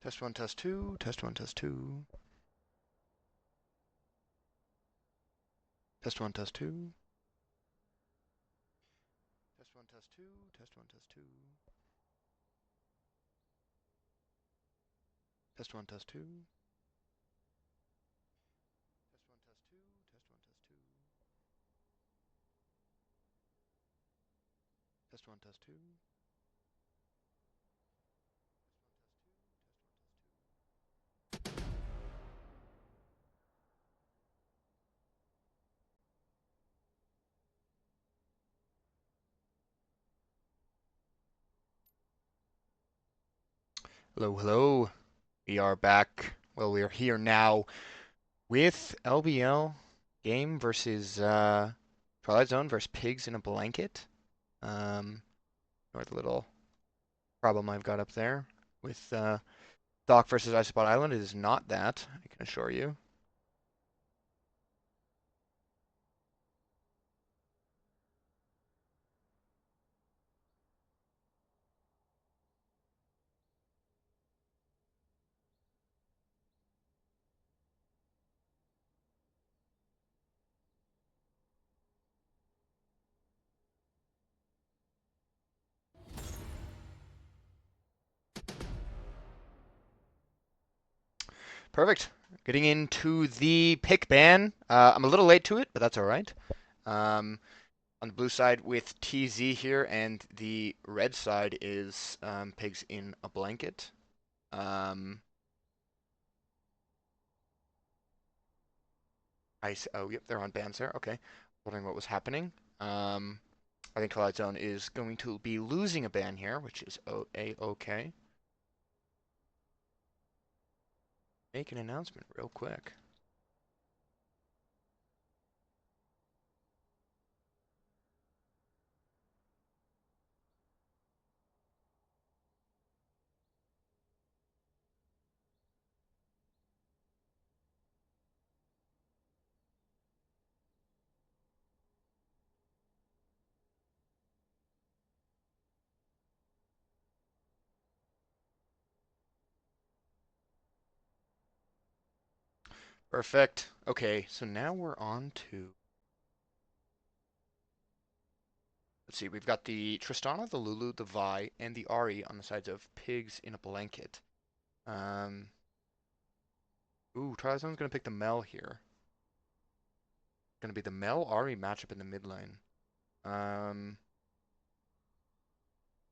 Test one, test two, test one, test two. Test one, test two. Test one, test two, test one, test two. Test one, test two. Test one, test two, test one, test two. Test one, test two. Hello, hello. We are back. Well, we are here now with LBL game versus Twilight Zone versus Pigs in a Blanket. Or the little problem I've got up there with Doc versus Isopod Island. It is not that, I can assure you. Perfect. Getting into the pick ban. I'm a little late to it, but that's all right. On the blue side with TZ here, and the red side is Pigs in a Blanket. Oh, yep, they're on bans there. Okay. Wondering what was happening. I think Twilight Zone is going to be losing a ban here, which is okay. Make an announcement real quick. Perfect. Okay, so now we're on to. Let's see, we've got the Tristana, the Lulu, the Vi, and the Ari on the sides of Pigs in a Blanket. Um, Twilight Zone's gonna pick the Mel here. Gonna be the Mel Ari matchup in the mid lane. Um,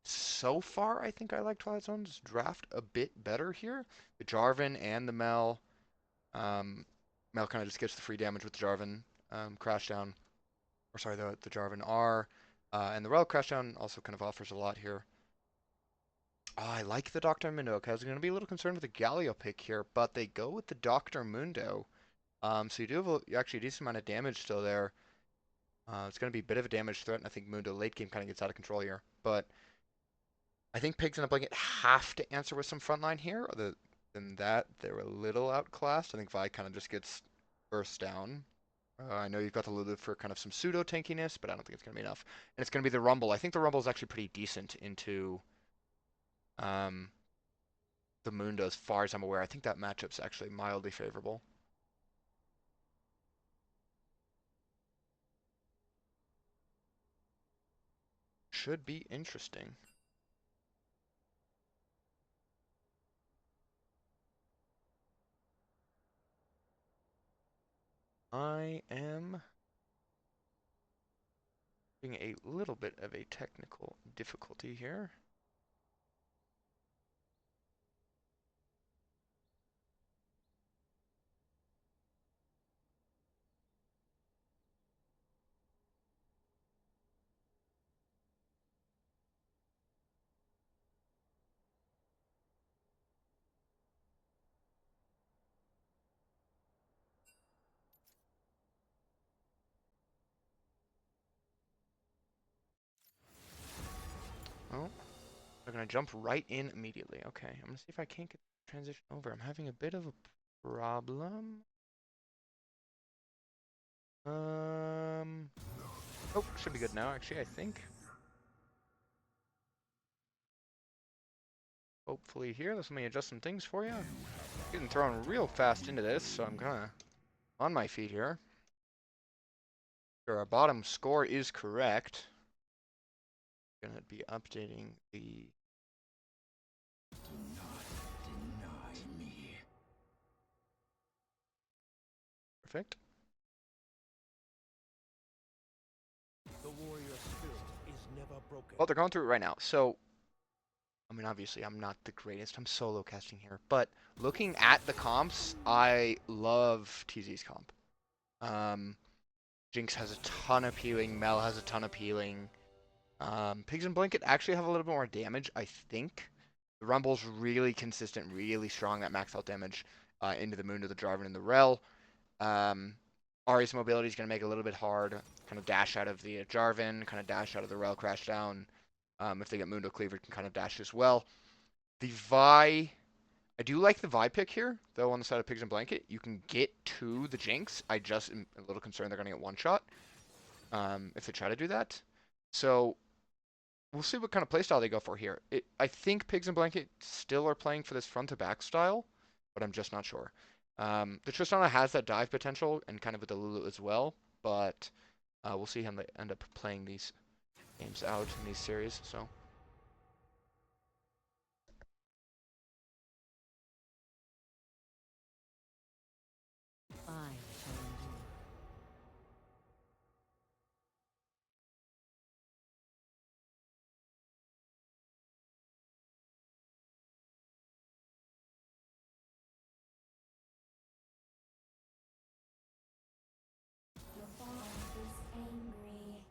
so far, I think I like Twilight Zone's draft a bit better here. The Jarvan and the Mel. Mel kind of just gets the free damage with the Jarvan crash down. Or sorry, the Jarvan R. And the Relic crash down also kind of offers a lot here. I like the Dr. Mundo. Okay, I was going to be a little concerned with the Galio pick here, but they go with the Dr. Mundo. So you do have actually a decent amount of damage still there. It's going to be a bit of a damage threat, and I think Mundo late game kind of gets out of control here. But I think Pigs in a Blanket have to answer with some frontline here. Other than that, they're a little outclassed. I think Vi kind of just gets burst down. I know you've got the Lulu for kind of some pseudo tankiness, but I don't think it's going to be enough. And it's going to be the Rumble. I think the Rumble is actually pretty decent into um, the Mundo, as far as I'm aware. I think that matchup's actually mildly favorable. Should be interesting. I am having a little bit of a technical difficulty here. Oh, They're gonna jump right in immediately. Okay, I'm gonna see if I can't get the transition over. I'm having a bit of a problem. Oh, should be good now, actually, I think. Hopefully here, let me adjust some things for you. Getting thrown real fast into this, so I'm kind of on my feet here. Sure, our bottom score is correct. Gonna be updating the... Do not deny me. Perfect. The warrior spirit is never broken. Well, they're going through it right now. So, I mean, obviously, I'm not the greatest. I'm solo casting here. But looking at the comps, I love TZ's comp. Jinx has a ton of healing. Mel has a ton of healing. Pigs and Blanket actually have a little bit more damage, I think. The Rumble's really consistent, really strong, that max out damage into the Moon, to the Jarvan, and the Rel. Ahri's mobility is going to make it a little bit hard. Kind of dash out of the Jarvan, kind of dash out of the Rel, crash down. If they get Mundo Cleaver, can kind of dash as well. The Vi, I do like the Vi pick here, though, on the side of Pigs and Blanket. You can get to the Jinx. I just am a little concerned they're going to get one shot if they try to do that. So we'll see what kind of playstyle they go for here. I think Pigs and Blanket still are playing for this front to back style, but I'm just not sure. The Tristana has that dive potential and kind of with the Lulu as well, but we'll see how they end up playing these games out in these series. So. I shall endure. Your bond is angry.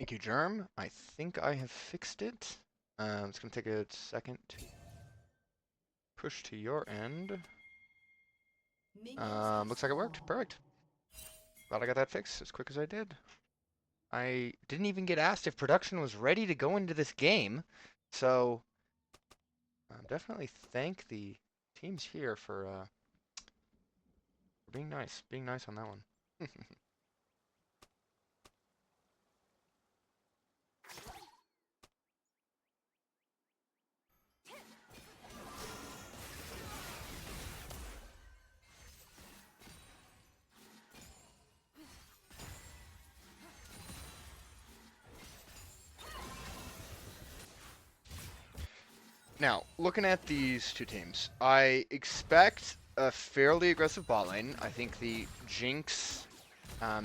Thank you, Germ. I think I have fixed it. It's going to take a second to push to your end. Looks like it worked. Perfect. Glad I got that fixed as quick as I did. I didn't even get asked if production was ready to go into this game, so definitely thank the teams here for being nice on that one. Now, looking at these two teams, I expect a fairly aggressive bot lane. I think the Jinx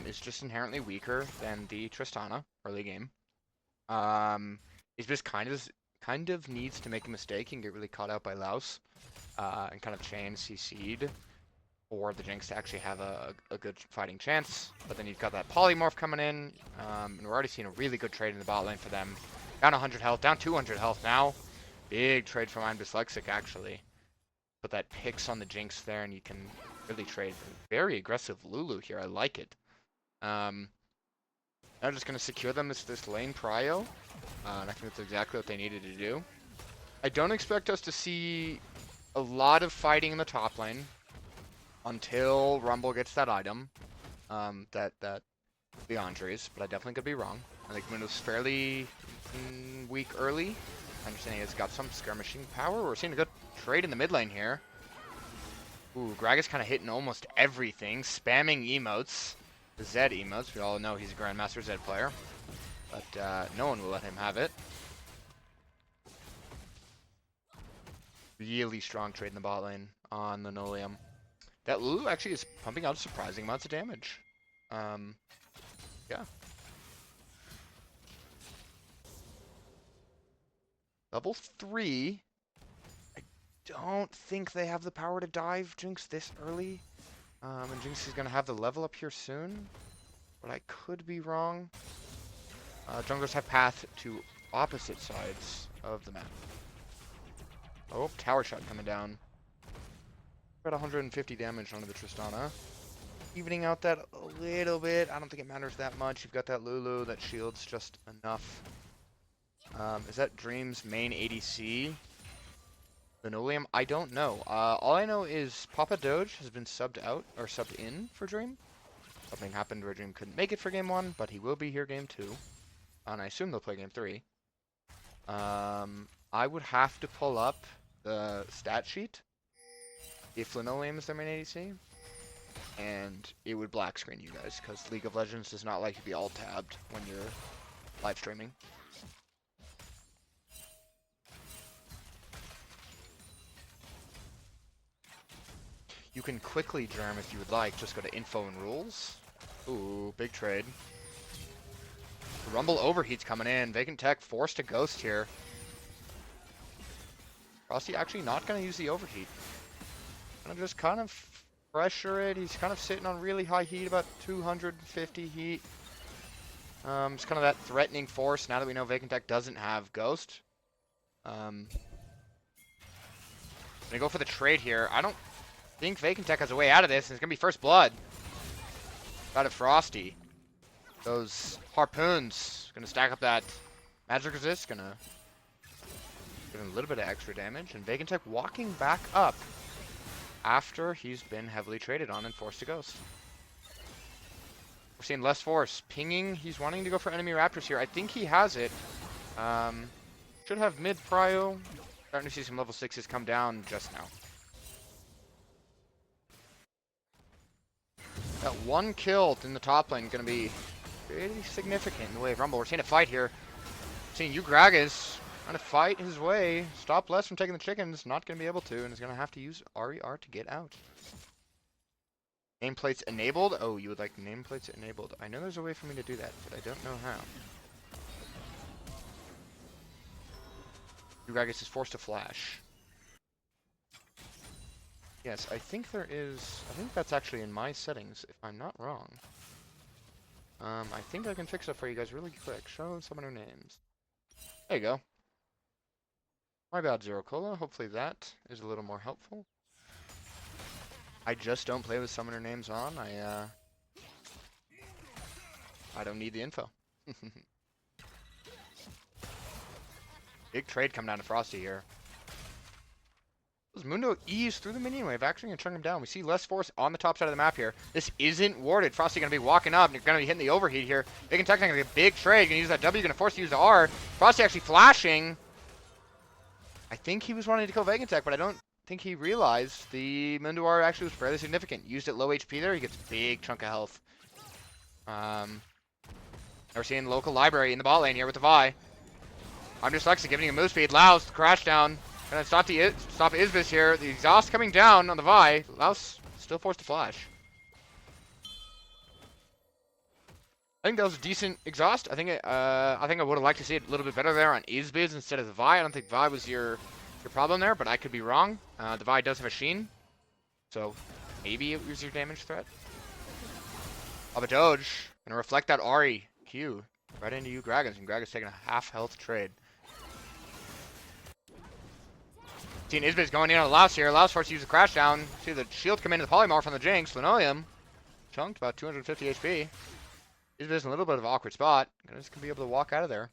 is just inherently weaker than the Tristana early game. He's just kind of needs to make a mistake and get really caught out by Laos, and kind of chain CC'd for the Jinx to actually have a good fighting chance. But then you've got that polymorph coming in, and we're already seeing a really good trade in the bot lane for them. Down 100 health, down 200 health now. Big trade from I'm Dyslexic, actually. Put that picks on the Jinx there, and you can really trade. Very aggressive Lulu here. I like it. I'm just going to secure them this lane prio, and I think that's exactly what they needed to do. I don't expect us to see a lot of fighting in the top lane until Rumble gets that item, that Leandre's, but I definitely could be wrong. I think Mundo's fairly weak early. I understand he's got some skirmishing power. We're seeing a good trade in the mid lane here. Ooh, Gragas kind of hitting almost everything, spamming emotes. The Zed emotes. We all know he's a Grandmaster Zed player, but no one will let him have it. Really strong trade in the bot lane on the Nolium. That Lulu actually is pumping out surprising amounts of damage. Yeah. Level 3. I don't think they have the power to dive Jinx this early. And Jinx is going to have the level up here soon. But I could be wrong. Junglers have path to opposite sides of the map. Oh, tower shot coming down. About 150 damage onto the Tristana. Evening out that a little bit. I don't think it matters that much. You've got that Lulu that shields just enough. Is that Dream's main ADC? Linoleum? I don't know. All I know is Papa Doge has been subbed out, or subbed in for Dream. Something happened where Dream couldn't make it for game 1, but he will be here game 2. And I assume they'll play game 3. I would have to pull up the stat sheet if Linoleum is their main ADC. And it would black screen you guys, because League of Legends does not like to be alt-tabbed when you're live streaming. You can quickly germ if you would like. Just go to info and rules. Ooh, big trade. The Rumble overheat's coming in. Vacant Tech forced to ghost here. Frosty actually not going to use the overheat. Gonna just kind of pressure it. He's kind of sitting on really high heat, about 250 heat. It's kind of that threatening force now that we know Vacant Tech doesn't have ghost. Gonna go for the trade here. I don't think Vacant Tech has a way out of this, and it's gonna be first blood. Out of Frosty. Those harpoons gonna stack up that magic resist, gonna give him a little bit of extra damage, and Vacant Tech walking back up after he's been heavily traded on and forced to ghost. We're seeing less force. Pinging, he's wanting to go for enemy raptors here. I think he has it. Should have mid prio. Starting to see some level 6s come down just now. That one kill in the top lane going to be pretty significant in the way of Rumble. We're seeing a fight here. Seeing Gragas trying to fight his way. Stop Less from taking the chickens. Not going to be able to, and is going to have to use RER to get out. Nameplates enabled? Oh, you would like nameplates enabled. I know there's a way for me to do that, but I don't know how. Gragas is forced to flash. Yes, I think there is. I think that's actually in my settings, if I'm not wrong. I think I can fix it for you guys really quick. Show summoner names. There you go. My bad, Zero Cola. Hopefully that is a little more helpful. I just don't play with summoner names on. I don't need the info. Big trade coming down to Frosty here. Does Mundo ease through the minion wave? Actually gonna chunk him down. We see less force on the top side of the map here. This isn't warded. Frosty gonna be walking up and you're gonna be hitting the overheat here. Big and Tech gonna be a big trade. Gonna use that W, gonna force to use the R. Frosty actually flashing. I think he was wanting to kill Vegantech, but I don't think he realized the Mundo R actually was fairly significant. Used at low HP there, he gets a big chunk of health. We're seeing local library in the bot lane here with the Vi. I'm dyslexic, giving him move speed. Laos, the crash down. Gonna stop Isbis here. The exhaust coming down on the Vi. Laos still forced to flash. I think that was a decent exhaust. I think I would have liked to see it a little bit better there on Isbis instead of the Vi. I don't think Vi was your problem there, but I could be wrong. The Vi does have a Sheen, so maybe it was your damage threat. Abba Doge gonna reflect that Ahri Q right into you, Gragas, and Gragas taking a half health trade. Seeing Isbis going in on Laos here. Laos forced to use the crash down. See the shield come into the polymorph on the Jinx. Linoleum chunked about 250 HP. Isbis in a little bit of an awkward spot. Just gonna be able to walk out of there.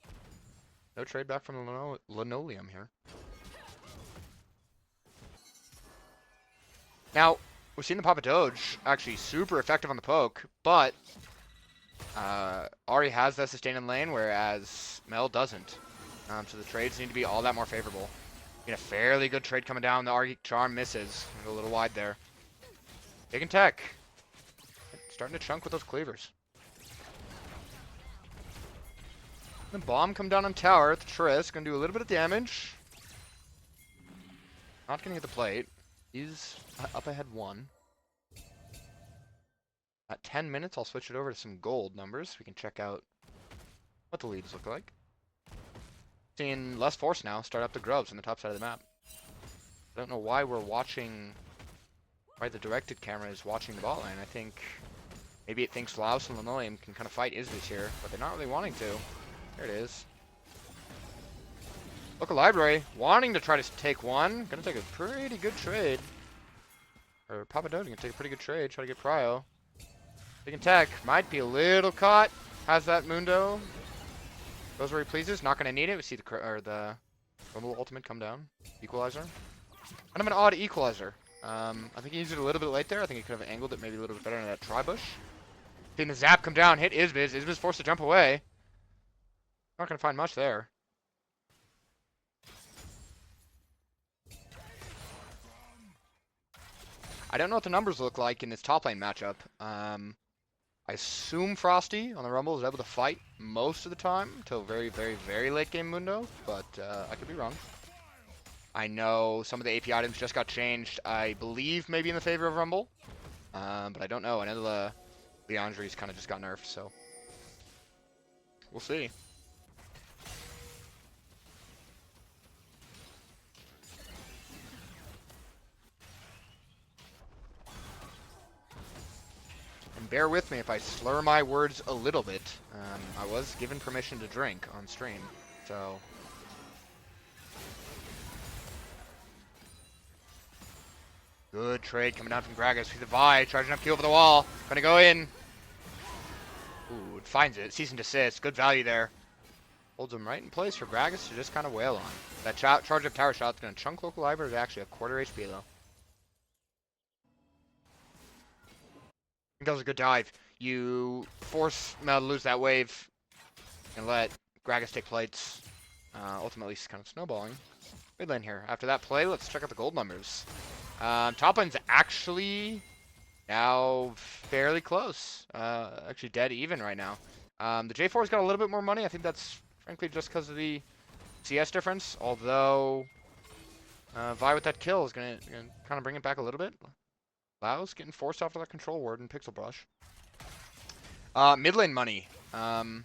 No trade back from the Linoleum here. Now, we've seen the Papa Doge actually super effective on the poke, but Ahri has that sustain in lane, whereas Mel doesn't. So the trades need to be all that more favorable. Get a fairly good trade coming down. The Ahri Charm misses. Go a little wide there. Big and Tech. Starting to chunk with those cleavers. The bomb come down on tower at the Triss. Gonna do a little bit of damage. Not gonna hit the plate. He's up ahead 1. At 10 minutes, I'll switch it over to some gold numbers. We can check out what the leads look like. Seeing less force now start up the grubs on the top side of the map. I don't know why we're watching, why the directed camera is watching the bot lane. I think maybe it thinks Laos and Linoleum can kind of fight Isbis here, but they're not really wanting to. There it is. Local library wanting to try to take one. Gonna take a pretty good trade. Or Papa Doge gonna take a pretty good trade. Try to get Prio. Big and Tech might be a little caught. Has that Mundo. Goes where he pleases. Not gonna need it. We see the Rumble ultimate come down. Equalizer. Kind of an odd equalizer. I think he used it a little bit late there. I think he could have angled it maybe a little bit better in that tri-bush. Seeing the zap come down, hit Isbis. Isbis forced to jump away. Not gonna find much there. I don't know what the numbers look like in this top lane matchup. I assume Frosty on the Rumble is able to fight most of the time until very, very, very late game Mundo, but I could be wrong. I know some of the AP items just got changed, I believe maybe in the favor of Rumble, but I don't know. I know the Leandri's kind of just got nerfed, so we'll see. Bear with me if I slur my words a little bit. I was given permission to drink on stream, so. Good trade coming down from Gragas. See the Vi charging up Q over the wall. Gonna go in. Ooh, it finds it. Cease and desist. Good value there. Holds him right in place for Gragas to just kind of wail on. That charge up tower shot's gonna chunk local library to actually a quarter HP though. That was a good dive. You force Mel to lose that wave and let Gragas take plates. Ultimately, he's kind of snowballing. Mid lane here. After that play, let's check out the gold numbers. Top lane's actually now fairly close. Actually dead even right now. The J4's got a little bit more money. I think that's frankly just because of the CS difference. Although Vi with that kill is gonna kind of bring it back a little bit. Laos getting forced off of that control ward and Pixel Brush. Mid lane money. Kind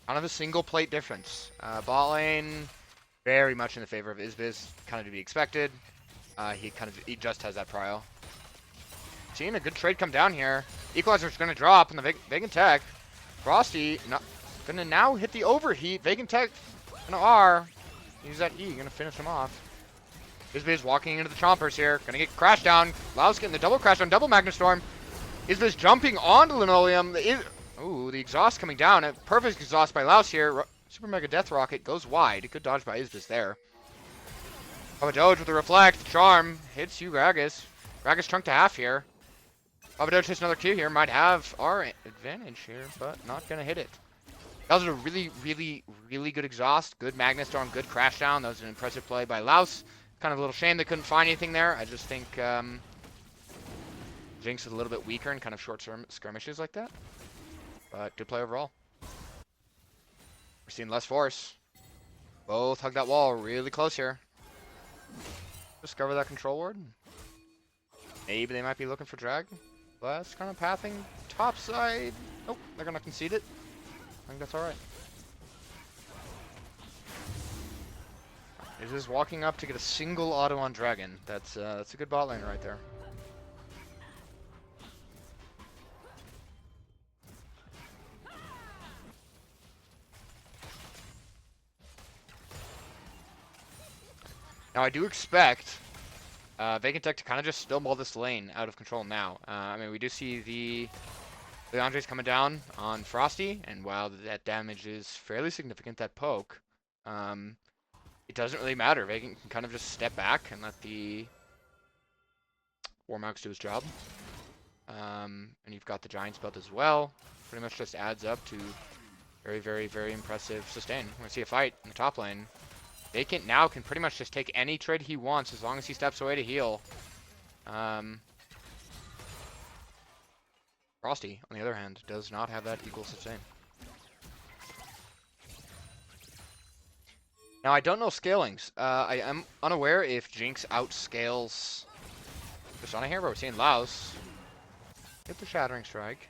of a single plate difference. Bot lane, very much in the favor of Isbis, kind of to be expected. He just has that prio. Seeing a good trade come down here. Equalizer's gonna drop on the big and Tech. Frosty gonna now hit the overheat. Vacant Tech gonna R. Use that E, gonna finish him off. Izbiz walking into the chompers here. Gonna get crashed down. Laos getting the double crash on double Magnastorm. Izbiz jumping onto Linoleum. Ooh, the exhaust coming down. A perfect exhaust by Laos here. Super Mega Death Rocket goes wide. Good dodge by Izbiz there. Papa Doge with the reflect. Charm hits you, Gragas. Gragas chunked to half here. Papa Doge hits another Q here. Might have our advantage here, but not gonna hit it. That was a really, really, really good exhaust. Good Magnastorm, good crash down. That was an impressive play by Laos. Kind of a little shame they couldn't find anything there. I just think Jinx is a little bit weaker in kind of short skirmishes like that. But good play overall. We're seeing less force. Both hug that wall really close here. Discover that control ward. Maybe they might be looking for drag. Less kind of pathing. Top side. Nope, they're going to concede it. I think that's alright. Is just walking up to get a single auto on Dragon. That's a good bot lane right there. Now I do expect Vacant Tech to kind of just snowball this lane out of control now. I mean, we do see the Andre's coming down on Frosty, and while that damage is fairly significant, that poke, it doesn't really matter. Vacant can kind of just step back and let the Warmox do his job. And you've got the Giant's Belt as well. Pretty much just adds up to very, very, very impressive sustain. We're going to see a fight in the top lane. Vacant now can pretty much just take any trade he wants as long as he steps away to heal. Frosty, on the other hand, does not have that equal sustain. Now, I don't know scalings. I am unaware if Jinx outscales Persona here, but we're seeing Laos get the Shattering Strike.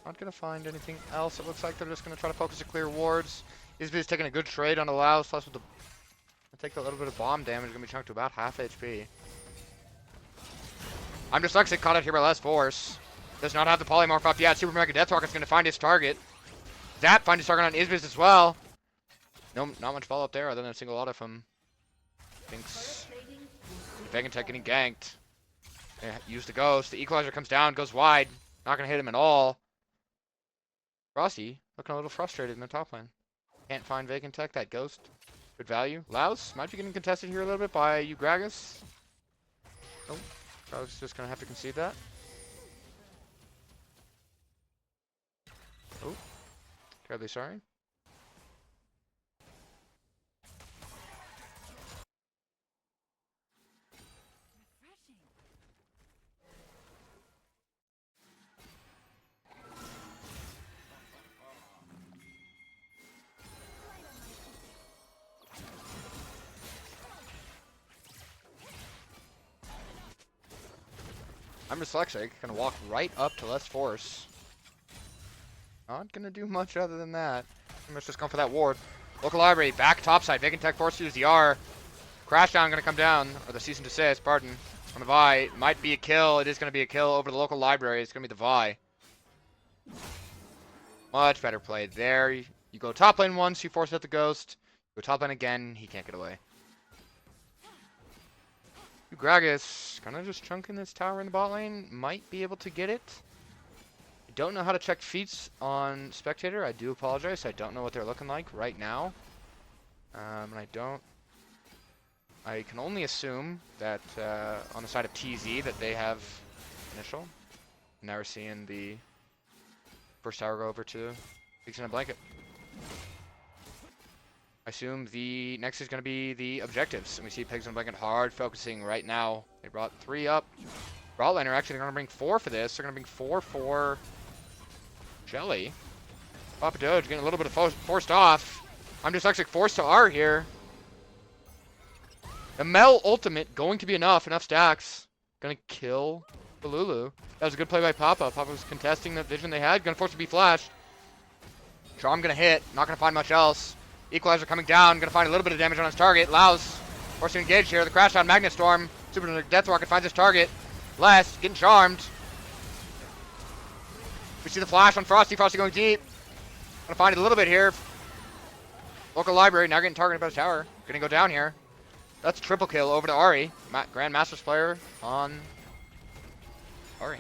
Not going to find anything else. It looks like they're just going to try to focus to clear wards. Izby's taking a good trade on the Laos, plus with the... take a little bit of bomb damage, going to be chunked to about half HP. I'm dyslexic, caught out here by less force. Does not have the polymorph up yet. Super Mega Death Rocket's going to find his target. Zap find his target on Izby's as well. No, not much follow up there other than a single auto from Jinx. Vacant Tech getting ganked. Use the ghost. The equalizer comes down, goes wide. Not going to hit him at all. Frosty looking a little frustrated in the top lane. Can't find Vacant Tech. That ghost. Good value. Laos might be getting contested here a little bit by Gragas. Oh, Gragas just going to have to concede that. Oh, terribly sorry. I'm dyslexic, gonna walk right up to less force. Not gonna do much other than that. I'm just going for that ward. Local library, back topside. Vacant Tech forced to use the R. Crash down gonna come down, or the cease and desist, pardon. On the Vi. Might be a kill. It is gonna be a kill over the local library. It's gonna be the Vi. Much better play there. You go top lane once, you force out the ghost. You go top lane again, he can't get away. Gragas kind of just chunking this tower in the bot lane. Might be able to get it. I don't know how to check feats on Spectator. I do apologize. I don't know what they're looking like right now. And I can only assume that on the side of TZ that they have initial. Now we're seeing the first tower go over to Pigs in a Blanket. I assume the next is going to be the objectives. And we see Pigs in a Blanket hard focusing right now. They brought 3 up. Broadlaner actually going to bring 4 for this. They're going to bring 4 for Jelly. Papa Doge getting a little bit of forced off. I'm dyslexic forced to R here. The Mel ultimate going to be enough stacks. Going to kill the Lulu. That was a good play by Papa. Papa was contesting the vision they had. Going to force to be flashed. Charm going to hit. Not going to find much else. Equalizer coming down, gonna find a little bit of damage on his target. Laos forced to engage here. The crash on Magnastorm. Super Death Rocket finds his target. Les getting charmed. We see the flash on Frosty. Frosty going deep. Gonna find it a little bit here. Local library now getting targeted by the tower. Gonna go down here. That's triple kill over to Ari. Grandmaster's player on Ari.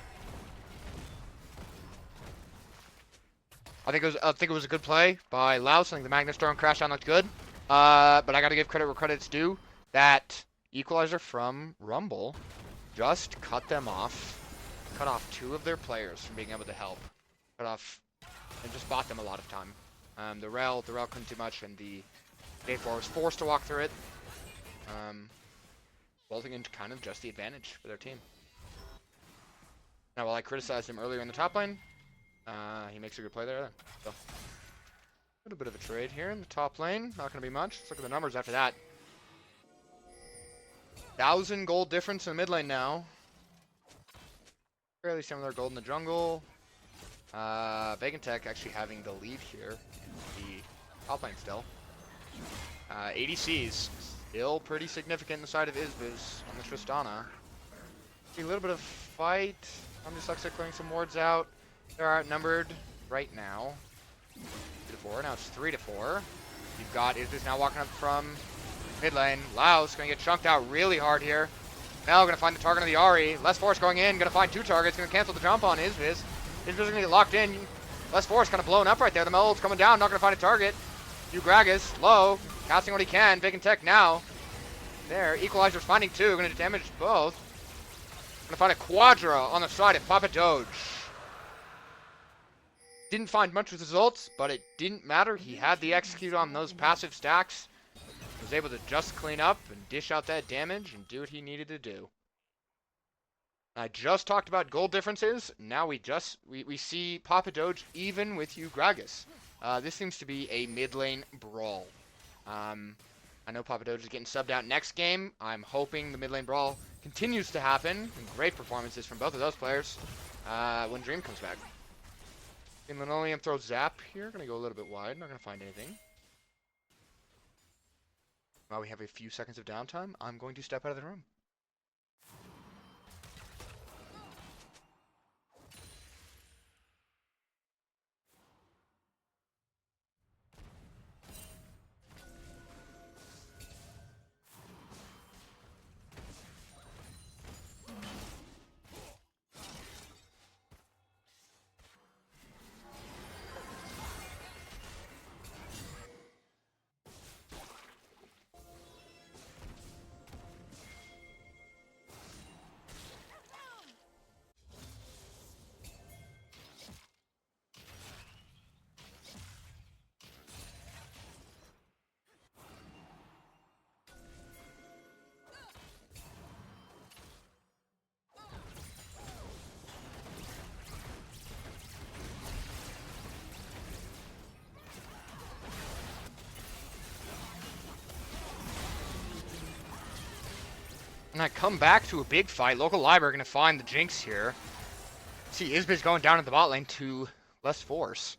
I think it was a good play by Laos. I think the Magnus Storm crash down looked good. But I gotta give credit where credit's due. That equalizer from Rumble just cut them off. Cut off 2 of their players from being able to help. Cut off and just bought them a lot of time. The rail couldn't do much, and the Day4 was forced to walk through it. Resulting in kind of just the advantage for their team. Now, while I criticized him earlier in the top lane, he makes a good play there. So, a little bit of a trade here in the top lane. Not going to be much. Let's look at the numbers after that. 1,000 gold difference in the mid lane now. Fairly similar gold in the jungle. Tech actually having the lead here in the top lane still. ADCs still pretty significant in the side of Izbiz on the Tristana. See a little bit of fight. I'm just clearing some wards out. They're outnumbered right now. 2-4. Now it's 3-4. You've got Izbiz now walking up from mid lane. Laos gonna get chunked out really hard here. Mel gonna find the target of the Ari. Less Force going in, gonna find 2 targets, gonna cancel the jump on Izbiz. Izbiz gonna get locked in. Less Force kind of blown up right there. The Mel's coming down, not gonna find a target. Gragas low, casting what he can. Tech now. There, Equalizer's finding 2, gonna damage both. Gonna find a Quadra on the side of Papa Doge. Didn't find much results, but it didn't matter. He had the execute on those passive stacks. Was able to just clean up and dish out that damage and do what he needed to do. I just talked about gold differences. Now we see Papa Doge even with Gragas. This seems to be a mid lane brawl. I know Papa Doge is getting subbed out next game. I'm hoping the mid lane brawl continues to happen. And great performances from both of those players when Dream comes back. And Linoleum throws Zap here. Gonna go a little bit wide. Not gonna find anything. While we have a few seconds of downtime, I'm going to step out of the room. And I come back to a big fight. Local Library going to find the Jinx here. See, Izbiz going down at the bot lane to less Force.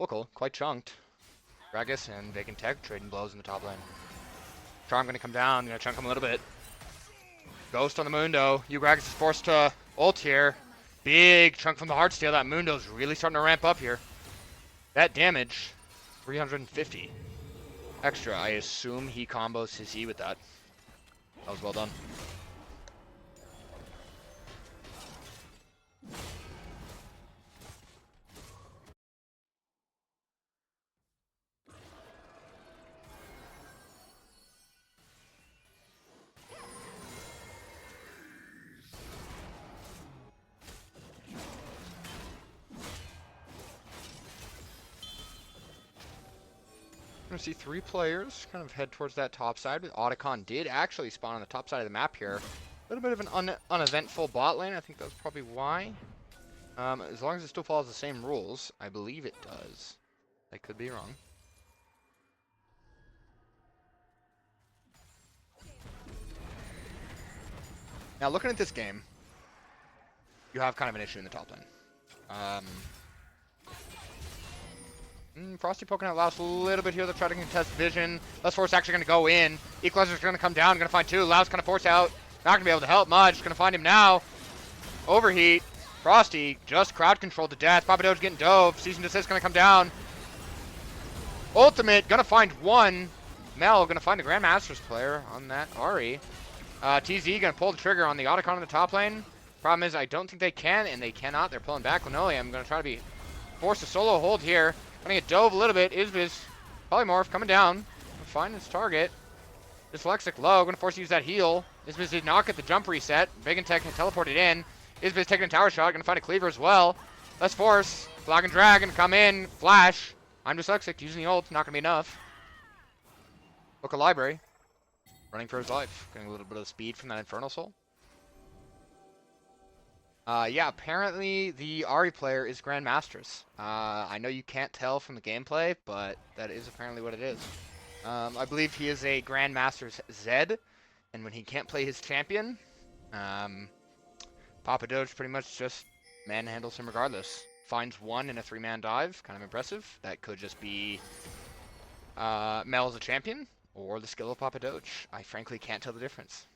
Local, quite chunked. Gragas and Tech trading blows in the top lane. Charm going to come down. Going to chunk him a little bit. Ghost on the Mundo. Gragas is forced to ult here. Big chunk from the Heartsteel. That Mundo's really starting to ramp up here. That damage, 350 extra. I assume he combos his E with that. That was well done. Going to see 3 players kind of head towards that top side, but Otacon did actually spawn on the top side of the map here. A little bit of an uneventful bot lane. I think that's probably why. As long as it still follows the same rules, I believe it does. I could be wrong. Now, looking at this game, you have kind of an issue in the top lane. Frosty poking out Laos a little bit here. They're trying to contest vision. Less Force actually going to go in. Equalizer's going to come down. Going to find 2. Laos kind of force out. Not going to be able to help much. Going to find him now. Overheat. Frosty just crowd controlled to death. Papa Doge getting dove. Cease and desist going to come down. Ultimate, gonna find one. Mel gonna find a Grandmasters player on that Ahri. TZ gonna pull the trigger on the Otacon in the top lane. Problem is, I don't think they can, and they cannot. They're pulling back. Linoleum gonna try to be forced to solo hold here. Gonna get dove a little bit. Isbiz, Polymorph coming down. Gonna find his target. Dyslexic low, gonna force to use that heal. Isbiz did not get the jump reset. Vegantech teleported in. Isbiz taking a tower shot, gonna find a cleaver as well. Let's force. Flag and drag gonna come in. Flash. I'm Dyslexic, using the ult, not gonna be enough. Local library. Running for his life. Getting a little bit of speed from that Infernal Soul. Yeah, apparently the Ahri player is Grandmasters. I know you can't tell from the gameplay, but that is apparently what it is. I believe he is a Grandmasters Z, and when he can't play his champion, Papa Doge pretty much just manhandles him regardless. Finds one in a 3-man dive, kind of impressive. That could just be Mel as a champion, or the skill of Papa Doge. I frankly can't tell the difference.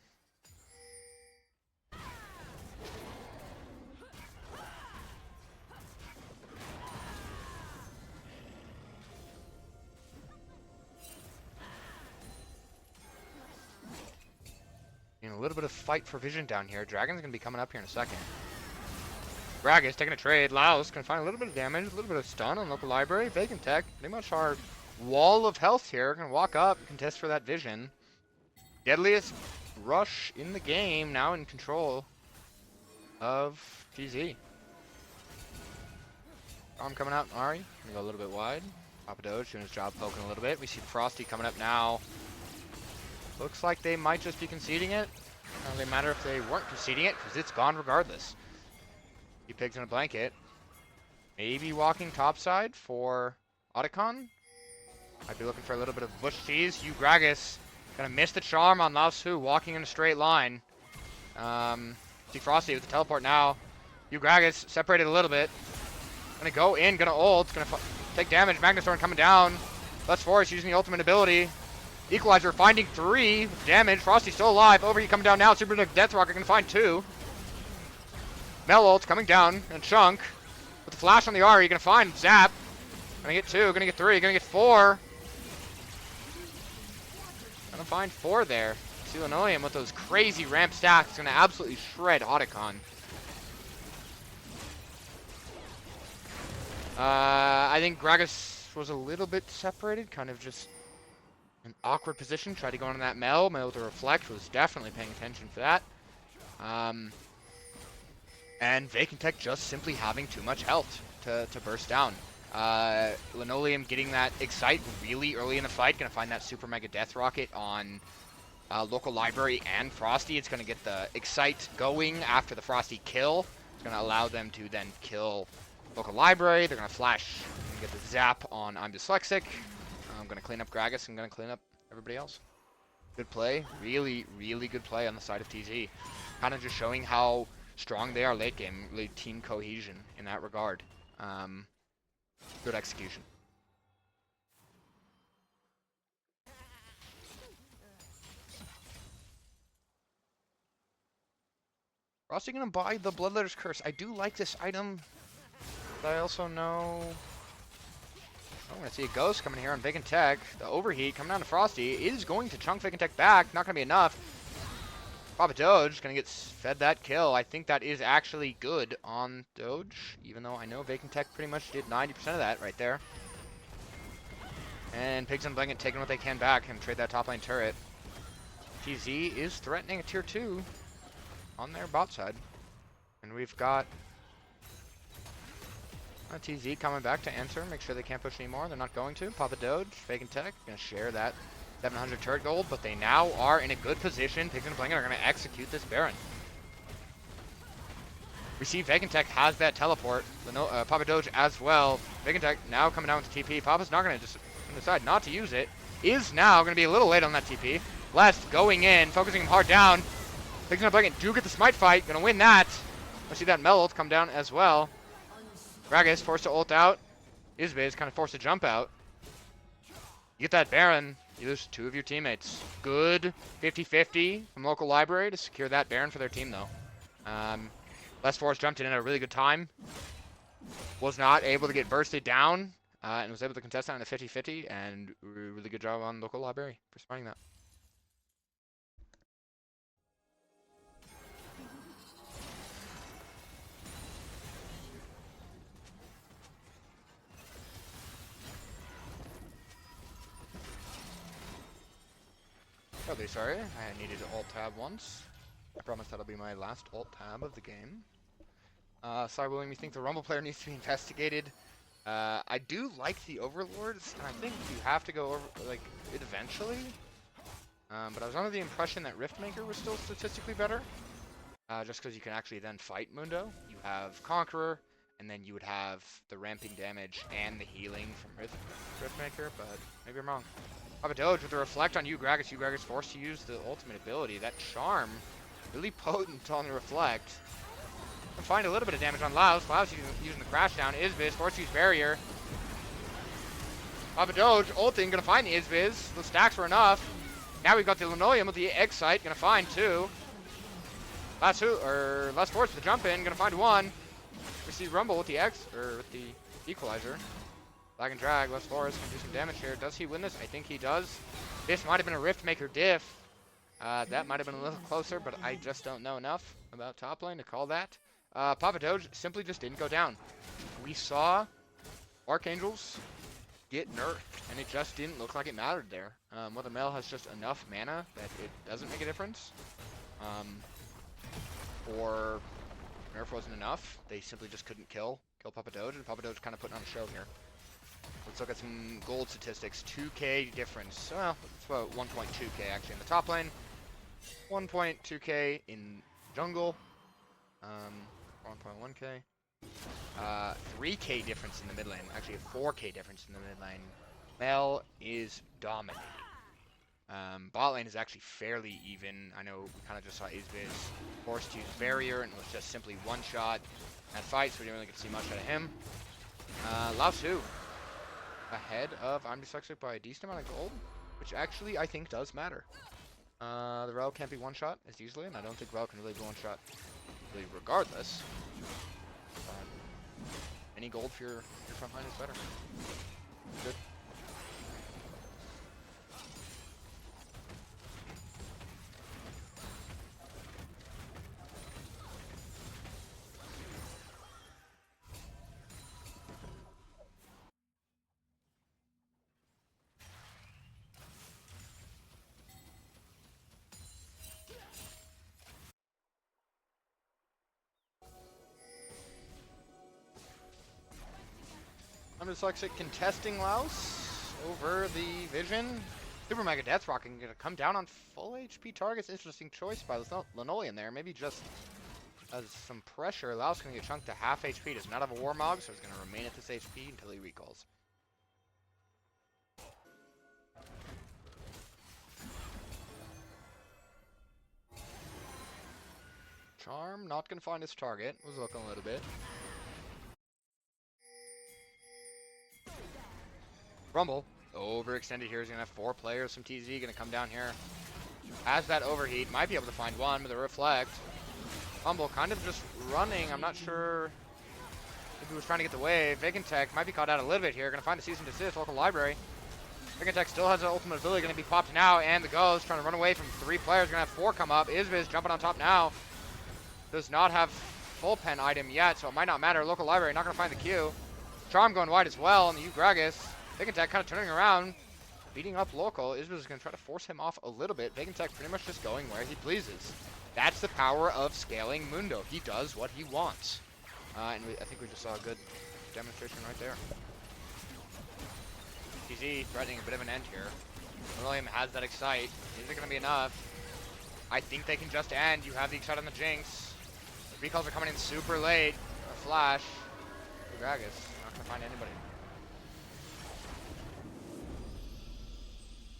A little bit of fight for vision down here. Dragon's going to be coming up here in a second. Gragas taking a trade. Laos going to find a little bit of damage, a little bit of stun on local library. Vegantech, pretty much our wall of health here. Going to walk up, contest for that vision. Deadliest rush in the game, now in control of TZ. Arm coming out, Ahri. Going to go a little bit wide. Papa Doge doing his job poking a little bit. We see Frosty coming up now. Looks like they might just be conceding it. Doesn't really matter if they weren't conceding it, because it's gone regardless. He pigs in a blanket. Maybe walking topside for Otacon. Might be looking for a little bit of bush cheese. Hugh Gragas gonna miss the charm on Lao Su, walking in a straight line. See Frosty with the teleport now. Hugh Gragas separated a little bit. Gonna go in, gonna ult, gonna take damage. Magnusthorn coming down. Let's Force using the ultimate ability. Equalizer finding 3 damage. Frosty still alive. Overheat coming down now. Super Death Rocket gonna find 2. Mel ult coming down. And Chunk with the flash on the Ahri. Gonna find Zap. Gonna get 2. Gonna get 3. Gonna get 4. Gonna find 4 there. See Linoleum with those crazy ramp stacks. Gonna absolutely shred Otacon. I think Gragas was a little bit separated. Kind of just an awkward position. Tried to go into that Mel. Mel to reflect. Was definitely paying attention for that. And Vacantech just simply having too much health to burst down. Linoleum getting that Excite really early in the fight. Going to find that Super Mega Death Rocket on local library and Frosty. It's going to get the Excite going after the Frosty kill. It's going to allow them to then kill local library. They're going to flash and get the Zap on I'm Dyslexic. I'm going to clean up Gragas. I'm going to clean up everybody else. Good play. Really, really good play on the side of TZ. Kind of just showing how strong they are late game. Really team cohesion in that regard. Good execution. Frosty going to buy the Bloodletter's Curse. I do like this item. But I also know... I'm going to see a Ghost coming here on Vacantech. The Overheat coming down to Frosty is going to chunk Vacantech back. Not going to be enough. Papa Doge going to get fed that kill. I think that is actually good on Doge, even though I know Vacantech pretty much did 90% of that right there. And Pigs and Blanket taking what they can back and trade that top lane turret. TZ is threatening a tier 2 on their bot side. And we've got TZ coming back to answer, make sure they can't push anymore. They're not going to. Papa Doge, Vacantech, going to share that 700 turret gold, but they now are in a good position. Pigs and Blanket are going to execute this Baron. We see Vacantech has that teleport. Papa Doge as well. Vacantech now coming down with the TP. Papa's not going to just decide not to use it. Is now going to be a little late on that TP. Lest going in, focusing him hard down. Pigs and Blanket do get the smite fight. Going to win that. Let's see that Mel ult come down as well. Gragas forced to ult out. Isbiz kind of forced to jump out. You get that Baron, you lose 2 of your teammates. Good 50-50 from local library to secure that Baron for their team, though. Les Force jumped in at a really good time. Was not able to get bursted down. and was able to contest that in a 50-50, and really good job on local library for spotting that. Really sorry, I needed to alt-tab once. I promise that'll be my last alt-tab of the game. Sorry, William, you think the Rumble player needs to be investigated? I do like the Overlords, and I think you have to go over like it eventually. But I was under the impression that Riftmaker was still statistically better, just because you can actually then fight Mundo. You have Conqueror, and then you would have the ramping damage and the healing from Riftmaker, but maybe I'm wrong. Papa Doge with the Reflect on Gragas. Gragas forced to use the ultimate ability. That Charm, really potent on the Reflect. Find a little bit of damage on Laos. Laos using the Crash Down. Izbiz forced to use Barrier. Papa Doge ulting, gonna find the Izbiz. The stacks were enough. Now we've got the Linoleum with the Excite, gonna find two. Last Force with the jump in, gonna find one. We see Rumble with the with the Equalizer. Lag and drag, Last Force can do some damage here. Does he win this? I think he does. This might have been a Riftmaker diff. That might have been a little closer, but I just don't know enough about top lane to call that. Papa Doge simply just didn't go down. We saw Archangels get nerfed, and it just didn't look like it mattered there. Well, the Mel has just enough mana that it doesn't make a difference. Or nerf wasn't enough. They simply just couldn't kill Papa Doge, and Papa Doge kind of putting on a show here. Let's look at some gold statistics. 2k difference. Well, it's about 1.2k actually in the top lane. 1.2k in jungle. 1.1k. 3k difference in the mid lane. Actually, a 4k difference in the mid lane. Mel is dominating. Bot lane is actually fairly even. I know we kind of just saw Izbiz forced to use Barrier, and it was just simply one shot at fight, so we didn't really get to see much out of him. Lao Tzu ahead of I'm Dyslexic by a decent amount of gold, which actually I think does matter. The Rel can't be one-shot as easily, and I don't think Rel can really be one-shot really regardless. Any gold for your front line is better. Good. I'm Dyslexic contesting Laos over the Vision. Super Mega Death Rock gonna come down on full HP targets. Interesting choice by Linoleum there. Maybe just as some pressure. Laos gonna get chunked to half HP. Does not have a Warmog, so he's gonna remain at this HP until he recalls. Charm not gonna find his target. Was looking a little bit. Rumble, overextended here. He's going to have 4 players. Some TZ going to come down here. Has that overheat. Might be able to find one with a Reflect. Rumble kind of just running. I'm not sure if he was trying to get the wave. Vacant Tech might be caught out a little bit here. Going to find the Cease and Desist, local library. Vacant Tech still has an ultimate ability. Going to be popped now. And the Ghost trying to run away from 3 players. Going to have 4 come up. Izbiz jumping on top now. Does not have full pen item yet, so it might not matter. Local library not going to find the Q. Charm going wide as well. And the Gragas. Vacant Tech kind of turning around, beating up local. Izbiz is going to try to force him off a little bit. Vacant Tech pretty much just going where he pleases. That's the power of scaling Mundo. He does what he wants. And I think we just saw a good demonstration right there. TZ threatening a bit of an end here. William has that Excite. Is it going to be enough? I think they can just end. You have the Excite on the Jinx. The recalls are coming in super late. A flash. Gragas not going to find anybody.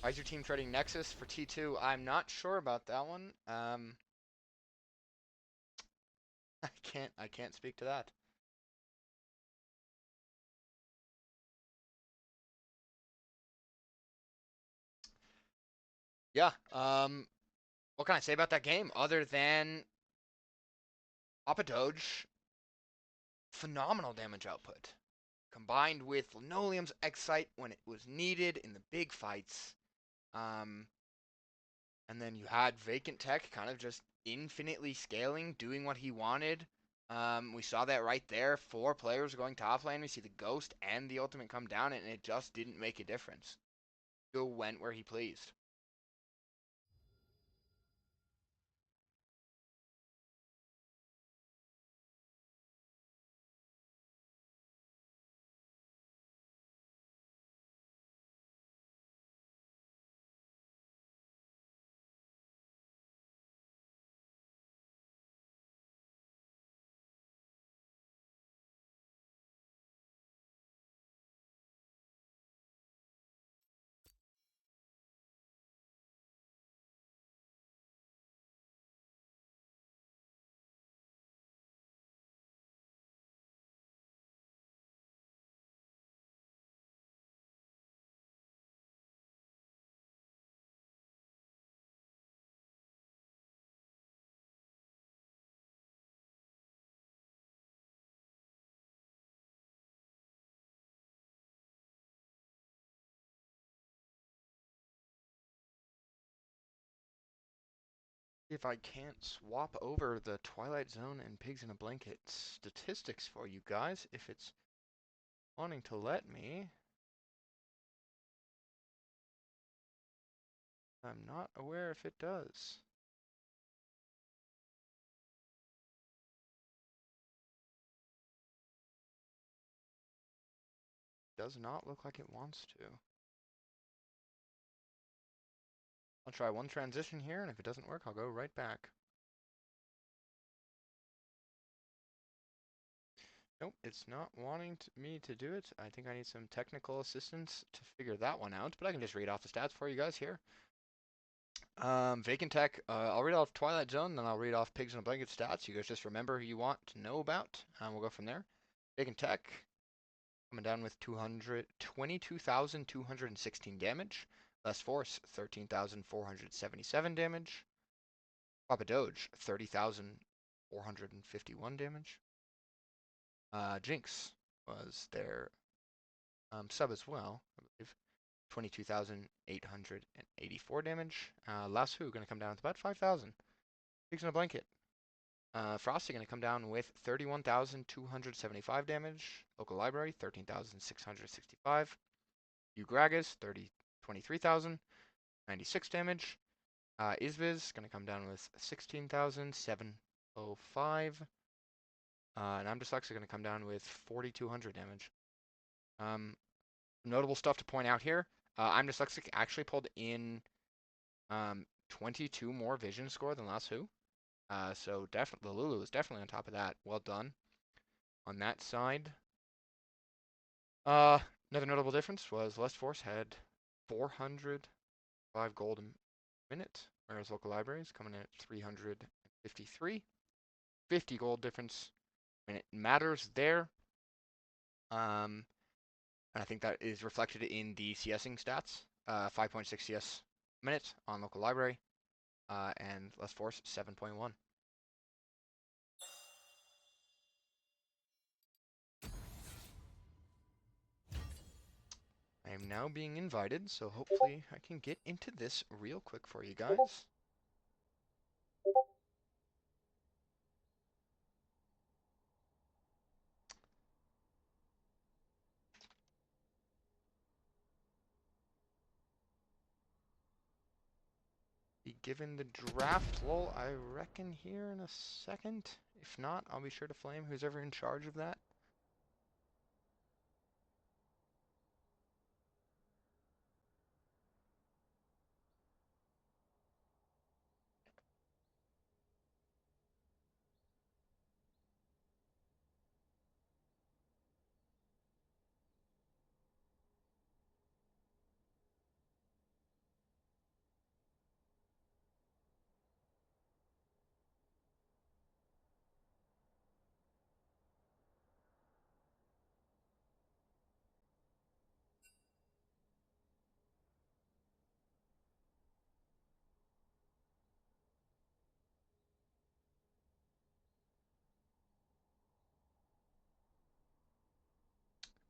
Why is your team trading Nexus for T2? I'm not sure about that one. I can't speak to that. Yeah. What can I say about that game other than Papa Doge? Phenomenal damage output. combined with Linoleum's Excite when it was needed in the big fights. Um, and then you had Vacant Tech kind of just infinitely scaling, doing what he wanted. We saw that right there. 4 players going top lane. We see the Ghost and the Ultimate come down, and it just didn't make a difference. Go went where he pleased. If I can't swap over the Twilight Zone and Pigs in a Blanket statistics for you guys, if it's wanting to let me, I'm not aware if it does. Does not look like it wants to. I'll try one transition here, and if it doesn't work, I'll go right back. Nope, it's not wanting me to do it. I think I need some technical assistance to figure that one out, but I can just read off the stats for you guys here. Vacant Tech, I'll read off Twilight Zone, then I'll read off Pigs in a Blanket stats. You guys just remember who you want to know about, and we'll go from there. Vacant Tech, coming down with 22,216 damage. Less Force, 13,477 damage. Papa Doge, 30,451 damage. Jinx was their sub as well, I believe. 22,884 damage. Lasso going to come down with about 5,000. Pigs in a Blanket. Frosty going to come down with 31,275 damage. Local Library, 13,665. Ugragas, 23,096 damage. Isviz going to come down with 16,705. And I'm Dyslexic going to come down with 4,200 damage. Notable stuff to point out here. I'm Dyslexic actually pulled in 22 more vision score than Last Who. So definitely, the Lulu is definitely on top of that. Well done on that side. Another notable difference was Less Force had 405 gold a minute, whereas local libraries coming in at 353. 50 gold difference when it matters there. And I think that is reflected in the CSing stats. 5.6 CS minutes on local library, and Less Force 7.1. I am now being invited, so hopefully I can get into this real quick for you guys. Be given the draft lull, I reckon, here in a second. If not, I'll be sure to flame who's ever in charge of that.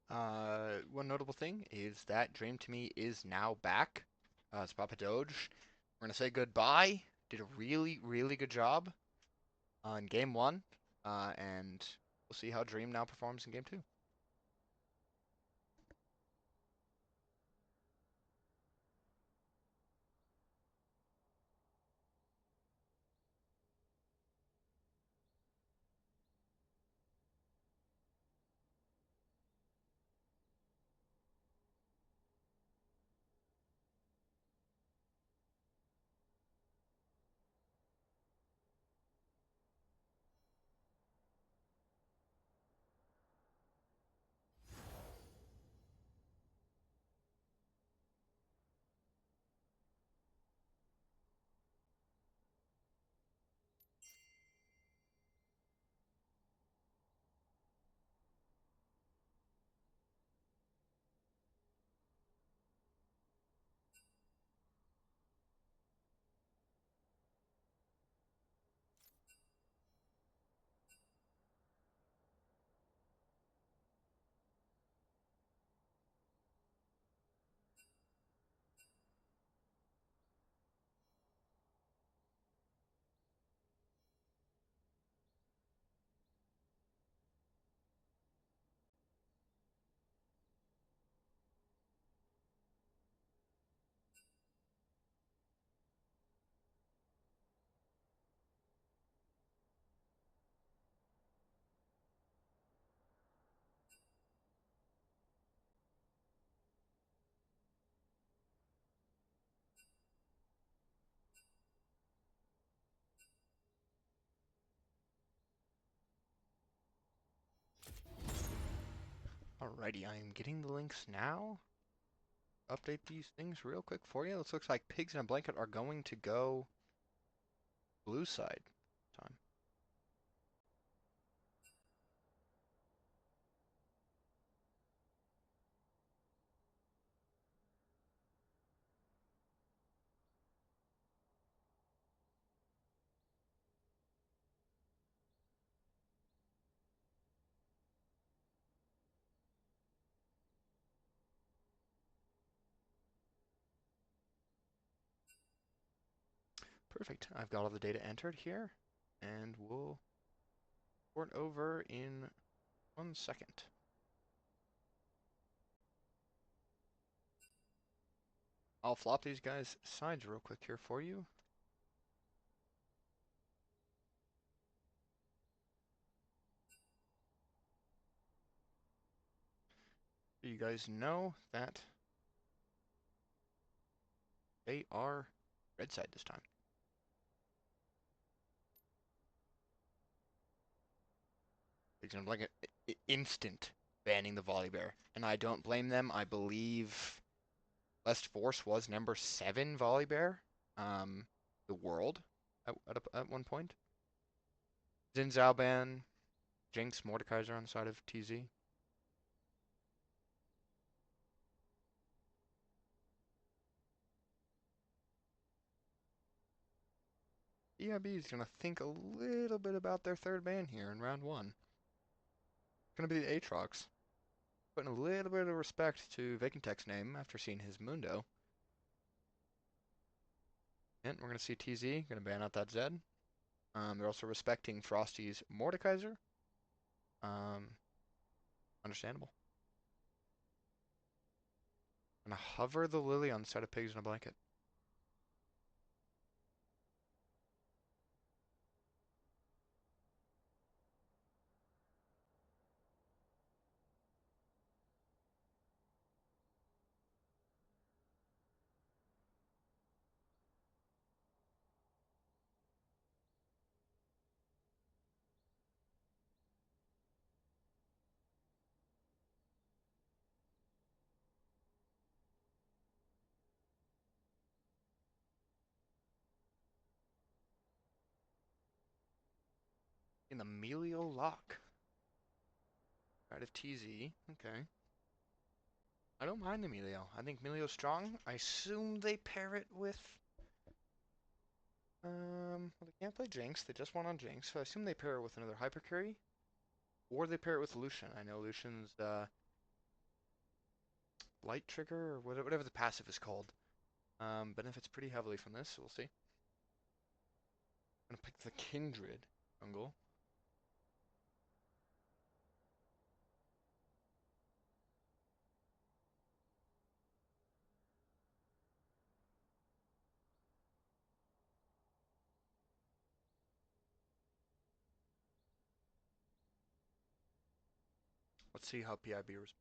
One notable thing is that Dream to Me is now back. It's Papa Doge. We're gonna say goodbye. Did a really, really good job on game one, and we'll see how Dream now performs in game two. Alrighty, I am getting the links now. Update these things real quick for you. This looks like Pigs in a Blanket are going to go blue side time. Perfect. I've got all the data entered here, and we'll port over in 1 second. I'll flop these guys sides real quick here for you. So you guys know that they are red side this time. Pigs in a Blanket instant banning the volley bear, and I don't blame them. I believe Lest Force was number 7 volley bear, the world at one point. Xin Zhaoban, Jinx, Mordekaiser on the side of TZ. PIB is going to think a little bit about their third ban here in round one. It's going to be the Aatrox. Putting a little bit of respect to Vacantech's name after seeing his Mundo. And we're going to see TZ going to ban out that Zed. They're also respecting Frosty's Mordekaiser. Understandable. Gonna hover the Lily on the side of Pigs in a Blanket. In the Melio lock. Out of TZ. Okay. I don't mind the Melio. I think Melio's strong. I assume they pair it with well, they can't play Jinx. They just won on Jinx, so I assume they pair it with another Hypercarry. Or they pair it with Lucian. I know Lucian's light trigger or whatever the passive is called. Benefits pretty heavily from this, so we'll see. I'm gonna pick the Kindred jungle. Let's see how PIB responds.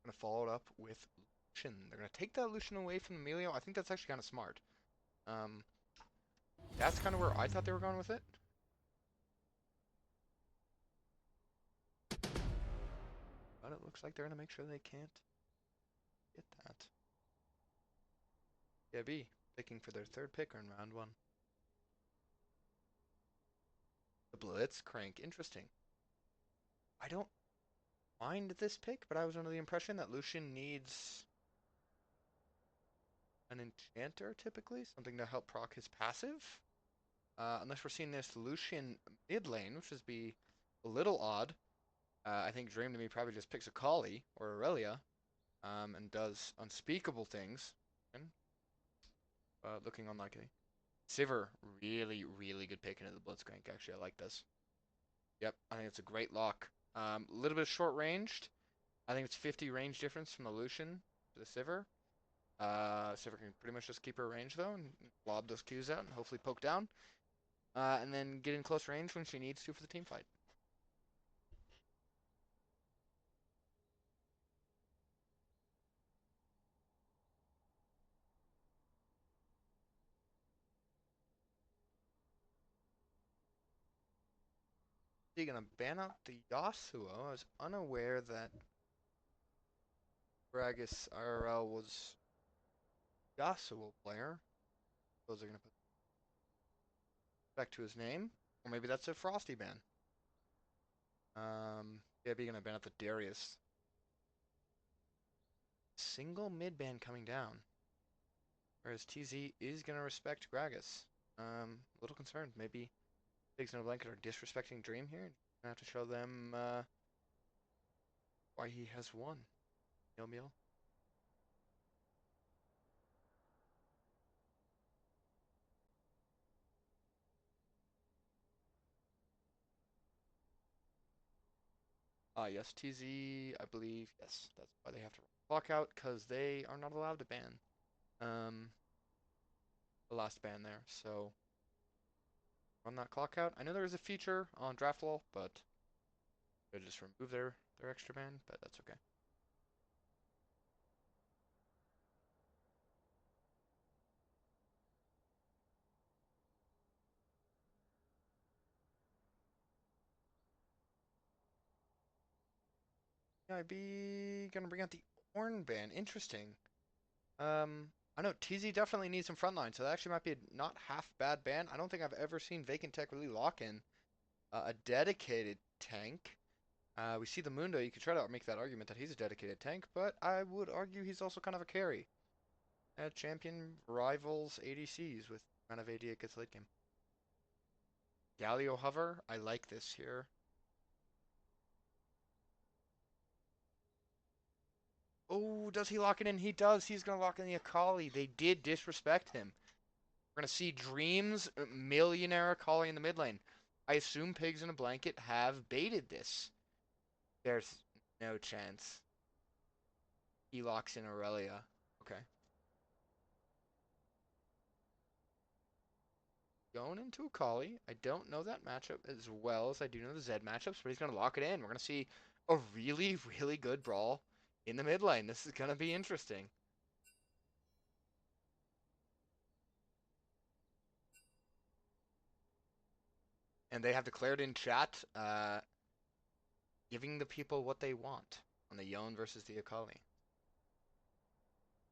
Gonna follow it up with Lucian. They're gonna take that Lucian away from the Melio. I think that's actually kind of smart. Um, that's kind of where I thought they were going with it. But it looks like they're gonna make sure they can't get that. PIB picking for their third pick in round one. The Blitzcrank, interesting. I don't mind this pick, but I was under the impression that Lucian needs an enchanter typically, something to help proc his passive. Unless we're seeing this Lucian mid lane, which would be a little odd. I think Dream to me probably just picks a Kali or Aurelia, and does unspeakable things. Looking unlikely. Sivir, really, really good pick into the Blitzcrank. Actually, I like this. Yep, I think it's a great lock. A little bit short ranged. I think it's 50 range difference from the Lucian to the Sivir. Sivir can pretty much just keep her range though and lob those Qs out and hopefully poke down. And then get in close range when she needs to for the team fight. You're gonna ban out the Yasuo. I was unaware that Gragas IRL was Yasuo player. Those are gonna put back to his name, or maybe that's a Frosty ban. Yeah, be gonna ban out the Darius. Single mid ban coming down, whereas TZ is gonna respect Gragas. A little concerned. Maybe Pigs in a Blanket are disrespecting Dream here. Gonna have to show them why he has won. Meal meal. Yes, TZ, I believe, yes, that's why they have to clock out, because they are not allowed to ban um, the last ban there. So, run that clock out. I know there is a feature on draft wall, but they just remove their extra ban, but that's okay. PIB gonna bring out the Ornn ban. Interesting. I know TZ definitely needs some frontline, so that actually might be a not half bad ban. I don't think I've ever seen Vacant Tech really lock in a dedicated tank. We see the Mundo. You could try to make that argument that he's a dedicated tank, but I would argue he's also kind of a carry. Champion rivals ADCs with kind of AD it gets late game. Galio Hover, I like this here. Oh, does he lock it in? He does. He's going to lock in the Akali. They did disrespect him. We're going to see Dreams, Millionaire Akali in the mid lane. I assume Pigs in a Blanket have baited this. There's no chance. He locks in Aurelia. Okay. Going into Akali. I don't know that matchup as well as I do know the Zed matchups, but he's going to lock it in. We're going to see a really, really good brawl in the mid lane. This is going to be interesting. And they have declared in chat, giving the people what they want on the Yone versus the Akali.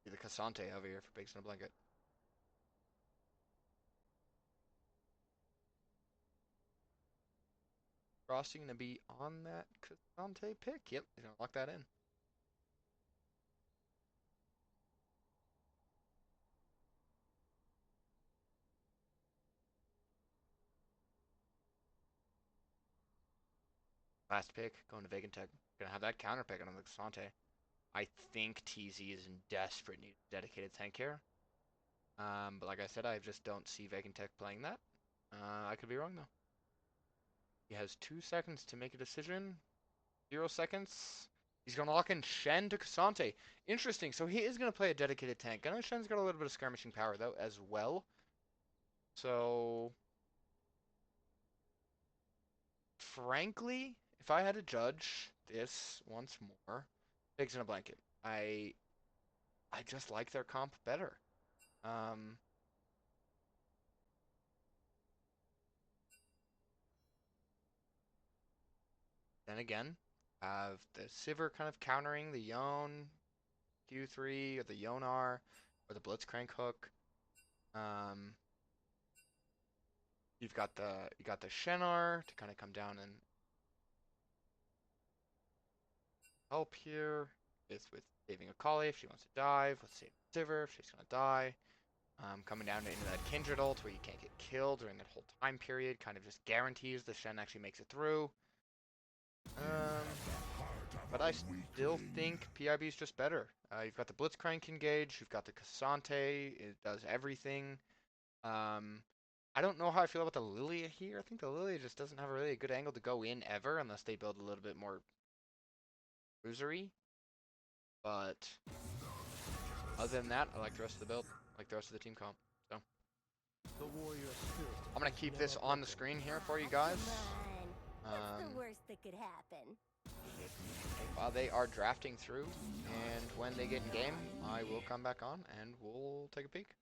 The Cassante over here for Pigs in a Blanket. Frosty going to be on that Cassante pick. Yep, he's going to lock that in. Last pick, going to Vacant Tech. Gonna have that counter pick on the Cassante. I think TZ is in desperate need of dedicated tank here. But like I said, I just don't see Vacant Tech playing that. I could be wrong though. He has 2 seconds to make a decision. 0 seconds. He's going to lock in Shen to Cassante. Interesting. So he is going to play a dedicated tank. I know Shen's got a little bit of skirmishing power though as well. So frankly, if I had to judge this once more, pigs in a blanket. I just like their comp better. Um, then again, have the Sivir kind of countering the Yone Q3 or the Yonar or the Blitzcrank hook. Um, you got the Shenar to kind of come down and help here. With saving a Kali if she wants to dive, with saving Sivir if she's gonna die. Coming down into that Kindred ult where you can't get killed during that whole time period kind of just guarantees the Shen actually makes it through. Um, but I still think PIB is just better. You've got the Blitzcrank engage, you've got the Cassante, it does everything. Um, I don't know how I feel about the Lilia here. I think the Lilia just doesn't have a really good angle to go in ever unless they build a little bit more cruisery. But other than that, I like the rest of the build. I like the rest of the team comp. So The warrior spirit I'm gonna is keep never this on the broken. screen here for you guys. Come on. What's the Um, worst that could happen? while they are drafting through, and when they get in game, I will come back on and we'll take a peek.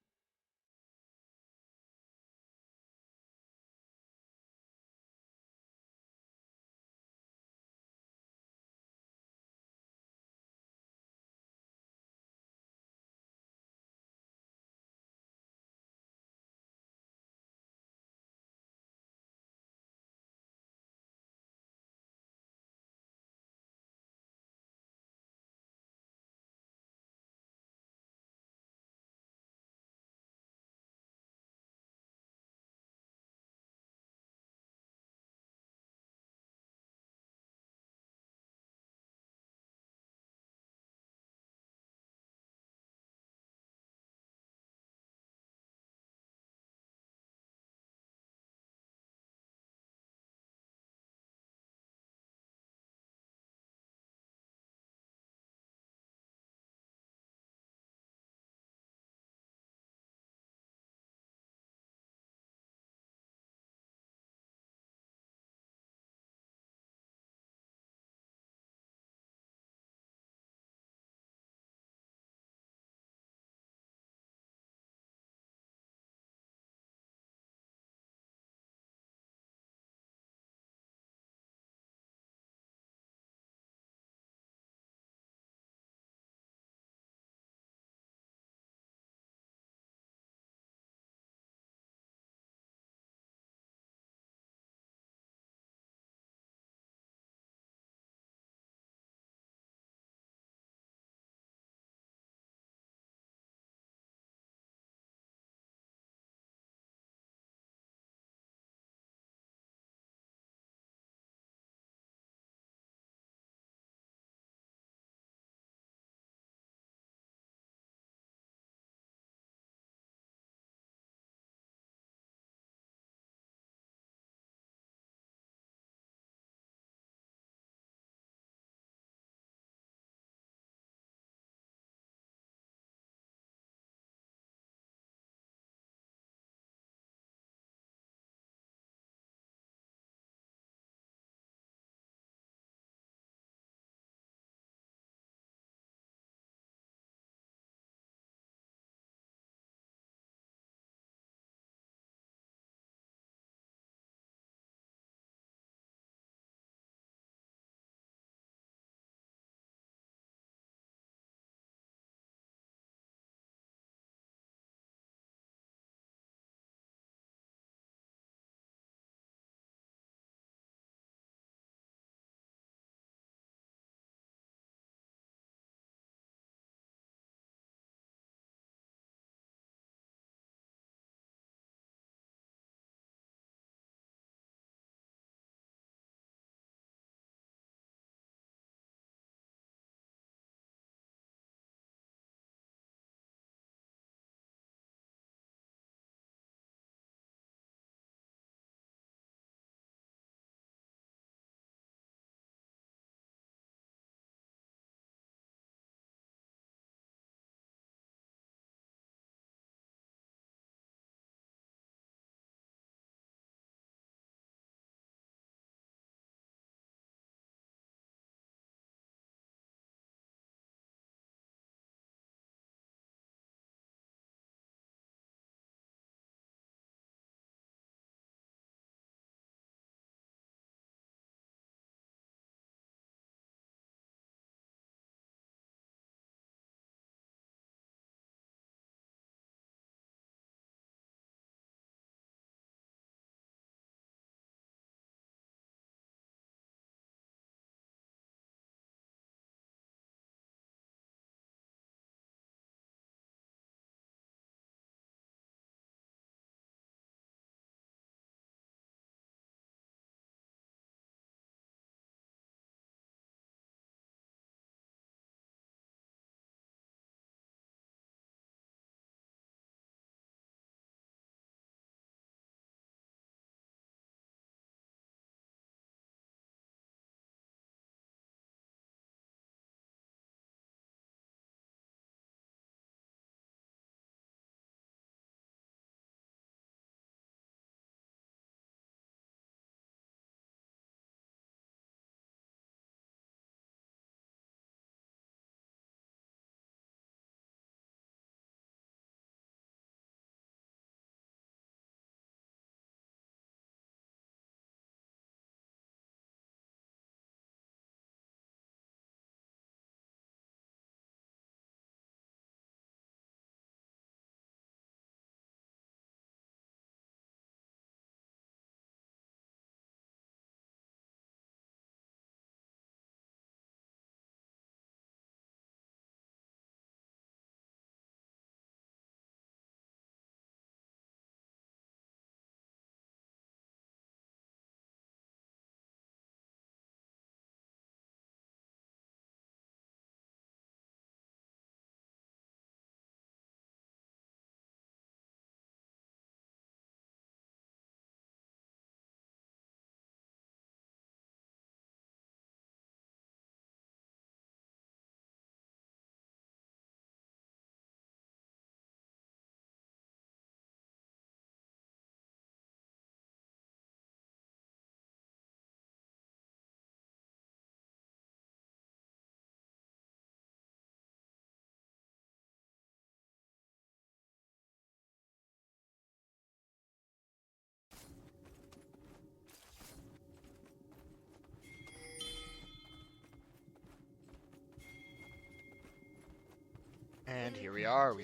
And here we are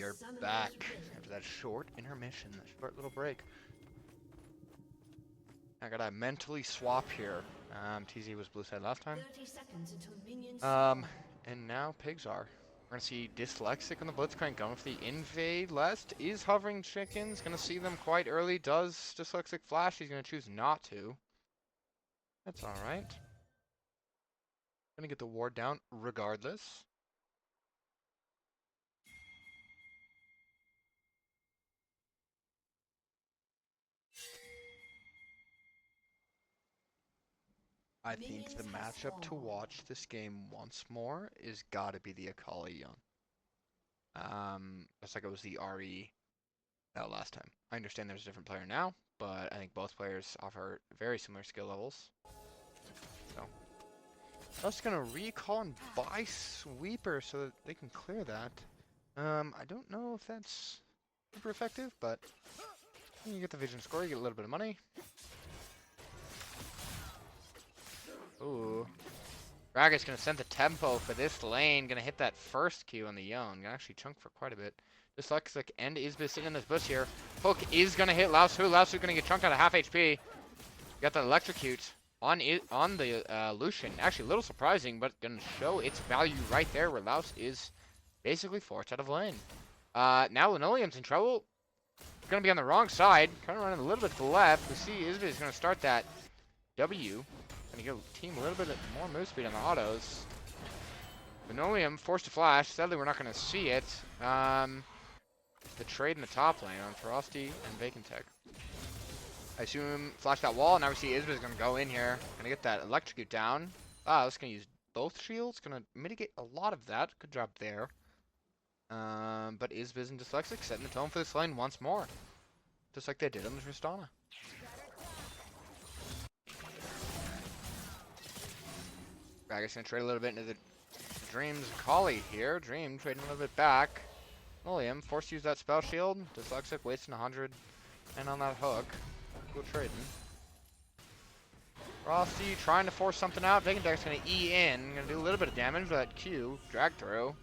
back after that short intermission, that short little break. I gotta mentally swap here. TZ was blue side last time. 30 seconds until minions And now Pigs are. We're gonna see Dyslexic on the Blitzcrank going for the invade. Lest is hovering chickens, gonna see them quite early. Does Dyslexic flash? He's gonna choose not to. That's alright. Gonna get the ward down regardless. I think the matchup to watch this game once more is gotta be the Akali Young. Just like it was the RE last time. I understand there's a different player now, but I think both players offer very similar skill levels. So, just gonna recall and buy Sweeper so that they can clear that. I don't know if that's super effective, but you get the vision score, you get a little bit of money. Ooh. Gragas gonna send the tempo for this lane. Gonna hit that first Q on the Yone. Gonna actually chunk for quite a bit. Dyslexic and Isbis sitting in this bush here. Hook is gonna hit Laosu. Laosu gonna get chunked out of half HP. Got the electrocute on the Lucian. Actually, a little surprising, but gonna show its value right there where Laos is basically forced out of lane. Now Linoleum's in trouble. Gonna be on the wrong side. Kind of running a little bit to the left. We see Isbis gonna start that W. Gonna go team a little bit more move speed on the autos. Linoleum forced to flash. Sadly, we're not gonna see it. The trade in the top lane on Frosty and Vacant Tech. I assume flash that wall. Now we see Isbis gonna go in here. Gonna get that electrocute down. It's gonna use both shields. Gonna mitigate a lot of that. Good job there. But Isbis and Dyslexic setting the tone for this lane once more. Just like they did on the Tristana. Gragas gonna trade a little bit into the Dream's Collie here. Dream trading a little bit back. Linoleum forced to use that spell shield. Dyslexic wasting 100 and on that hook. Go trading. Frosty trying to force something out. Vacant Deck's gonna E in. Gonna do a little bit of damage with that Q. Drag through.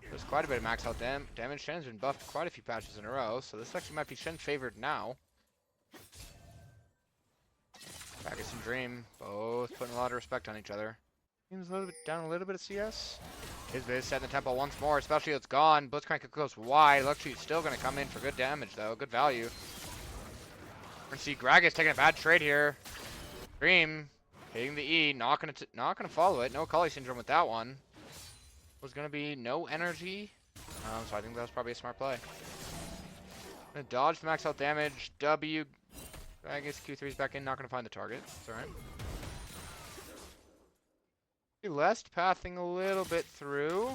There's quite a bit of max out damage. Shen's been buffed quite a few patches in a row, so this actually might be Shen favored now. Gragas and Dream both putting a lot of respect on each other. Seems a little bit down a little bit of CS. Isbis setting the tempo once more. Spell shield's gone. Blitzcrank goes wide. Electrocute's still gonna come in for good damage though. Good value. We're gonna see Gragas taking a bad trade here. Dream hitting the E. Not gonna follow it. No Kali syndrome with that one. Was gonna be no energy. So I think that was probably a smart play. Gonna dodge the max out damage. W. Gragas Q3's back in. Not gonna find the target. It's alright. Lest pathing a little bit through.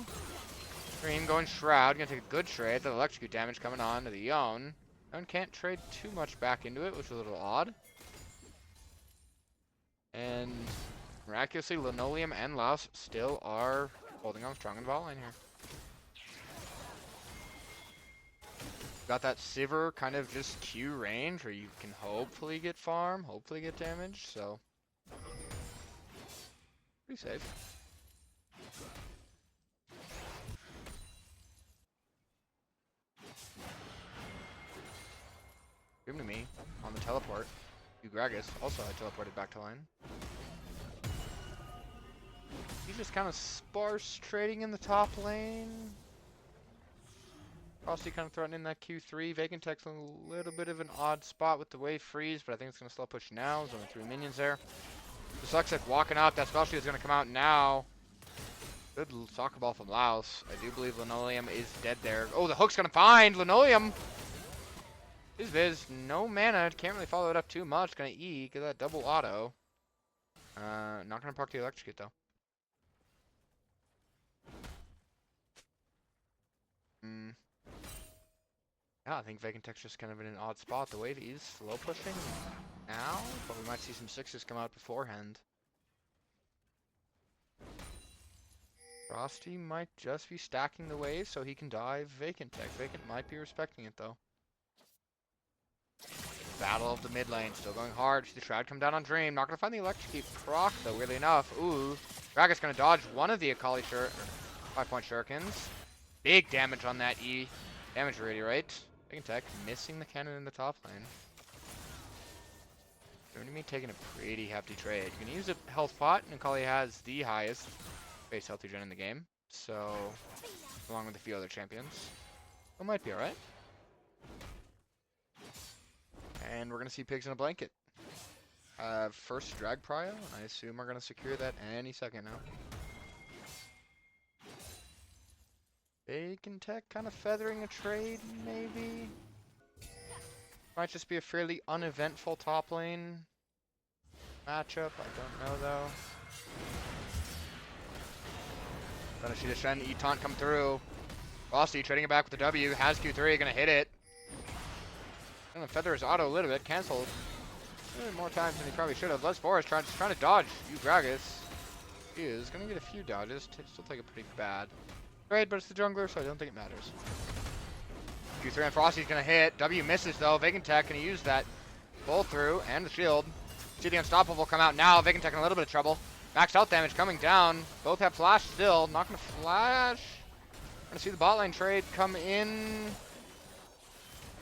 Dream going Shroud. Gonna take a good trade. The electrocute damage coming on to the Yone. Yone can't trade too much back into it, which is a little odd. And miraculously, Linoleum and Laos still are holding on strong in ball line here. Got that Sivir kind of just Q range where you can hopefully get farm, hopefully get damage, so pretty safe. Give him to me on the teleport. You Gragas. Also, I teleported back to line. He's just kind of sparse trading in the top lane. Frosty kind of throwing in that Q3. Vacant Tech's in a little bit of an odd spot with the wave freeze, but I think it's going to slow push now. There's only 3 minions there. Dyslexic walking out. That spell shield is going to come out now. Good soccer ball from Laos. I do believe Linoleum is dead there. Oh, the hook's going to find Linoleum. His Viz, no mana. Can't really follow it up too much. Going to E, get that double auto. Not going to proc the electrocute though. Yeah, I think Vacant Tech's just kind of in an odd spot. The wave is slow pushing now, but we might see some 6s come out beforehand. Frosty might just be stacking the wave so he can dive Vacant Tech. Vacant might be respecting it though. Battle of the mid lane, still going hard. See the Shroud come down on Dream. Not going to find the electrocute proc though, weirdly enough. Ooh, Gragas going to dodge one of the Akali 5-point shurikens. Big damage on that E. Damage already, right? Big Tech missing the cannon in the top lane. Going to be taking a pretty hefty trade. You can use a health pot, and Kali has the highest base health regen in the game. So, along with a few other champions. It might be alright. And we're going to see pigs in a blanket. First drag prio, I assume we're going to secure that any second now. Bacon Tech kind of feathering a trade, maybe? Might just be a fairly uneventful top lane matchup. I don't know, though. Gonna see the Shen E taunt come through. Frosty trading it back with the W. Has Q3, gonna hit it. Gonna feather his auto a little bit. Canceled. More times than he probably should have. Les Forrest trying to dodge Gragas. He is gonna get a few dodges. Still take a pretty bad trade, but it's the jungler, so I don't think it matters. Q3 and Frosty's gonna hit. W misses though. Vacant Tech gonna use that pull through and the shield. See the Unstoppable come out now. Vacant Tech in a little bit of trouble. Max health damage coming down. Both have flash still. Not gonna flash. Gonna see the bot lane trade come in.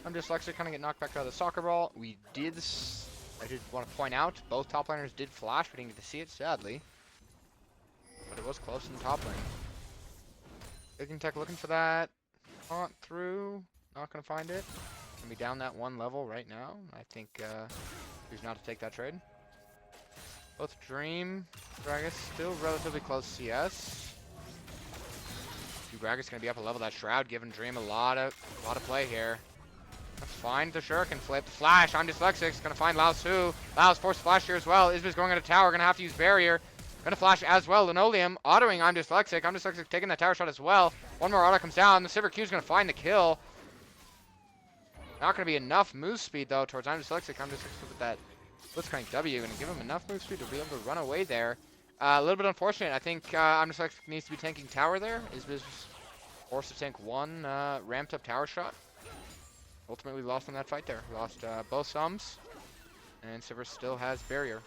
I'm dyslexic, kind of get knocked back out of the soccer ball. I did want to point out, both top laners did flash. We didn't get to see it, sadly. But it was close in the top lane. Vacant Tech looking for that. Taunt through. Not gonna find it. Gonna be down that one level right now. I think choose not to take that trade. Both Dream, Gragas still relatively close CS. Gragas gonna be up a level. That Shroud giving Dream a lot of play here. Gonna find the Shuriken flip. The flash. I'm dyslexic. Gonna find Lao Tzu. Lao's forced flash here as well. Isbis going at a tower. Gonna have to use barrier. Gonna flash as well. Linoleum autoing I'm dyslexic. I'm dyslexic taking that tower shot as well. One more auto comes down. The Silver Q's gonna find the kill. Not gonna be enough move speed though towards I'm dyslexic. I'm dyslexic with that Blitzcrank W. Gonna give him enough move speed to be able to run away there. A little bit unfortunate. I think I'm dyslexic needs to be tanking tower there. Isbis forced to tank one ramped up tower shot. Ultimately lost in that fight there. Lost both sums. And Sivir still has barrier.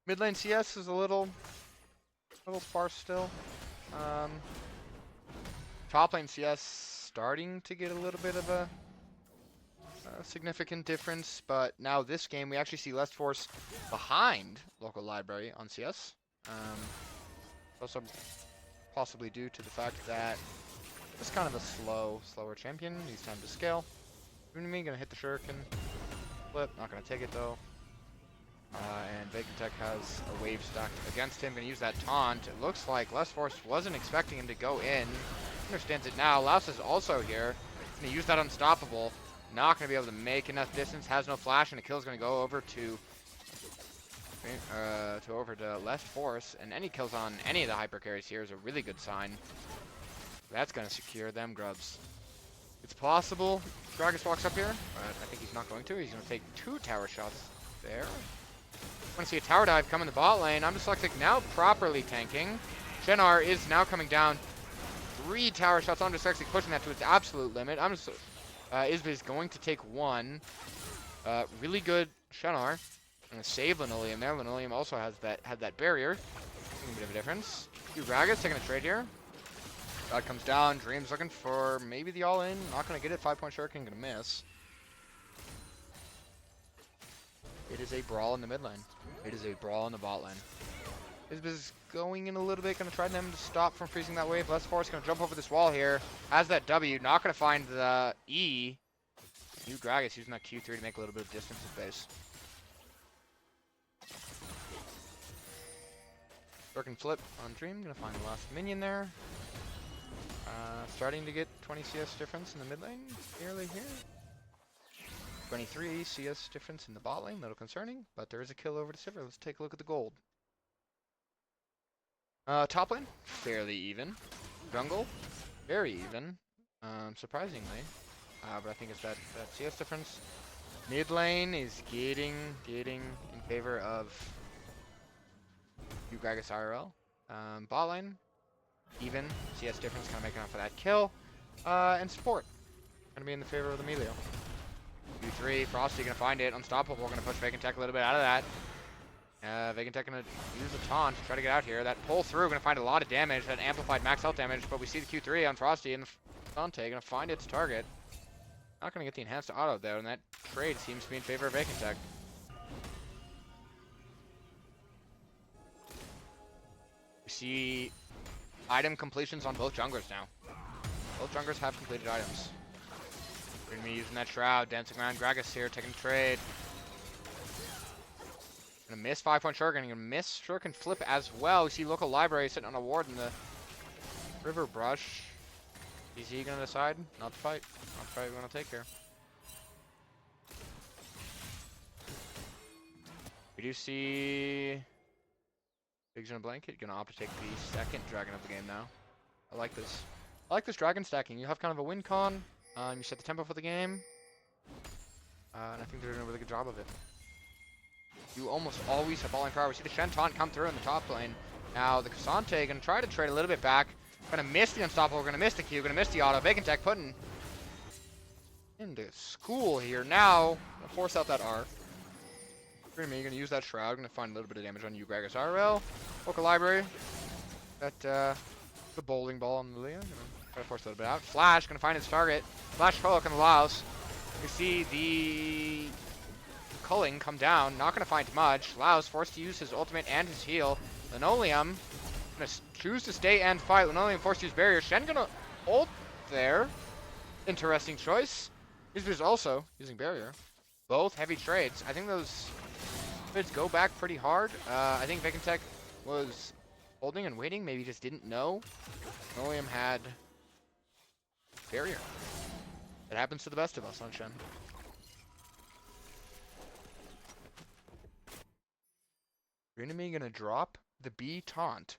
Mid lane CS is a little sparse still. Top lane CS starting to get a little bit of a significant difference, but now this game we actually see less force behind local library on CS. Also possibly due to the fact that it's kind of a slower champion. Needs time to scale. Me gonna hit the Shuriken. Flip, not gonna take it though. And Vacant Tech has a wave stacked against him. Gonna use that taunt. It looks like Less Force wasn't expecting him to go in. Understands it now. Laos is also here. Gonna use that Unstoppable. Not gonna be able to make enough distance. Has no flash, and the kill's gonna go over to Less Force. And any kills on any of the hyper carries here is a really good sign. That's gonna secure them grubs. It's possible Gragas walks up here, but I think he's not going to. He's gonna take 2 tower shots there. I want to see a tower dive come in the bot lane. I'm dyslexic now properly tanking. Shenar is now coming down. 3 tower shots. I'm dyslexic pushing that to its absolute limit. I'm just Isbis is going to take 1. Really good Shenar. Gonna save Linoleum there. Linoleum also had that barrier. A bit of a difference. Gragas taking a trade here. God comes down. Dream's looking for maybe the all-in. Not gonna get it. 5-point Shuriken gonna miss. It is a brawl in the mid lane. It is a brawl in the bot lane. Isbis is going in a little bit. Gonna try them to stop from freezing that wave. Less Force gonna jump over this wall here. Has that W. Not gonna find the E. Gragas using that Q3 to make a little bit of distance in base. Shuriken flip on Dream. Gonna find the last minion there. Starting to get 20 CS difference in the mid lane. Nearly here. 23 CS difference in the bot lane. Little concerning, but there is a kill over to Sivir. Let's take a look at the gold. Top lane, fairly even. Jungle, very even. Surprisingly. But I think it's that CS difference. Mid lane is getting in favor of Gragas IRL. Bot lane, even. CS difference kind of making up for that kill. And support, gonna be in the favor of the Melio. Q3, Frosty gonna find it. Unstoppable, gonna push Vacant Tech a little bit out of that. Vegantech gonna use a taunt to try to get out here. That pull through gonna find a lot of damage, that amplified max health damage, but we see the Q3 on Frosty, and the Dante gonna find its target. Not gonna get the enhanced auto though, and that trade seems to be in favor of Vegantech. We see item completions on both junglers now. Both junglers have completed items. We're gonna be using that shroud, dancing around Gragas here, taking the trade. Gonna miss 5-point shuriken, gonna miss shuriken flip as well. We see local library sitting on a ward in the river brush. Is he gonna decide not to fight? Not to fight, we're gonna take here. We do see Pigs in a blanket, gonna opt to take the second dragon of the game now. I like this. I like this dragon stacking. You have kind of a win con, you set the tempo for the game, and I think they're doing a really good job of it. You almost always have balling power. We see the Shen taunt come through in the top lane. Now the Cassante gonna try to trade a little bit back. Gonna miss the unstoppable, gonna miss the Q, gonna miss the auto. Vegantech putting into school here. Now, gonna force out that R. Gonna use that shroud, gonna find a little bit of damage on you, Gragas RL. Local library. That the bowling ball on Lilia. Gonna try to force a little bit out. Flash gonna find its target. Flash hook on the Laos. You see the Culling come down, not gonna find much. Laos forced to use his ultimate and his heal. Linoleum gonna choose to stay and fight. Linoleum forced to use barrier. Shen gonna ult there. Interesting choice. Is also using barrier. Both heavy trades. I think those trades go back pretty hard. I think Vegantech was holding and waiting. Maybe just didn't know. Linoleum had barrier. It happens to the best of us on Shen. Enemy gonna drop the B taunt,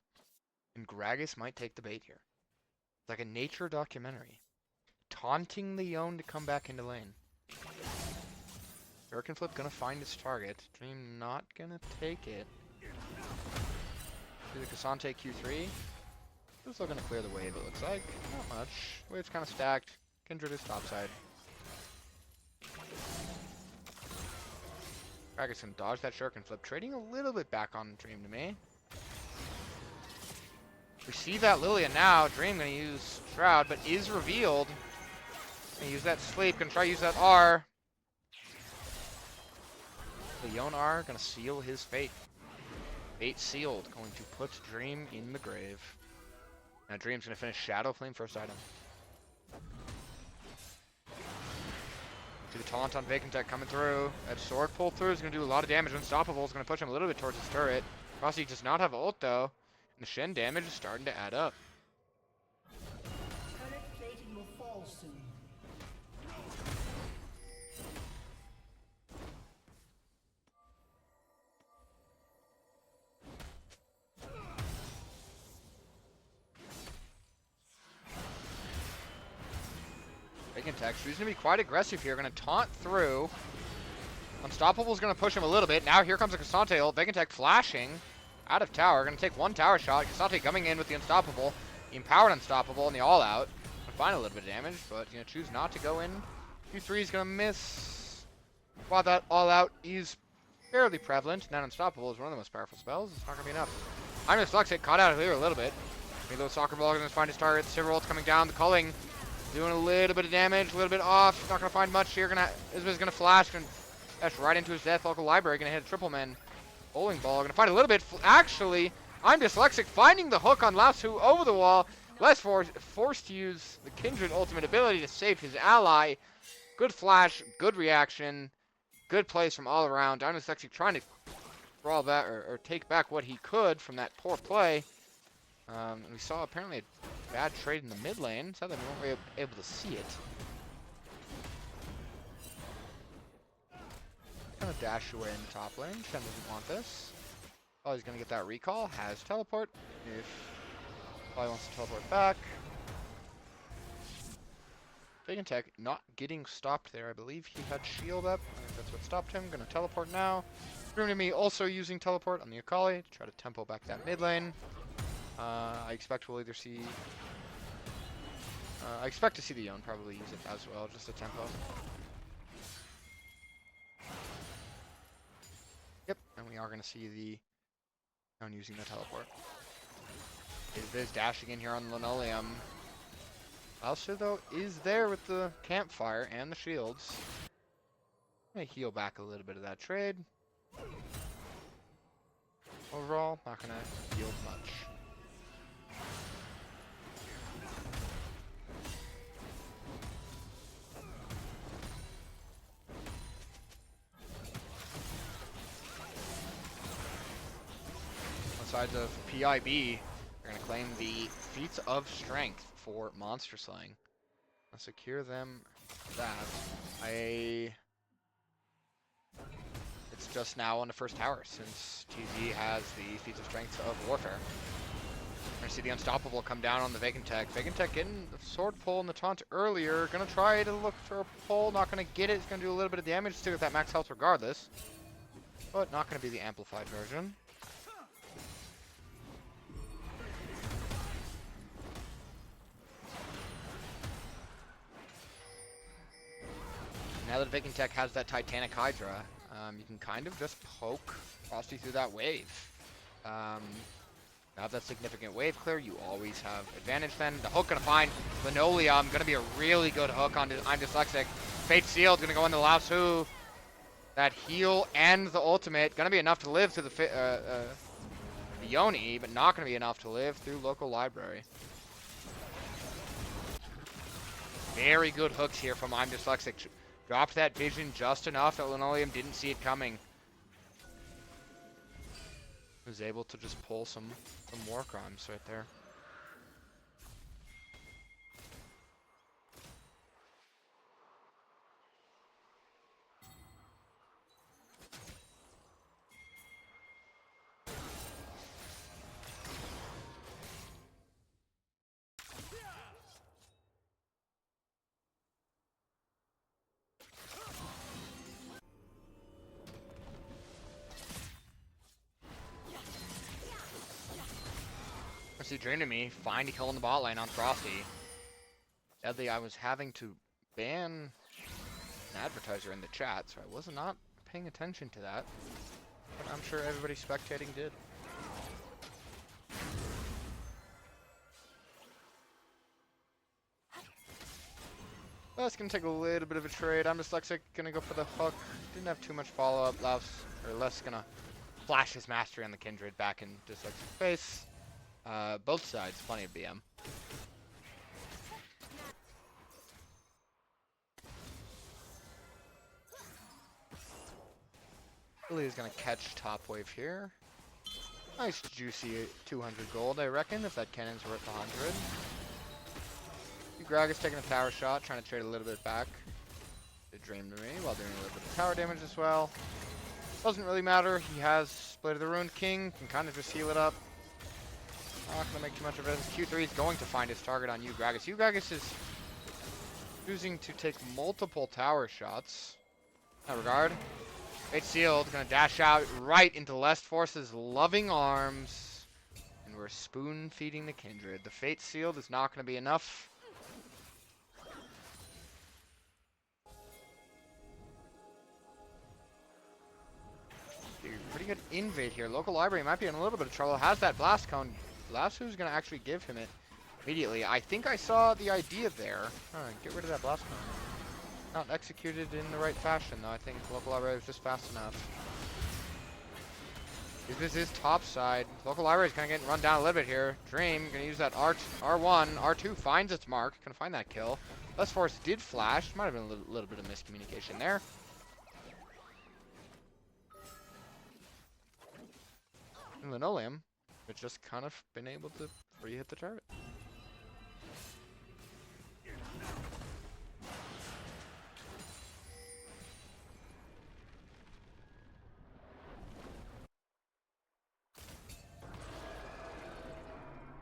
and Gragas might take the bait here. It's like a nature documentary. Taunting the Yone to come back into lane. Hurricane Flip gonna find its target. Dream not gonna take it. Do the Cassante Q3. This is still gonna clear the wave, it looks like. Not much. Wave's kind of stacked. Kindred is topside. Gragas can dodge that Shuriken Flip, trading a little bit back on Dream to me. We see that Lilia now. Dream gonna use Shroud, but is revealed. Gonna use that Sleep, gonna try to use that R. The Yone R gonna seal his fate. Fate sealed, going to put Dream in the grave. Now Dream's gonna finish Shadow Flame first item. See the taunt on Vegantech coming through. That sword pull through is going to do a lot of damage. Unstoppable is going to push him a little bit towards his turret. Frosty does not have ult though. And the Shen damage is starting to add up. Turret plating will fall soon. Vegantech, so he's going to be quite aggressive here. Going to taunt through. Unstoppable is going to push him a little bit. Now here comes a Cassante ult. Vegantech flashing out of tower. Going to take one tower shot. Cassante coming in with the Unstoppable. The Empowered Unstoppable and the All Out. Going to find a little bit of damage, but going to choose not to go in. Q3 is going to miss. While that All Out is fairly prevalent, and that Unstoppable is one of the most powerful spells, it's not going to be enough. I'm dyslexic, caught out of here a little bit. Maybe little soccer ball going to find his target. Silver ult's coming down. The Culling doing a little bit of damage, a little bit off. Not going to find much here. Isma's going to flash. That's right into his death. Local library going to hit a triple man. Bowling ball. Going to find a little bit. Actually, I'm dyslexic. Finding the hook on Laosu over the wall. Less forced to use the Kindred ultimate ability to save his ally. Good flash. Good reaction. Good plays from all around. I'm dyslexic trying to brawl back or take back what he could from that poor play. And we saw apparently a bad trade in the mid lane. Sadly, we weren't able to see it. Gonna dash away in the top lane. Shen doesn't want this. Oh, he's gonna get that recall. Has teleport. If probably wants to teleport back. Vegantech not getting stopped there. I believe he had shield up. I think that's what stopped him. Gonna teleport now. Dream to me also using teleport on the Akali to try to tempo back that mid lane. I expect we'll either see. I expect to see the Yone probably use it as well, just a tempo. Yep, and we are going to see the town using the teleport. Viz dashing in here on Linoleum. Also, though, is there with the campfire and the shields. I'm going to heal back a little bit of that trade. Overall, not going to yield much. Sides of PIB, they're going to claim the feats of strength for monster slaying. I'll secure them that. It's just now on the first tower since TZ has the feats of strength of warfare. We're going to see the unstoppable come down on the Vacant Tech. Vacant Tech getting the sword pull and the taunt earlier. Going to try to look for a pull, not going to get it. It's going to do a little bit of damage, still with that max health regardless. But not going to be the amplified version. Now that Vacant Tech has that Titanic Hydra, you can kind of just poke Frosty through that wave. Now that significant wave clear, you always have advantage then. The hook gonna find Linoleum, gonna be a really good hook on I'm Dyslexic. Fate Sealed gonna go into Laosu. That heal and the ultimate, gonna be enough to live through the Yoni, but not gonna be enough to live through local library. Very good hooks here from I'm Dyslexic. Dropped that vision just enough that Linoleum didn't see it coming. Was able to just pull some war crimes right there. See, Dream to me, find a kill in the bot lane on Frosty. Sadly, I was having to ban an advertiser in the chat, so I was not paying attention to that. But I'm sure everybody spectating did. That's gonna take a little bit of a trade. I'm Dyslexic, gonna go for the hook. Didn't have too much follow-up. Les gonna flash his mastery on the Kindred back in Dyslexic's face. Both sides, plenty of BM. Lily is gonna catch top wave here. Nice juicy 200 gold, I reckon, if that cannon's worth 100. Greg is taking a tower shot, trying to trade a little bit back. It dreamed to me while doing a little bit of tower damage as well. Doesn't really matter. He has Split of the Ruined King, can kind of just heal it up. Not going to make too much of it. Q3 is going to find his target on Ugragas. Ugragas is choosing to take multiple tower shots. In that regard. Fate Sealed, going to dash out right into Lest Force's loving arms. And we're spoon feeding the Kindred. The Fate Sealed is not going to be enough. Pretty good invade here. Local library might be in a little bit of trouble. Has that blast cone. Lasu's gonna actually give him it immediately. I think I saw the idea there. Get rid of that blast cone. Not executed in the right fashion though. I think local library was just fast enough. If this is top side, local library is kind of getting run down a little bit here. Dream gonna use that R1, R2 finds its mark. Gonna find that kill. Less Force did flash. Might have been a little bit of miscommunication there. And Linoleum, it's just kind of been able to free hit the turret.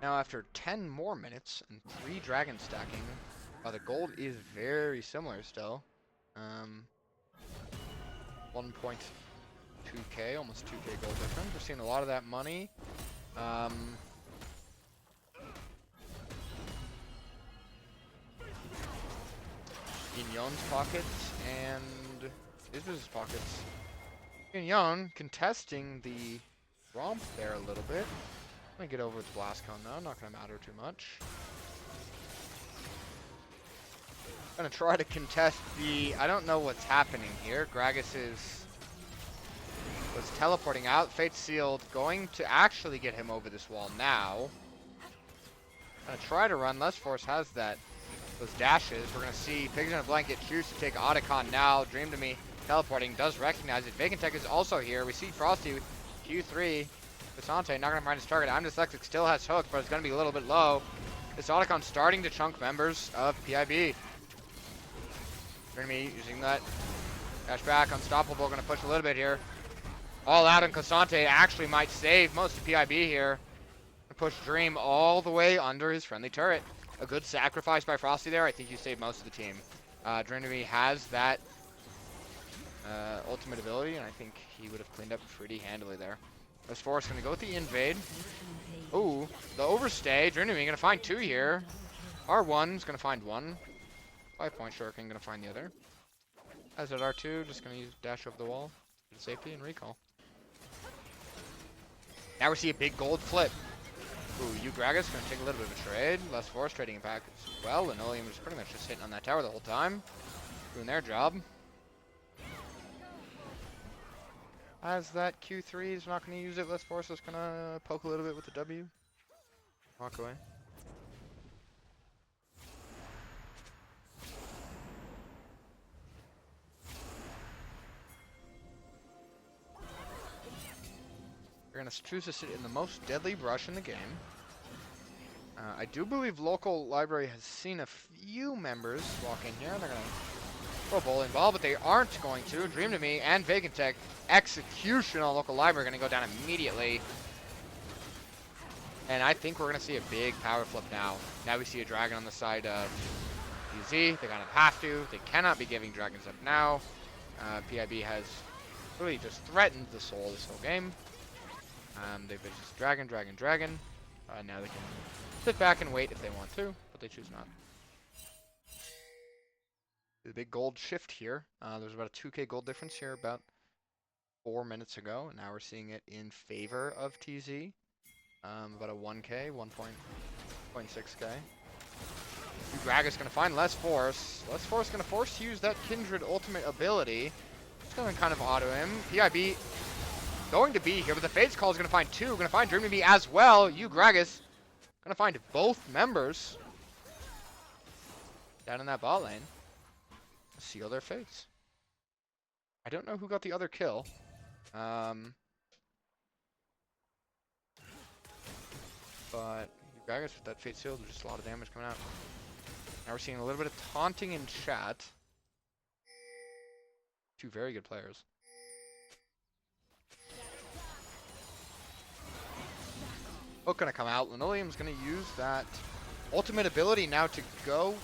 Now after 10 more minutes and 3 dragon stacking, the gold is very similar still. 1.2k, almost 2k gold difference. We're seeing a lot of that money. In Yon's pockets and Izbiz's pockets. Young contesting the romp there a little bit. I'm gonna get over with Blast Cone though, not gonna matter too much. Gonna try to contest the, I don't know what's happening here. Gragas was teleporting out. Fate Sealed going to actually get him over this wall now. Gonna try to run. Less Force has that. Those dashes. We're gonna see Pigs in a Blanket choose to take Otacon now. Dream to Me teleporting, does recognize it. Vacant Tech is also here. We see Frosty with Q3. Visante not gonna find his target. I'm Dyslexic still has hook, but it's gonna be a little bit low. This Otacon starting to chunk members of PIB. Dream to Me using that dash back. Unstoppable gonna push a little bit here. All out, and Cassante actually might save most of PIB here. Push Dream all the way under his friendly turret. A good sacrifice by Frosty there. I think you saved most of the team. Dream to Me has that ultimate ability, and I think he would have cleaned up pretty handily there. This Force gonna go with the invade. Ooh, the overstay. Dream to Me gonna find 2 here. R1's gonna find 1. 5-point Shuriken gonna find the other. As at R2, just gonna use dash over the wall for safety and recall. Now we see a big gold flip. Ooh, Gragas gonna take a little bit of a trade. Less Force trading it back as well. Linoleum is pretty much just hitting on that tower the whole time. Doing their job. As that Q3 is not gonna use it, Less Force is gonna poke a little bit with the W. Walk away. You're going to choose to sit in the most deadly brush in the game. I do believe local library has seen a few members walk in here. They're going to throw a bowling ball, but they aren't going to. Dream to Me and Vacant Tech execution on local library going to go down immediately. And I think we're going to see a big power flip now. Now we see a dragon on the side of TZ. They kind of have to. They cannot be giving dragons up now. PIB has really just threatened the soul this whole game. They've been just dragon. Now they can sit back and wait if they want to, but they choose not. The big gold shift here. There's about a 2k gold difference here about 4 minutes ago, and now we're seeing it in favor of TZ. About a 1k, 1.6k. Gragas gonna find Less Force. Less Force gonna force to use that Kindred ultimate ability. It's gonna kind of auto him. PIB going to be here, but the Fates Call is going to find 2. Going to find Dream to Be as well. Gragas going to find both members down in that bot lane. Seal their fates. I don't know who got the other kill. But Gragas with that Fate Seal, there's just a lot of damage coming out. Now we're seeing a little bit of taunting in chat. 2 very good players. Hook gonna come out. Linoleum's gonna use that ultimate ability now to go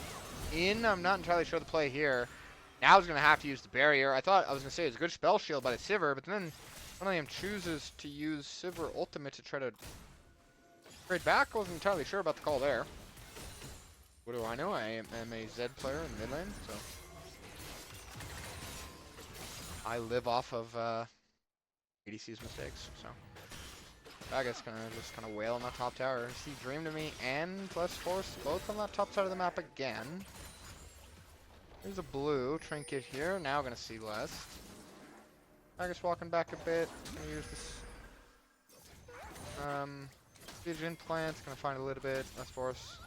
in. I'm not entirely sure the play here. Now he's gonna have to use the barrier. I thought I was gonna say it's a good spell shield by the Sivir, but then Linoleum chooses to use Sivir ultimate to try to trade back. I wasn't entirely sure about the call there. What do I know? I am a Zed player in the mid lane, so I live off of ADC's mistakes. So I guess gonna just kind of wail on that top tower. See Dream to Me and Less Force both on that top side of the map again. There's a blue trinket here. Now gonna see less. I guess walking back a bit. Gonna use this Vision Plant's gonna find a little bit. Less Force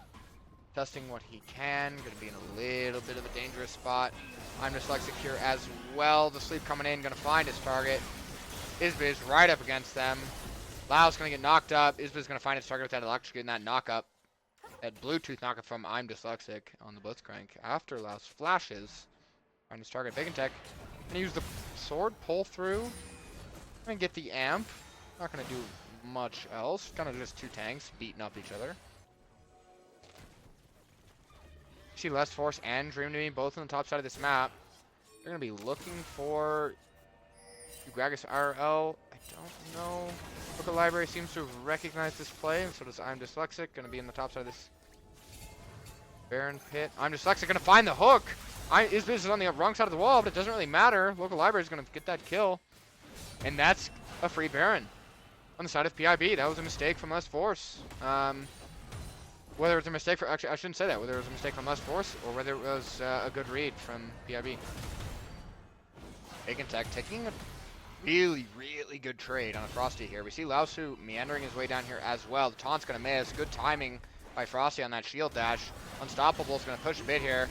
testing what he can. Gonna be in a little bit of a dangerous spot. I'm Dyslexic here as well. The sleep coming in, gonna find his target. Isbiz right up against them. Lau's gonna get knocked up. Isbiz gonna find his target with that electrocute and that knockup. That Bluetooth knockup from I'm Dyslexic on the Blitzcrank. After Lau's flashes, find his target. Big and Tech. Gonna use the sword, pull through, and get the amp. Not gonna do much else. Kind of just 2 tanks beating up each other. See Less Force and Dream to Me both on the top side of this map. They're gonna be looking for Gragas RL. I don't know. Local Library seems to have recognized this play, and so does I'm Dyslexic. Gonna be in the top side of this Baron pit. I'm Dyslexic gonna find the hook. Isbiz is on the wrong side of the wall, but it doesn't really matter. Local Library is gonna get that kill. And that's a free Baron on the side of PIB. That was a mistake from Less Force. Whether it's a mistake for, actually I shouldn't say that, whether it was a mistake from Less Force or whether it was a good read from PIB. Bacon Tech taking a really, really good trade on a Frosty here. We see Laosu meandering his way down here as well. The taunt's gonna miss. Good timing by Frosty on that shield dash. Unstoppable's gonna push a bit here.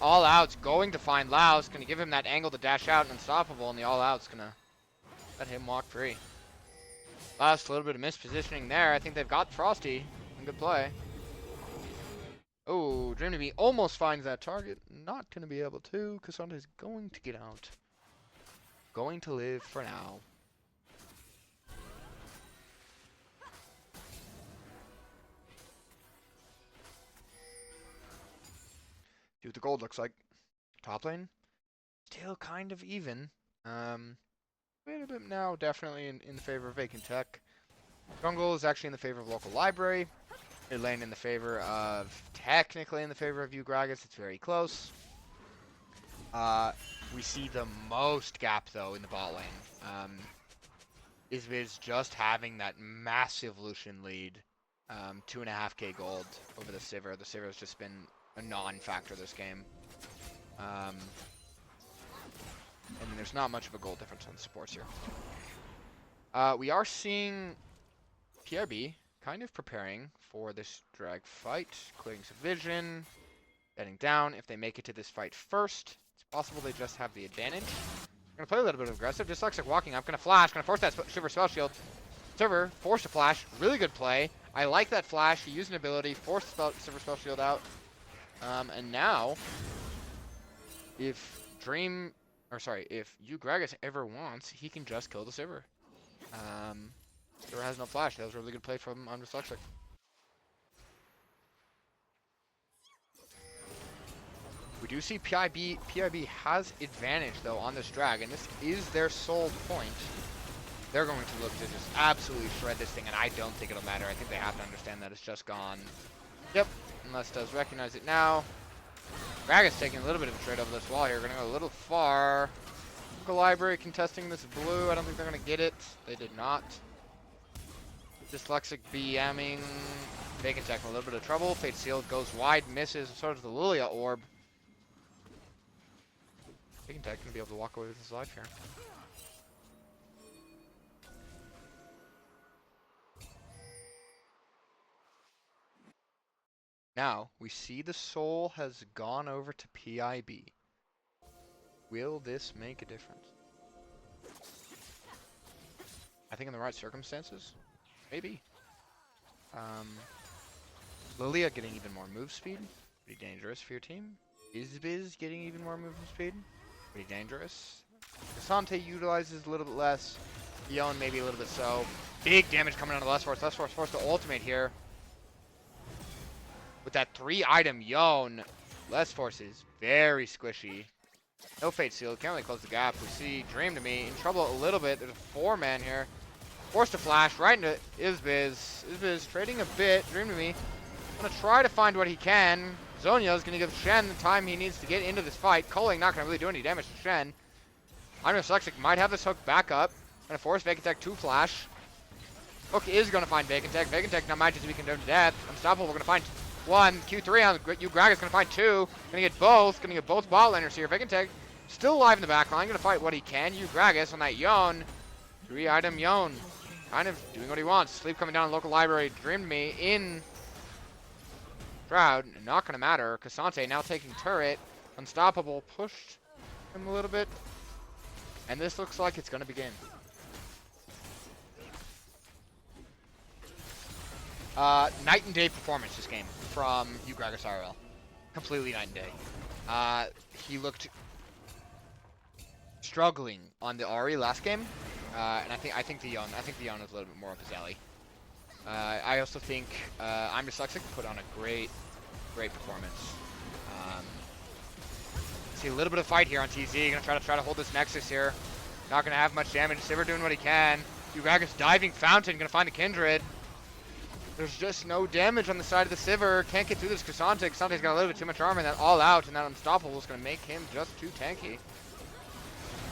All Out's going to find Laos, gonna give him that angle to dash out, and Unstoppable, and the All Out's gonna let him walk free. Last a little bit of mispositioning there. I think they've got Frosty. Good play. Oh, Dream to Be almost finds that target. Not going to be able to. Cassandra is going to get out. Going to live for now. See what the gold looks like. Top lane. Still kind of even. Wait a bit now, definitely in favor of Vacant Tech. Jungle is actually in the favor of Local Library. Mid lane in the favor of, technically in the favor of Gragas. It's very close. We see the most gap though in the bot lane. Is just having that massive Lucian lead. 2.5k gold over the Sivir. The Sivir has just been a non-factor this game. And then there's not much of a gold difference on the supports here. We are seeing PRB kind of preparing for this drag fight, clearing some vision, bedding down. If they make it to this fight first, it's possible they just have the advantage. I'm going to play a little bit of aggressive, just like walking up, going to flash, going to force that Shiver Spell Shield. Silver, forced a flash, really good play. I like that flash, he used an ability, forced the Silver Spell Shield out. And now, if Gragas ever wants, he can just kill the Sivir. Sivir has no flash. That was a really good play from Undyslexic. We do see PIB has advantage though on this drag, and this is their sole point. They're going to look to just absolutely shred this thing, and I don't think it'll matter. I think they have to understand that it's just gone. Yep, unless does recognize it now. Gragas taking a little bit of a trade over this wall here. Gonna go a little far. Local Library contesting this blue. I don't think they're gonna get it. They did not. Dyslexic BMing. Vacant Tech in a little bit of trouble. Fate Sealed goes wide, misses. So does the Lilia Orb. Vacant Tech gonna be able to walk away with his life here. Now, we see the soul has gone over to PIB. Will this make a difference? I think in the right circumstances, maybe. Lilia getting even more move speed, pretty dangerous for your team. Izbiz getting even more movement speed, pretty dangerous. Cassante utilizes a little bit less. Yon maybe a little bit so. Big damage coming out of Less Force. Less Force forced to ultimate here. With that 3-item Yon, Less Force is very squishy. No Fate Seal, can't really close the gap. We see Dream to Me in trouble a little bit. There's a 4-man here. Forced to flash right into Izbiz. Izbiz trading a bit. Dream to Me gonna try to find what he can. Zonya's gonna give Shen the time he needs to get into this fight. Culling not gonna really do any damage to Shen. Undyslexic might have this hook back up. Gonna force Vacant Tech to flash. Hook is gonna find Vacant Tech. Vacant Tech now might just be condemned to death. Unstoppable, we're gonna find 1. Q3 on Gragas gonna find 2. Gonna get both bot laners here. Vacant Tech still alive in the back line. Gonna fight what he can. Gragas on that Yon. 3-item Yon. Kind of doing what he wants. Sleep coming down in Local Library. Dream to Me in Shroud. Not gonna matter. Cassante now taking turret. Unstoppable pushed him a little bit. And this looks like it's gonna begin. Night and day performance this game from Gragas RL. Completely night and day. He looked struggling on the Ahri last game, and I think the Yon is a little bit more up his alley. I also think I'm Dyslexic put on a great performance. See a little bit of fight here on TZ. Gonna try to hold this Nexus here. Not gonna have much damage. Sivir doing what he can. Gragas diving fountain. Gonna find the Kindred. There's just no damage on the side of the Sivir. Can't get through this Cassante. Cassante's got a little bit too much armor, and that All Out, and that Unstoppable is going to make him just too tanky.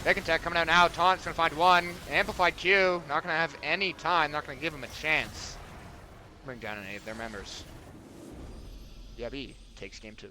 Tech coming out now. Taunt's going to find one. Amplified Q. Not going to have any time. Not going to give him a chance. Bring down any of their members. PIB takes game 2.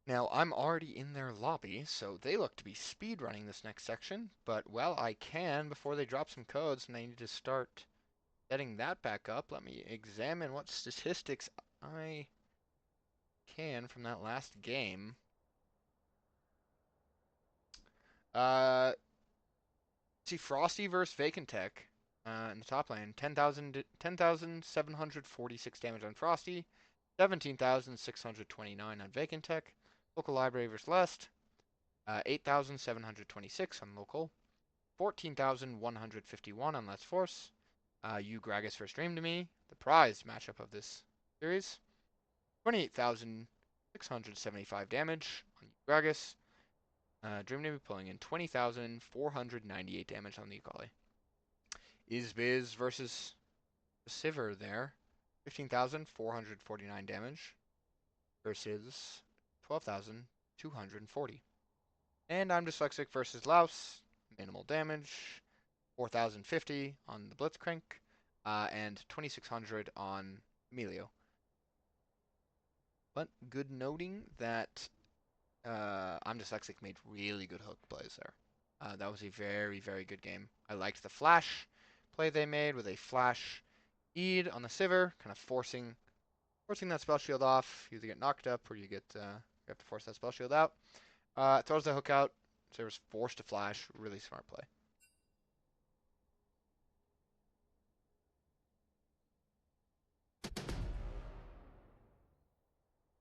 Now, I'm already in their lobby, so they look to be speedrunning this next section, but, well, I can before they drop some codes, and I need to start setting that back up. Let me examine what statistics I can from that last game. See, Frosty versus Vacant Tech in the top lane. 10,746 damage on Frosty, 17,629 on Vacant Tech. Local Library versus Lest, 8,726 on local, 14,151 on Let's Force. You Gragas first Dream to Me, the prize matchup of this series. 28,675 damage on you Gragas. Dream to Me pulling in 20,498 damage on the Ukali. Izbiz versus Sivir there. 15,449 damage versus 12,240. And I'm Dyslexic versus Laos. Minimal damage. 4,050 on the Blitzcrank. And 2,600 on Emilio. But good noting that I'm Dyslexic made really good hook plays there. That was a very, very good game. I liked the flash play they made with a flash Eid on the Sivir, kind of forcing that spell shield off. You either get knocked up or you have to force that spell shield out. Throws the hook out. Sivir's forced to flash. Really smart play.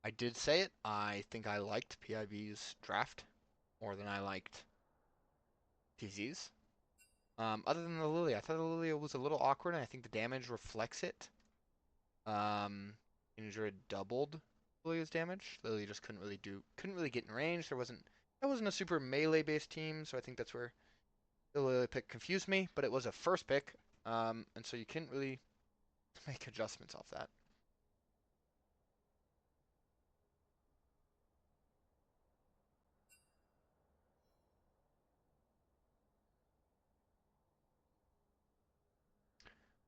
I did say it. I think I liked PIB's draft more than I liked TZ's. Other than the Lilia, I thought the Lilia was a little awkward, and I think the damage reflects it. Injure had doubled Lilia's damage. Lilia just couldn't really get in range. That wasn't a super melee-based team, so I think that's where the Lilia pick confused me. But it was a first pick, and so you couldn't really make adjustments off that.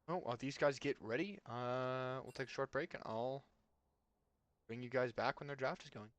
Oh, while these guys get ready, we'll take a short break, and I'll bring you guys back when their draft is going.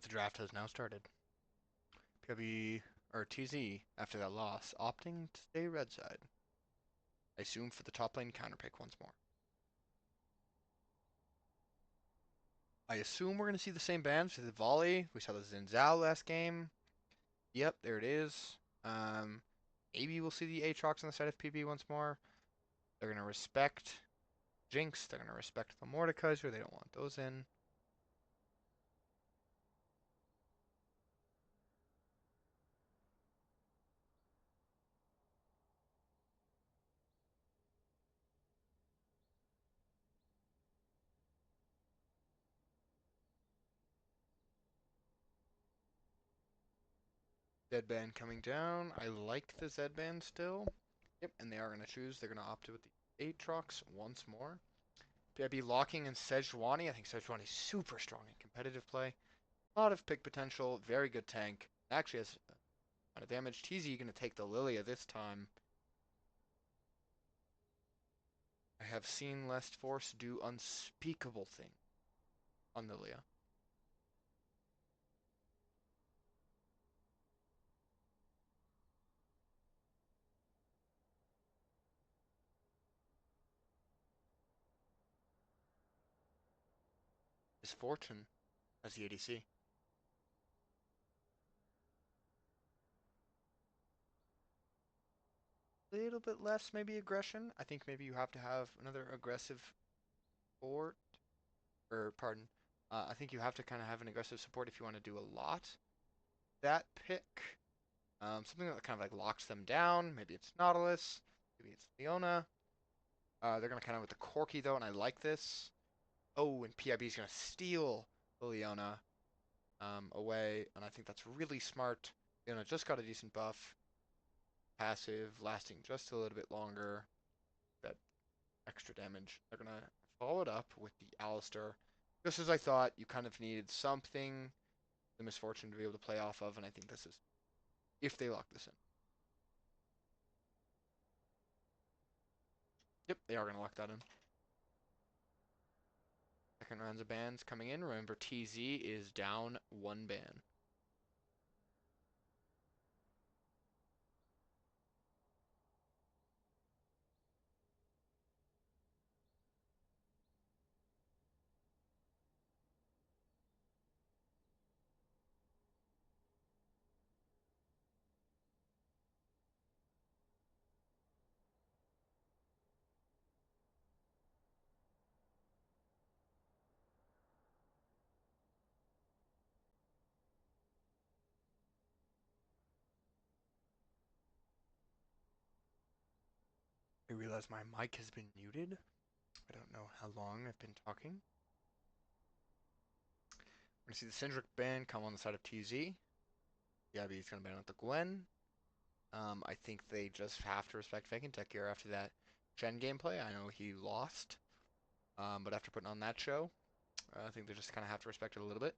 the draft has now started. PIB or TZ after that loss, opting to stay red side. I assume for the top lane counter pick once more. I assume we're gonna see the same bans. The volley. We saw the Zinzao last game. Yep, there it is. Maybe we'll see the Aatrox on the side of PB once more. They're gonna respect Jinx. They're gonna respect the Mordekaiser. They don't want those in. Zed band coming down. I like the Zed band still. Yep, and they are gonna choose. They're gonna opt with the Aatrox once more. PIB locking in Sejuani. I think Sejuani is super strong in competitive play. A lot of pick potential. Very good tank. Actually has a lot of damage. TZ gonna take the Lilia this time. I have seen Lest Force do unspeakable things on Lilia. His Fortune as the ADC. A little bit less maybe aggression. I think maybe you have to have another aggressive support. Or pardon. I think you have to kind of have an aggressive support if you want to do a lot. That pick. Something that kind of like locks them down. Maybe it's Nautilus. Maybe it's Leona. They're going to kind of with the Corki though, and I like this. Oh, and PIB is going to steal the Leona away, and I think that's really smart. Leona just got a decent buff. Passive, lasting just a little bit longer. That extra damage. They're going to follow it up with the Alistair. Just as I thought, you kind of needed something, the misfortune to be able to play off of, and I think this is, if they lock this in. Yep, they are going to lock that in. Second rounds of bans coming in. Remember, TZ is down one ban. I realize my mic has been muted. I don't know how long I've been talking. We're going to see the Syndric ban come on the side of TZ. Yeah, he's going to ban out the Gwen. I think they just have to respect Tech here after that Gen gameplay. I know he lost, but after putting on that show, I think they just kind of have to respect it a little bit.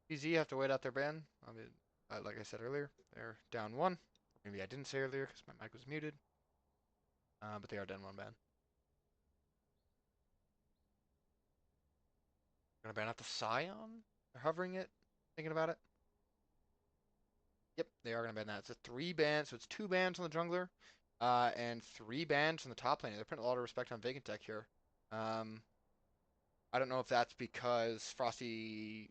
TZ have to wait out their ban. I mean, like I said earlier, they're down one. Maybe I didn't say earlier because my mic was muted, but they are down one ban. Gonna ban out the Scion? They're hovering it, thinking about it. Yep, they are gonna ban that. It's a 3 ban, so it's 2 bans on the jungler, and 3 bans on the top lane. They're putting a lot of respect on Tech here. I don't know if that's because Frosty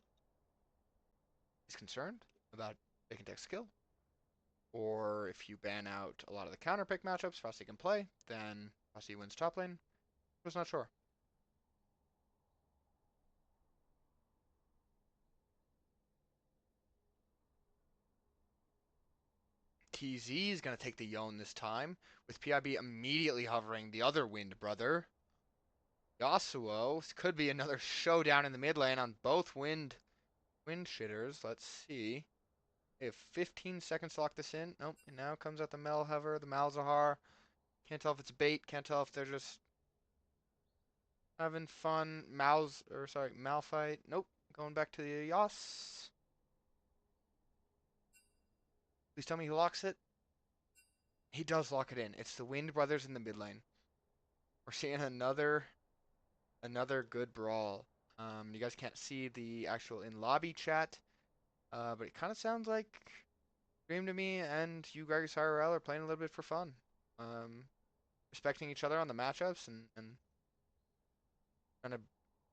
is concerned about Tech's skill, or if you ban out a lot of the counter pick matchups Frosty can play, then Frosty wins top lane. I was not sure. TZ is going to take the Yone this time, with PIB immediately hovering the other Wind brother. Yasuo, this could be another showdown in the mid lane on both wind shitters. Let's see. They have 15 seconds to lock this in. Nope, and now comes out the Mel hover, the Malzahar. Can't tell if it's bait, can't tell if they're just having fun. Malphite. Nope, going back to the Yas. Please tell me he locks it. He does lock it in. It's the Wind brothers in the mid lane. We're seeing another good brawl. You guys can't see the actual in lobby chat. But it kind of sounds like Dream to me and you, Gregis IRL, are playing a little bit for fun. Um, Respecting each other on the matchups and trying to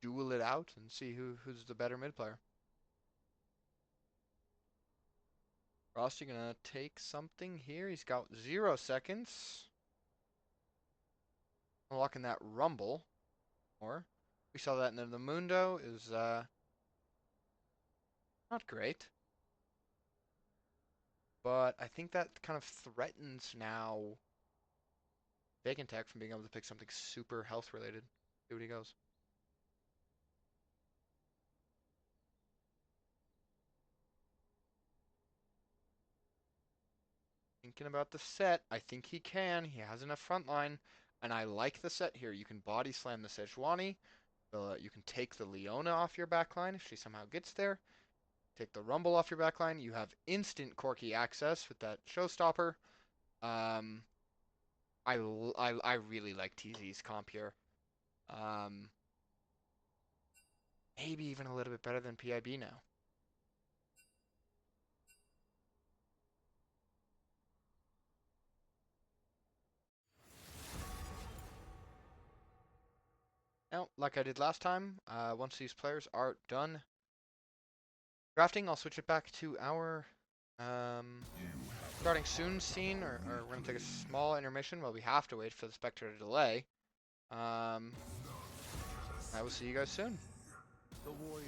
duel it out and see who's the better mid player. Frosty gonna take something here. He's got 0 seconds. Unlocking that rumble. Or we saw that in the Mundo is not great. But I think that kind of threatens now Bacon Tech from being able to pick something super health related. See what he goes. Thinking about the set, I think he can. He has enough front line, and I like the set here. You can body slam the Sejuani. You can take the Leona off your backline if she somehow gets there. Take the Rumble off your backline. You have instant Corki access with that Showstopper. Um, I really like TZ's comp here. Um, Maybe even a little bit better than PIB now. Now, like I did last time, once these players are done drafting, I'll switch it back to our starting soon scene, or we're going to take a small intermission while we have to wait for the Spectre to delay. I will see you guys soon. The warrior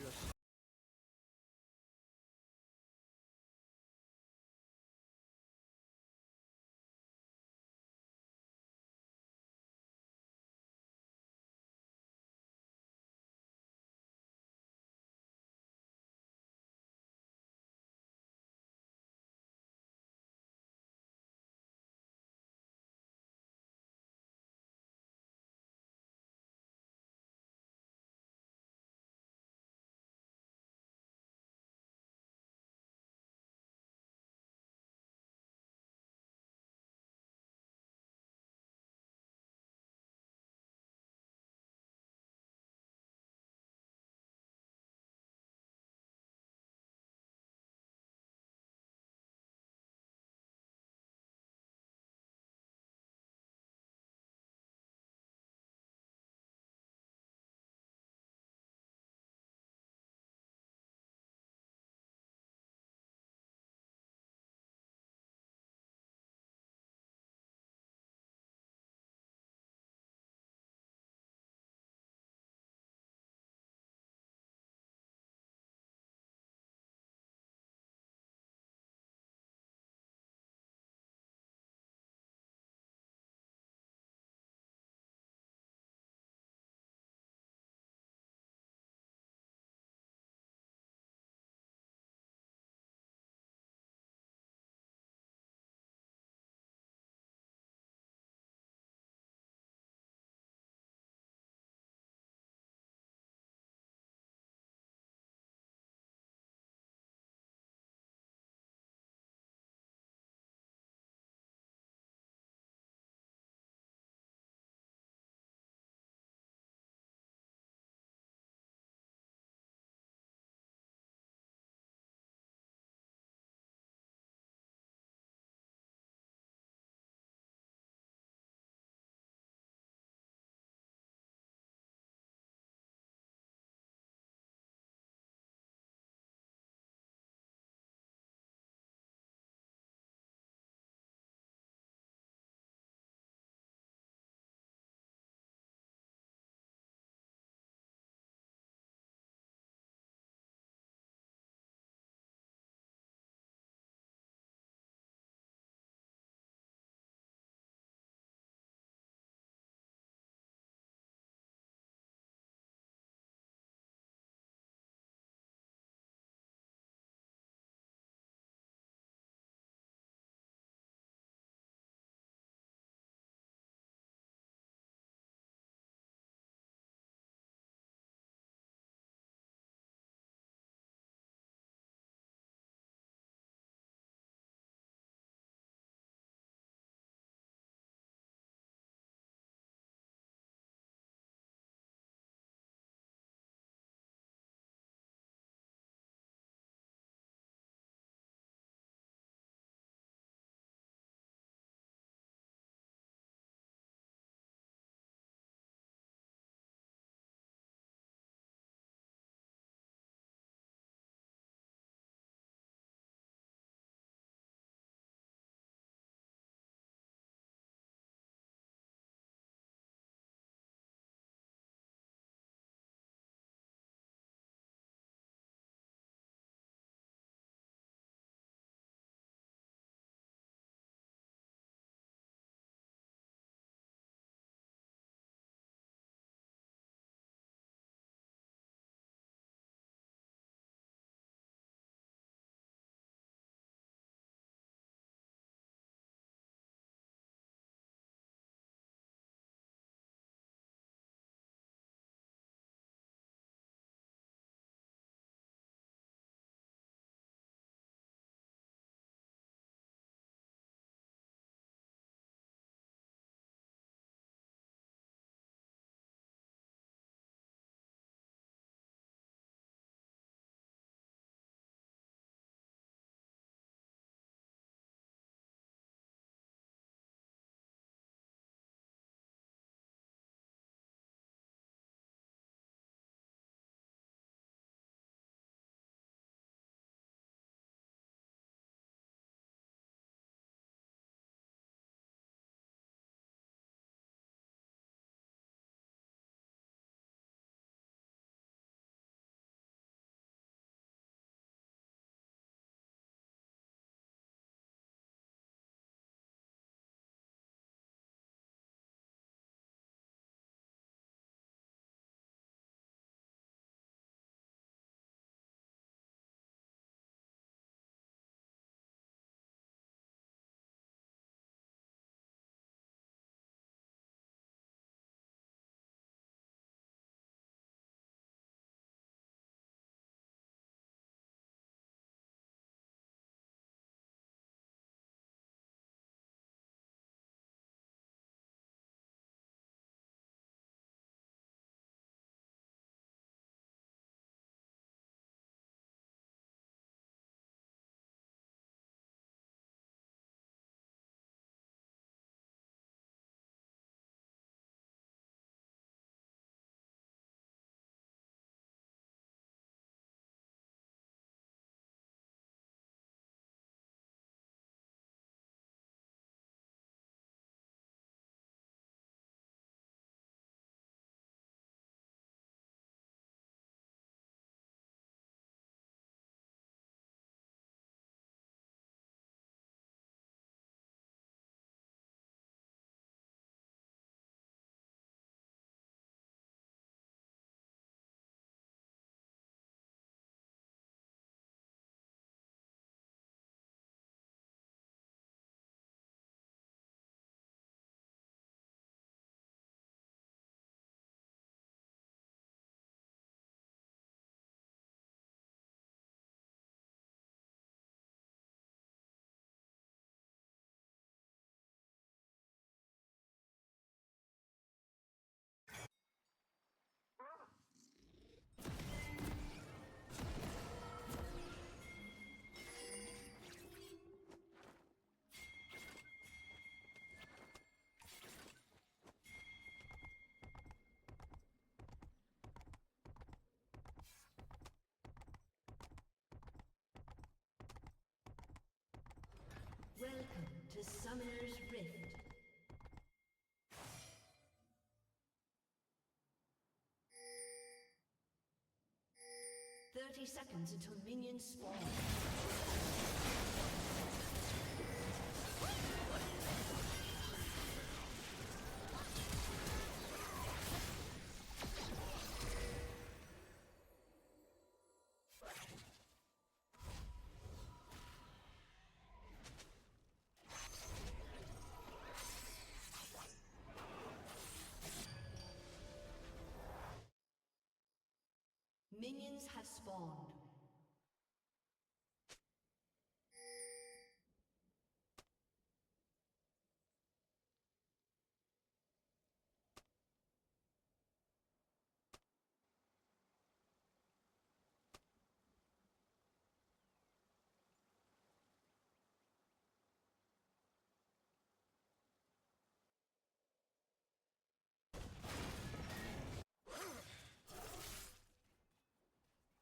Welcome to Summoner's Rift. Seconds until minions spawn. Minions have spawned.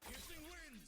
Piercing wind!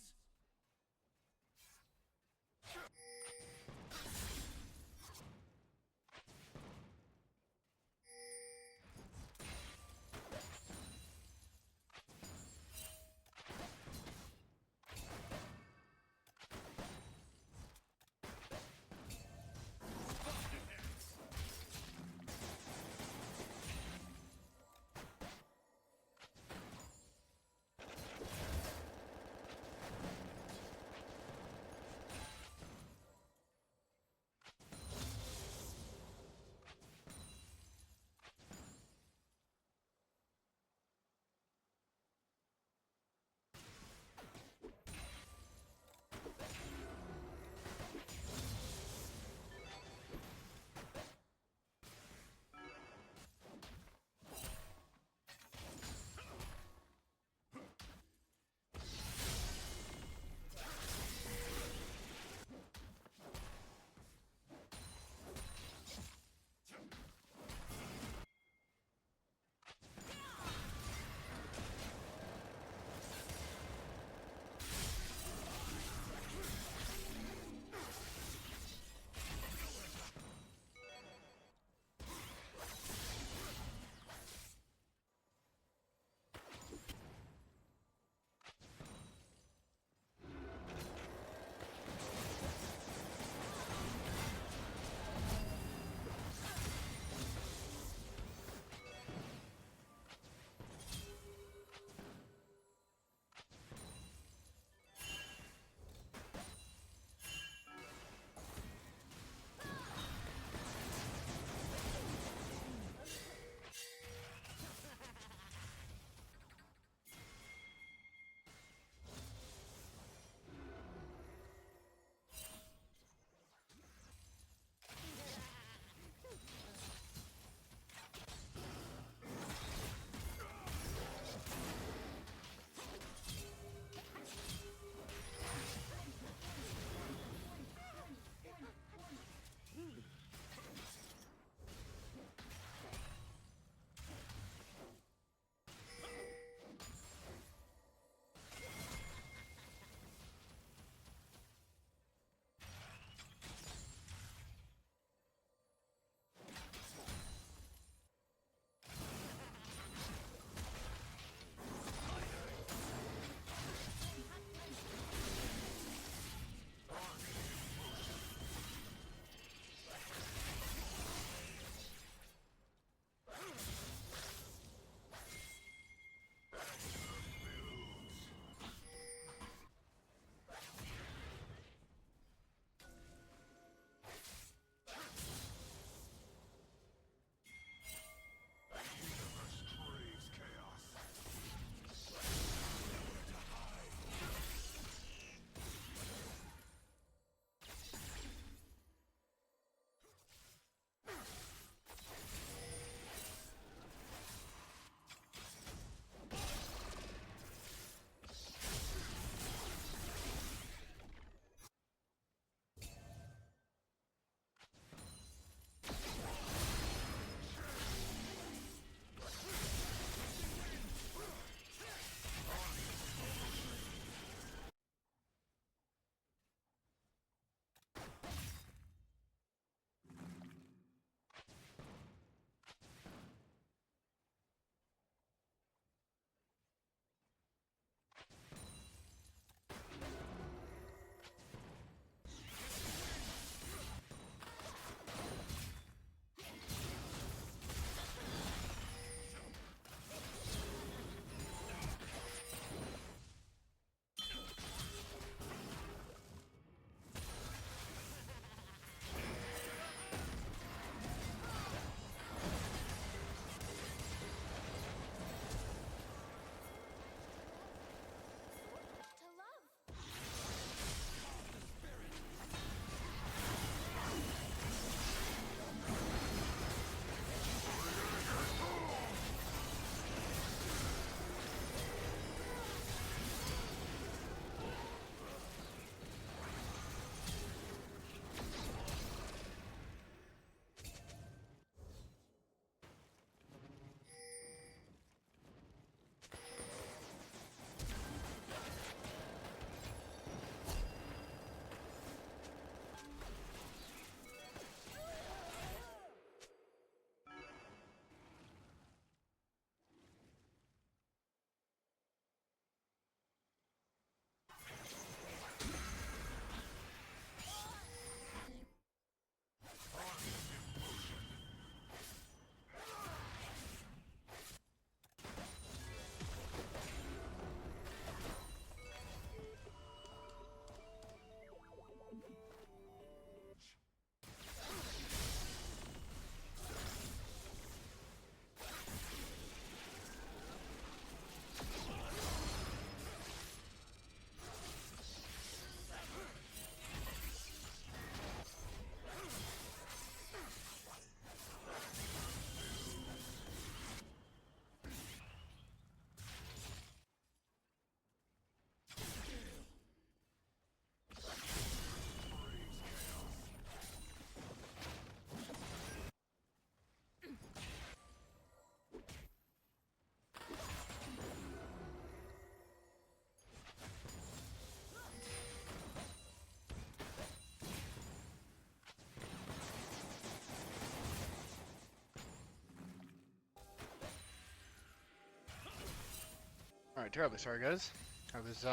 Alright, terribly sorry guys. I was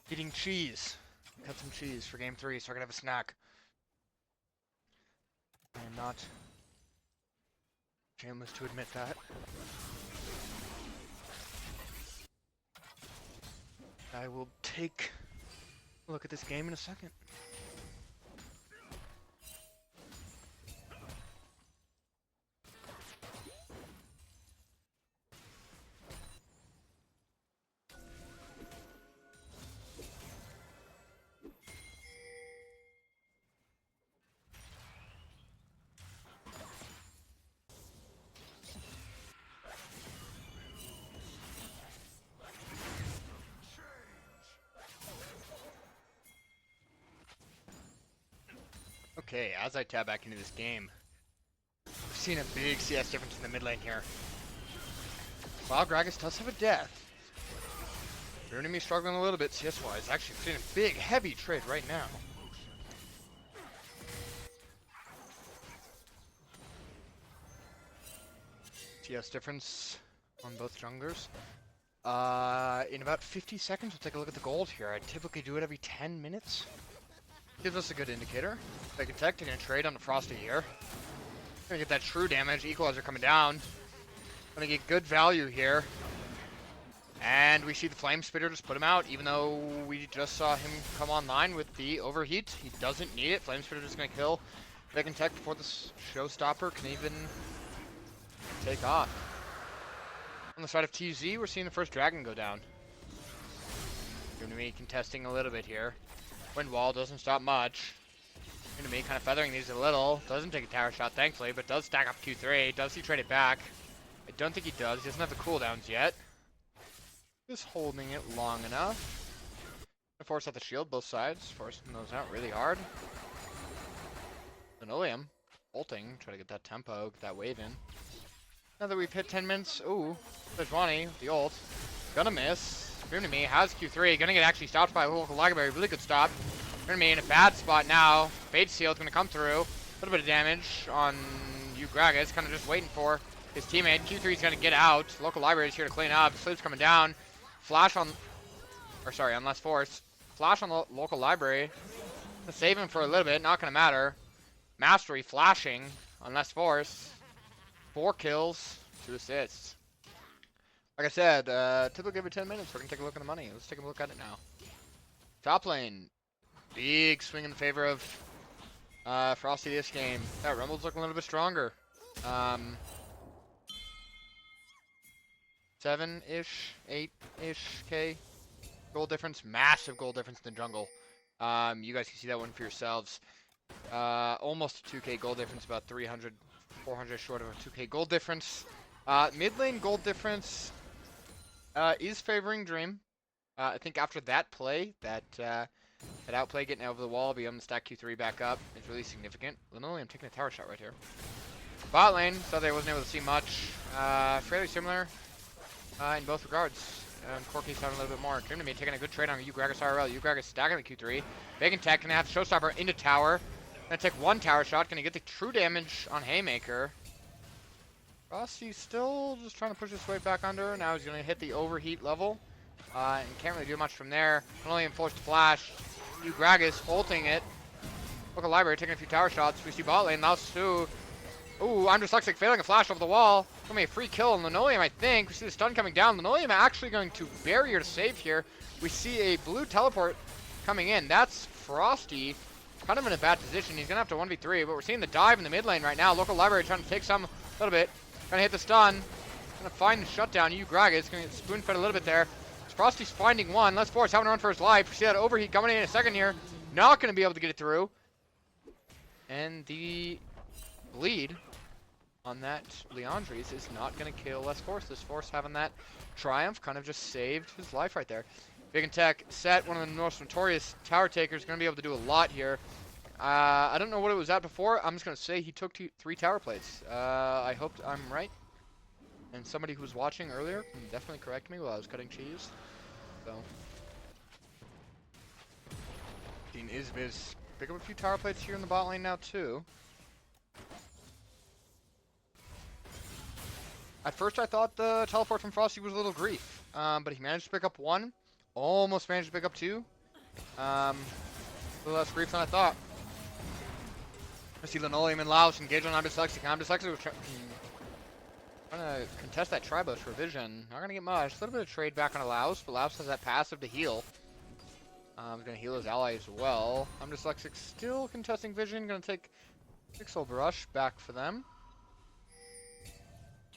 eating cheese. Cut some cheese for game 3 so I could have a snack. I am not shameless to admit that. I will take a look at this game in a second. Okay, as I tab back into this game, I've seen a big CS difference in the mid lane here. While Gragas does have a death, your enemy struggling a little bit CS-wise. Actually seeing a big, heavy trade right now. CS difference on both junglers. In about 50 seconds, we'll take a look at the gold here. I typically do it every 10 minutes. Gives us a good indicator. They can tech, taking a trade on the Frosty here. Gonna get that true damage. Equalizer coming down. Gonna get good value here. And we see the Flame Spitter just put him out, even though we just saw him come online with the overheat. He doesn't need it. Flame Spitter just gonna kill. They can tech before the Showstopper can even take off. On the side of TZ, we're seeing the first Dragon go down. Enemy contesting a little bit here. Wind Wall doesn't stop much. Enemy kind of feathering these a little. Doesn't take a tower shot, thankfully, but does stack up Q3. Does he trade it back? I don't think he does. He doesn't have the cooldowns yet. Just holding it long enough. Force out the shield, both sides. Forcing those out really hard. Linoleum. Ulting. Try to get that tempo, get that wave in. Now that we've hit 10 minutes. Ooh. Sejuani, the ult. Gonna miss. Enemy has Q3. Gonna get actually stopped by a local library. Really good stop. Enemy in a bad spot now. Fade Seal's gonna come through. A little bit of damage on Gragas. Kind of just waiting for his teammate. Q3's gonna get out. Local library is here to clean up. Sleep's coming down. Flash on, or sorry, on Less Force. Flash on the local library. Gonna save him for a little bit. Not gonna matter. Mastery flashing on Less Force. 4 kills, 2 assists. Like I said, typically every 10 minutes we're going to take a look at the money. Let's take a look at it now. Top lane. Big swing in favor of Frosty this game. That Rumble's looking a little bit stronger. 7-ish, 8-ish K. Gold difference. Massive gold difference in the jungle. You guys can see that one for yourselves. Almost a 2K gold difference. About 300, 400 short of a 2K gold difference. Mid lane gold difference is favoring Dream. I think after that play, that outplay getting over the wall, be able to stack Q3 back up is really significant. Linoleum taking a tower shot right here. Bot lane, so they wasn't able to see much. Fairly similar in both regards. Corky's having a little bit more. Enemy taking a good trade on Gragas RL. Gragas stacking the Q3. Big and tech, gonna have Showstopper into tower. Gonna take 1 tower shot, gonna get the true damage on Haymaker. Frosty's still just trying to push his way back under. Now he's going to hit the overheat level. And can't really do much from there. Only forced to flash. Gragas ulting it. Local library taking a few tower shots. We see bot lane. Mouse 2. Ooh, I'm dyslexic failing a flash over the wall. Gonna be a free kill on Linoleum, I think. We see the stun coming down. Linoleum actually going to barrier to save here. We see a blue teleport coming in. That's Frosty. Kind of in a bad position. He's going to have to 1v3, but we're seeing the dive in the mid lane right now. Local library trying to take some a little bit. Gonna hit the stun. Gonna find the shutdown. Gragas gonna get spoon fed a little bit there. Frosty's finding one. Let's Force having a run for his life. We see that overheat coming in a second here. Not gonna be able to get it through. And the bleed on that Leandres is not gonna kill Less Force. This Force having that triumph kind of just saved his life right there. Big and tech set, one of the most notorious tower takers, gonna be able to do a lot here. I don't know what it was at before. I'm just going to say he took 3 tower plates. I hope I'm right. And somebody who was watching earlier can definitely correct me while I was cutting cheese. So. Seen Izviz pick up a few tower plates here in the bot lane now too. At first I thought the teleport from Frosty was a little grief. but he managed to pick up one. Almost managed to pick up two. A little less brief than I thought. I see Linoleum and Laos engage on I'm Dyslexic. I'm Dyslexic trying to contest that Tribush Revision. Not going to get much. A little bit of trade back on Laos, but Laos has that passive to heal. He's going to heal his ally as well. I'm Dyslexic still contesting Vision. Going to take Pixel Brush back for them.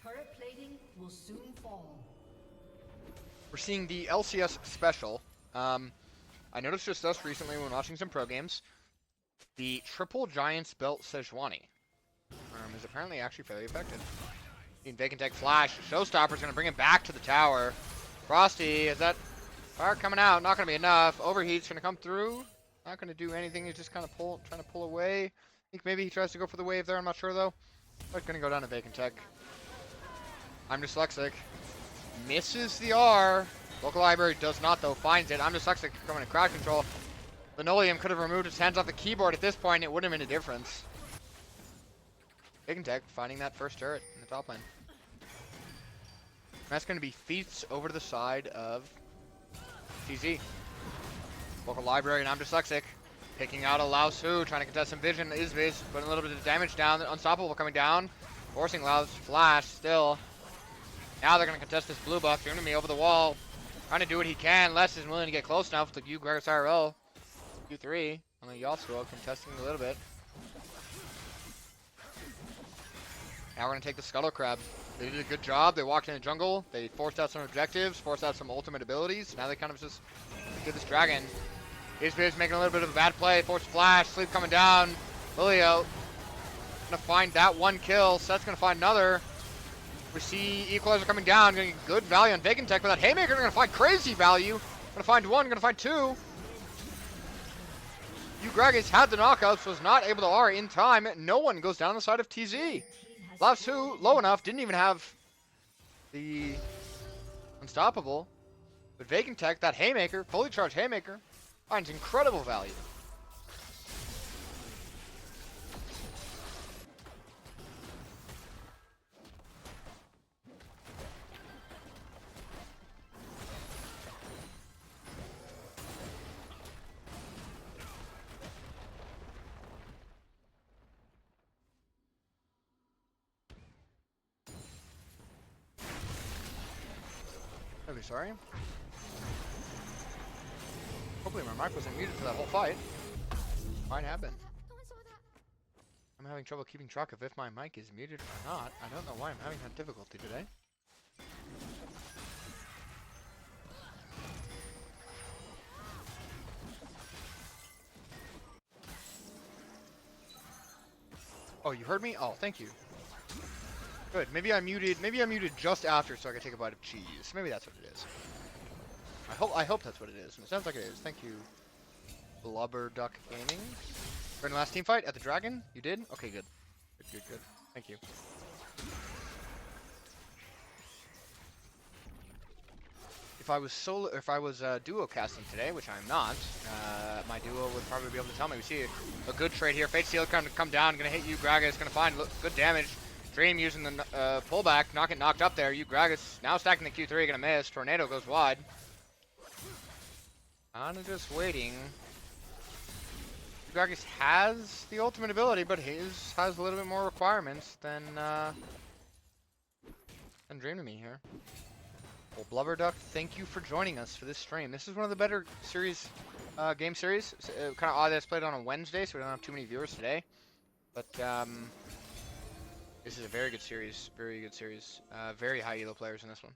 Turret plating will soon fall. We're seeing the LCS special. I noticed just us recently when watching some pro games. The Triple Giants Belt Sejuani is apparently actually fairly effective. Vacant Tech Flash. Showstopper's going to bring it back to the tower. Frosty, is that fire coming out? Not going to be enough. Overheat's going to come through. Not going to do anything. He's just kind of trying to pull away. I think maybe he tries to go for the wave there. I'm not sure though. But going to go down to Vacant Tech. I'm Dyslexic. Misses the R. Local Library does not though. Finds it. I'm Dyslexic coming in crowd control. Linoleum could have removed his hands off the keyboard at this point. It wouldn't have made a difference. Vacant Tech finding that first turret in the top lane. That's going to be feats over to the side of TZ. Local Library and I'm Dyslexic. Picking out a Lao Su, trying to contest some vision. Isviz putting a little bit of damage down. Unstoppable coming down. Forcing Lao's flash still. Now they're going to contest this blue buff. Enemy over the wall. Trying to do what he can. Les isn't willing to get close enough to Gragas IRL. Q3 on the Yasuo contesting a little bit. Now we're going to take the Scuttle Crab. They did a good job. They walked in the jungle. They forced out some objectives, forced out some ultimate abilities. Now they kind of just did this dragon. Isbiz making a little bit of a bad play. Forced flash. Sleep coming down. Lilio gonna find that one kill. Seth's gonna find another. We see Equalizer coming down. Gonna get good value on Vacant Tech, but that Haymaker gonna find crazy value. Gonna find one. Gonna find two. Gragas had the knockouts. Was not able to R in time. No one goes down the side of TZ. Last two, low enough, didn't even have the Unstoppable. But Vacant Tech, that Haymaker, fully charged Haymaker, finds incredible value. Really sorry. Hopefully my mic wasn't muted for that whole fight. Might happen. I'm having trouble keeping track of if my mic is muted or not. I don't know why I'm having that difficulty today. Oh, you heard me? Oh, thank you. Good. Maybe I muted just after so I could take a bite of cheese. Maybe that's what it is. I hope that's what it is. And it sounds like it is. Thank you, Blubber Duck Gaming. For the last team fight at the Dragon? You did? Okay, good. Good. Thank you. If I was duo casting today, which I'm not, my duo would probably be able to tell me. We see a good trade here. Fate Seal come down, gonna hit you. Gragas gonna find good damage. Dream using the pullback, not get knocked up there. You Gragas now stacking the Q3, gonna miss. Tornado goes wide. Kinda just waiting. Gragas has the ultimate ability, but his has a little bit more requirements than Dream to me here. Well, Blubber Duck, thank you for joining us for this stream. This is one of the better series, game series. Kind of odd that it's played on a Wednesday, so we don't have too many viewers today. But this is a very good series. Very good series. Very high elo players in this one.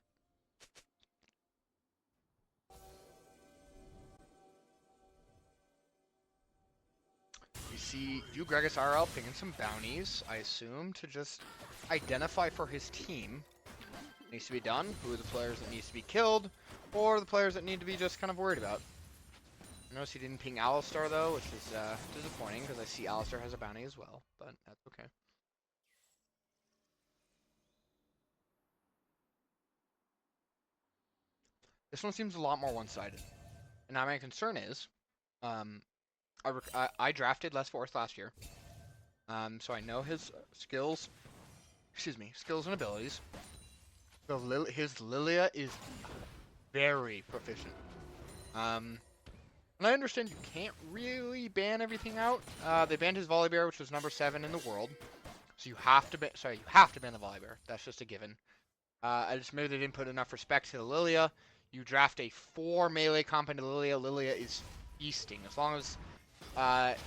You see Gragas RL picking some bounties, I assume, to just identify for his team. Needs to be done, who are the players that needs to be killed, or the players that need to be just kind of worried about. I noticed he didn't ping Alistar though, which is disappointing because I see Alistar has a bounty as well, but that's okay. This one seems a lot more one-sided. And now my concern is, I drafted Les Forest last year, so I know his skills and abilities. So his Lilia is very proficient. And I understand you can't really ban everything out. They banned his Volibear, which was number 7 in the world. So you have to ban, sorry, you have to ban the Volibear. That's just a given. I just maybe they didn't put enough respect to the Lilia. You draft a 4 melee comp into Lilia. Lilia is feasting. As long as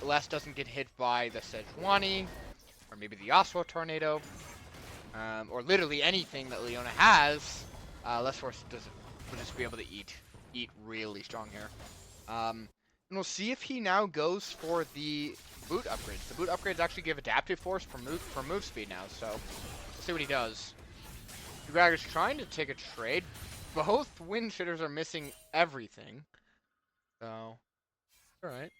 Les doesn't get hit by the Sejuani, or maybe the Yasuo Tornado, or literally anything that Leona has, Les Force will just be able to eat really strong here. And we'll see if he now goes for the boot upgrades. The boot upgrades actually give adaptive force for move speed now, so we'll see what he does. Dragon's trying to take a trade. Both wind shitters are missing everything. So, alright.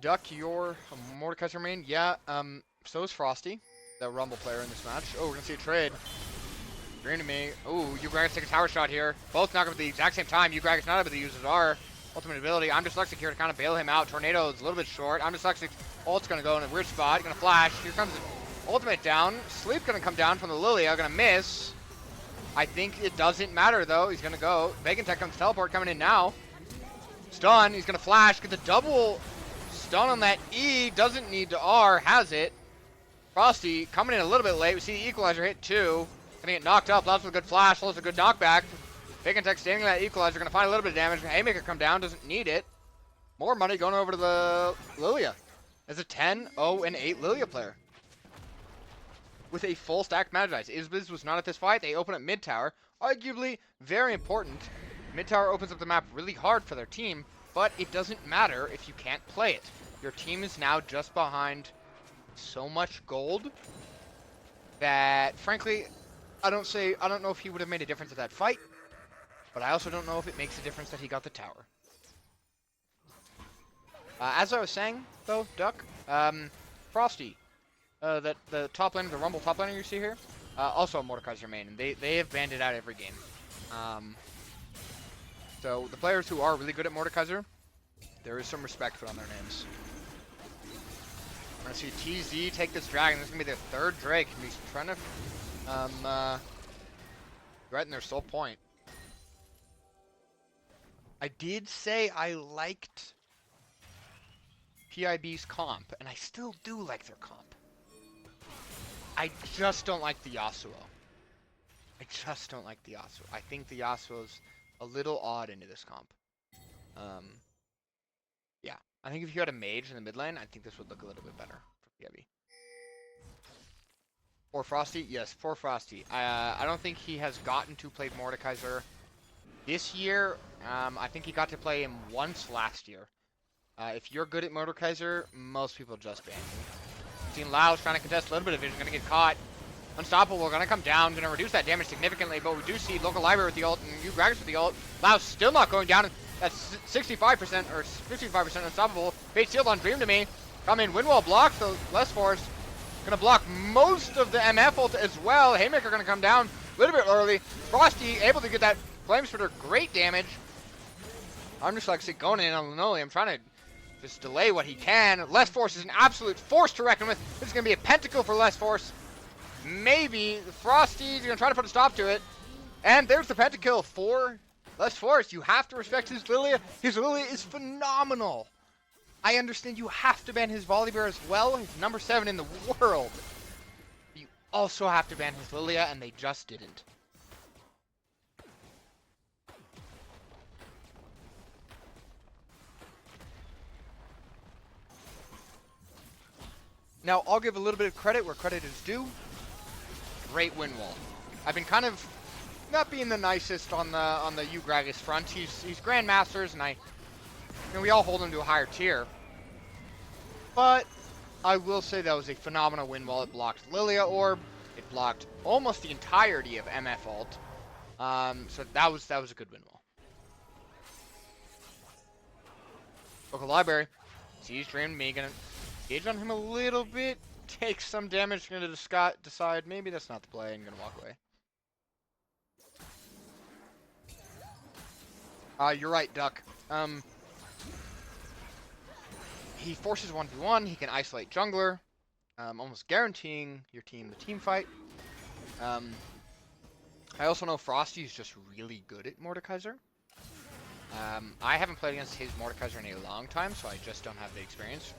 Duck, your Mordekaiser main? Yeah, so is Frosty, the Rumble player in this match. Oh, we're gonna see a trade. Dream to me. Oh, Ugragas take a tower shot here. Both knock up at the exact same time. Ugragas not able to use his R ultimate ability. I'm dyslexic here to kind of bail him out. Tornado is a little bit short. I'm dyslexic. Ult's gonna go in a weird spot. Gonna flash. Here comes the ultimate down. Sleep gonna come down from the Lilia. Gonna miss. I think it doesn't matter though. He's gonna go. Bacon Tech comes teleport coming in now. Stun. He's gonna flash. Get the double stun on that E. Doesn't need to R. Has it. Frosty coming in a little bit late. We see the equalizer hit too. Gonna get knocked up. Lots of good flash. Lots of good knockback. Bacon Tech standing in that equalizer. Gonna find a little bit of damage. Haymaker come down. Doesn't need it. More money going over to the Lilia. As a 10, 0, and 8 Lilia player. With a full stack Magize. Izbiz was not at this fight. They open up mid tower. Arguably very important. Mid tower opens up the map really hard for their team, but it doesn't matter if you can't play it. Your team is now just behind so much gold that, frankly, I don't know if he would have made a difference at that fight, but I also don't know if it makes a difference that he got the tower. As I was saying, though, Duck, Frosty, the top laner, the Rumble top laner you see here, also a Mordekaiser main, and they have banned it out every game. So the players who are really good at Mordekaiser, there is some respect put on their names. We're gonna see TZ take this dragon. This is gonna be their 3rd Drake, and he's trying to threaten their soul point. I did say I liked PIB's comp, and I still do like their comp. I just don't like the Yasuo. I think the Yasuo's a little odd into this comp. Yeah. I think if you had a mage in the mid lane, I think this would look a little bit better for PIB. For Frosty? Yes, for Frosty. I don't think he has gotten to play Mordekaiser this year. I think he got to play him once last year. If you're good at Mordekaiser, most people just ban you. Seen Lau's trying to contest a little bit of vision, gonna get caught. Unstoppable, gonna come down, gonna reduce that damage significantly, but we do see local library with the ult and Ugragas with the ult. Lau's still not going down. That's 65% or 55% unstoppable. Fate Shield on Dream to me. Come in, Windwall blocks, so less force. Gonna block most of the MF ult as well. Haymaker gonna come down a little bit early. Frosty able to get that Flame Splitter, great damage. I'm just like going in on Linoleum, trying to just delay what he can. Less Force is an absolute force to reckon with. This is gonna be a pentacle for Less Force. Maybe Frosty's gonna try to put a stop to it. And there's the pentakill for Less Force. You have to respect his Lilia. His Lilia is phenomenal. I understand you have to ban his Volibear as well. He's number 7 in the world. You also have to ban his Lilia, and they just didn't. Now, I'll give a little bit of credit where credit is due. Great win wall. I've been kind of not being the nicest on the Ugragas front. He's Grandmasters, and we all hold him to a higher tier. But I will say that was a phenomenal win wall. It blocked Lilia Orb. It blocked almost the entirety of MF ult. So that was a good win wall. Local library. Sees Dream me, gonna engage on him a little bit. Take some damage. Gonna decide maybe that's not the play and gonna walk away. You're right, Duck. He forces 1v1. He can isolate jungler, almost guaranteeing your team the team fight. I also know Frosty is just really good at Mordekaiser. I haven't played against his Mordekaiser in a long time, so I just don't have the experience.